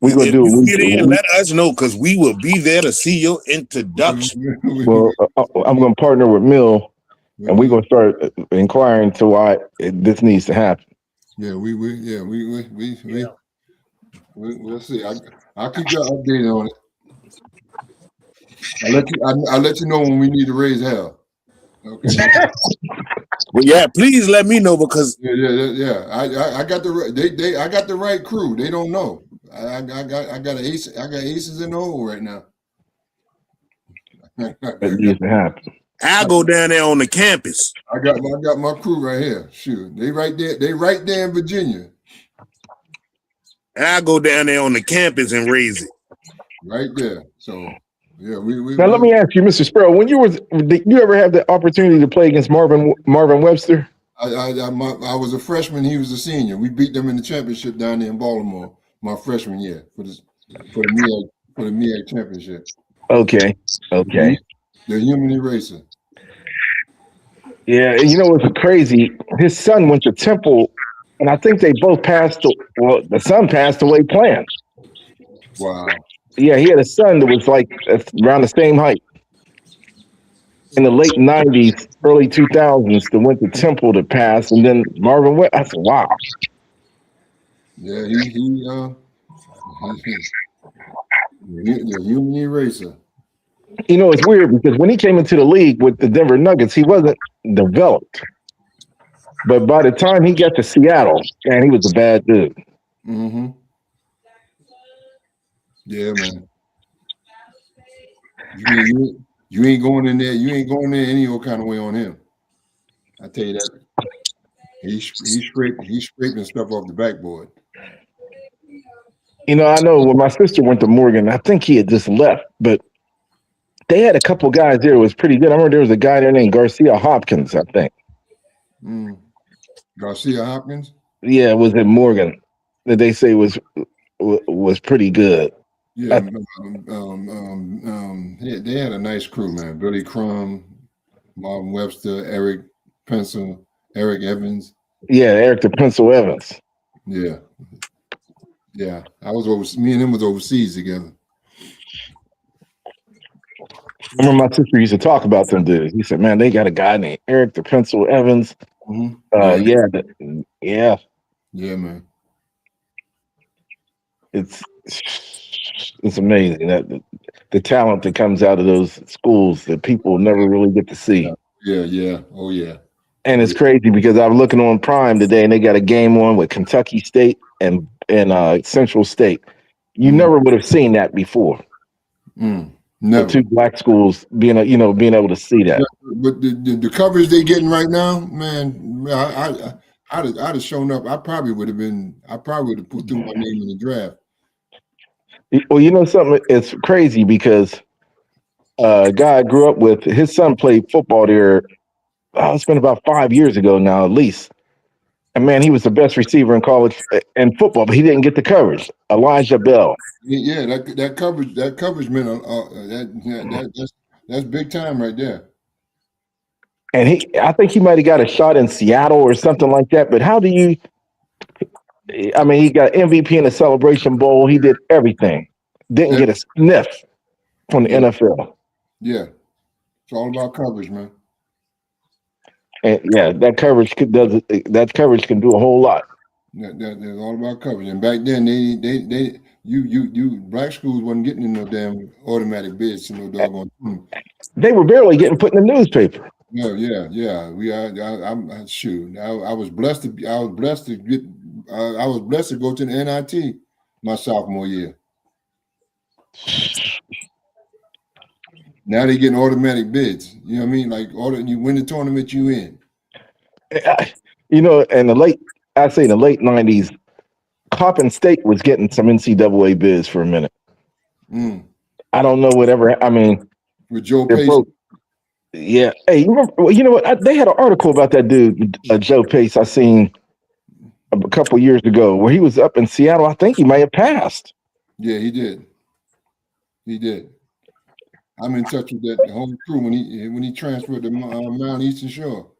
we're gonna if do you it. get in, let us know because we will be there to see your introduction. Well, I'm gonna partner with Mill, and we're gonna start inquiring to why this needs to happen. Yeah, we'll see. I'll keep you updated on it. I'll let you know when we need to raise hell. Okay. Well, yeah, please let me know because I got the right crew. They don't know. I got aces in the hole right now. That needs to happen. I'll go down there on the campus. I got my crew right here. Shoot, they right there in Virginia. I'll go down there on the campus and raise it. Right there. So yeah, Now let me ask you, Mr. Sparrow, did you ever have the opportunity to play against Marvin Webster? I was a freshman. He was a senior. We beat them in the championship down there in Baltimore my freshman year for the MEAC championship. Okay. The human eraser. Yeah, you know what's crazy? His son went to Temple, and I think they both passed. Well, the son passed away playing. Wow. Yeah, he had a son that was like around the same height. In the late 90s, early 2000s, that went to Temple to pass, and then Marvin went. I said, wow. Yeah, the human eraser. You know, it's weird because when he came into the league with the Denver Nuggets, he wasn't developed. But by the time he got to Seattle, man, he was a bad dude. Mm-hmm. Yeah, man. You ain't going in there. You ain't going there any old kind of way on him. I tell you that. He's scraping stuff off the backboard. You know, I know when my sister went to Morgan, I think he had just left, but they had a couple guys there who was pretty good. I remember there was a guy there named Garcia Hopkins, I think. Garcia Hopkins? Yeah, it was at Morgan that they say was pretty good. Yeah, they had a nice crew, man. Billy Crum, Marvin Webster, Eric Pencil, Eric Evans. Yeah, Eric the Pencil Evans. Yeah. Yeah. Me and him was overseas together. I remember my sister used to talk about them dudes. He said, man, they got a guy named Eric the Pencil Evans. Mm-hmm. Yeah, man. It's amazing that the talent that comes out of those schools that people never really get to see. Yeah. Oh, yeah. And it's crazy because I was looking on Prime today and they got a game on with Kentucky State and Central State. You never would have seen that before. Never. The two black schools being able to see that. But the coverage they getting right now, man, I'd have shown up. I probably would have put through my name in the draft. Well, you know something? It's crazy because a guy I grew up with, his son played football there. It's been about 5 years ago now, at least. And man, he was the best receiver in college in football, but he didn't get the coverage. Elijah Bell. Yeah, that coverage meant that's big time right there. And I think he might have got a shot in Seattle or something like that. But how do you? I mean, he got MVP in the Celebration Bowl. He did everything. Didn't get a sniff from the NFL. Yeah, it's all about coverage, man. And yeah, that coverage can do a whole lot. That's all about coverage. And back then, black schools wasn't getting in no damn automatic bids to no doggone team. They were barely getting put in the newspaper. Yeah. I was blessed to go to the NIT my sophomore year. Now they getting automatic bids. You know what I mean? Like you win the tournament, you in. You know, in the late 90s, Coppin State was getting some NCAA bids for a minute. I don't know whatever. I mean, with Joe Pace. Yeah. Hey, you know what? They had an article about that dude, Joe Pace, I seen a couple years ago where he was up in Seattle. I think he might have passed. Yeah, he did. I'm in touch with that whole crew when he transferred to Mount Eastern Shore.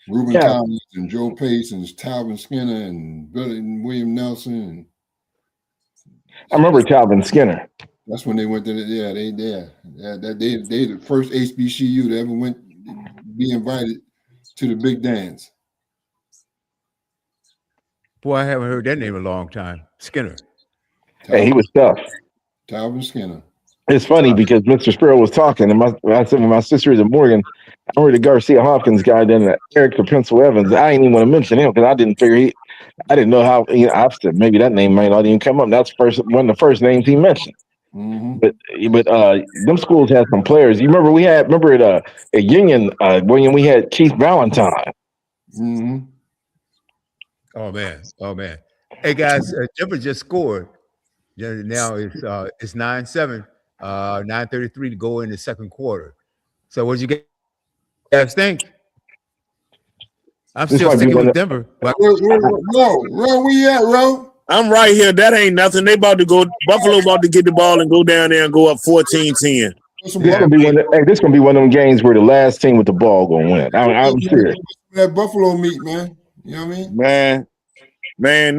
Reuben Collins and Joe Pace and Talvin Skinner and Billy and William Nelson. I remember Talvin Skinner. That's when they went to they the first HBCU to ever be invited to the big dance. Boy, I haven't heard that name in a long time. Skinner. Hey, he was tough. Talvin Skinner. It's funny because Mr. Sparrow was talking, and I said when my sister is at Morgan, I heard the Garcia Hopkins guy, then Eric the Pencil Evans. I didn't even want to mention him because I didn't figure I didn't know how. I said maybe that name might not even come up. That's one of the first names he mentioned. Mm-hmm. But them schools had some players. You remember at Union, William, we had Keith Valentine. Mm-hmm. Oh man. Hey guys, Denver just scored. Now it's 9-7, 9:33 to go in the second quarter. So what did you guys think? I'm still sticking with Denver. Ro, where you at, Ro? I'm right here. That ain't nothing. They about to go. Buffalo about to get the ball and go down there and go up 14-10. This gonna be one of them games where the last team with the ball gonna win. I'm serious. That Buffalo meat, man. You know what I mean? Man,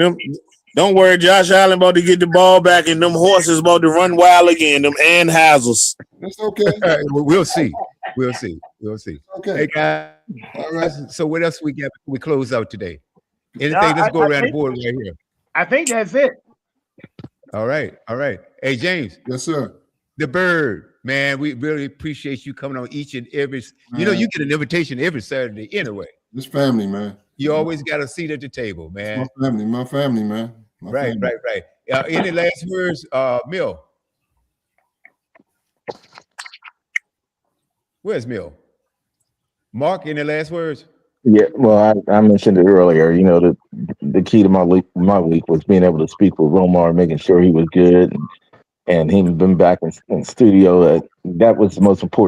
don't worry. Josh Allen about to get the ball back, and them horses about to run wild again. Them Anheuser's. That's okay. We'll see. Okay. Hey guys. All right. So what else we got? We close out today. Anything? Let's go around the board right here. I think that's it. All right. Hey, James. Yes, sir. The Bird, man, we really appreciate you coming on each and every. You know, you get an invitation every Saturday anyway. This family, man. You always got a seat at the table, man. My family, man. Right. Any last words, Mill? Where's Mill? Mark, any last words? Yeah, well, I mentioned it earlier. You know, the key to my week was being able to speak with Romar, making sure he was good, and him been back in studio. That was the most important.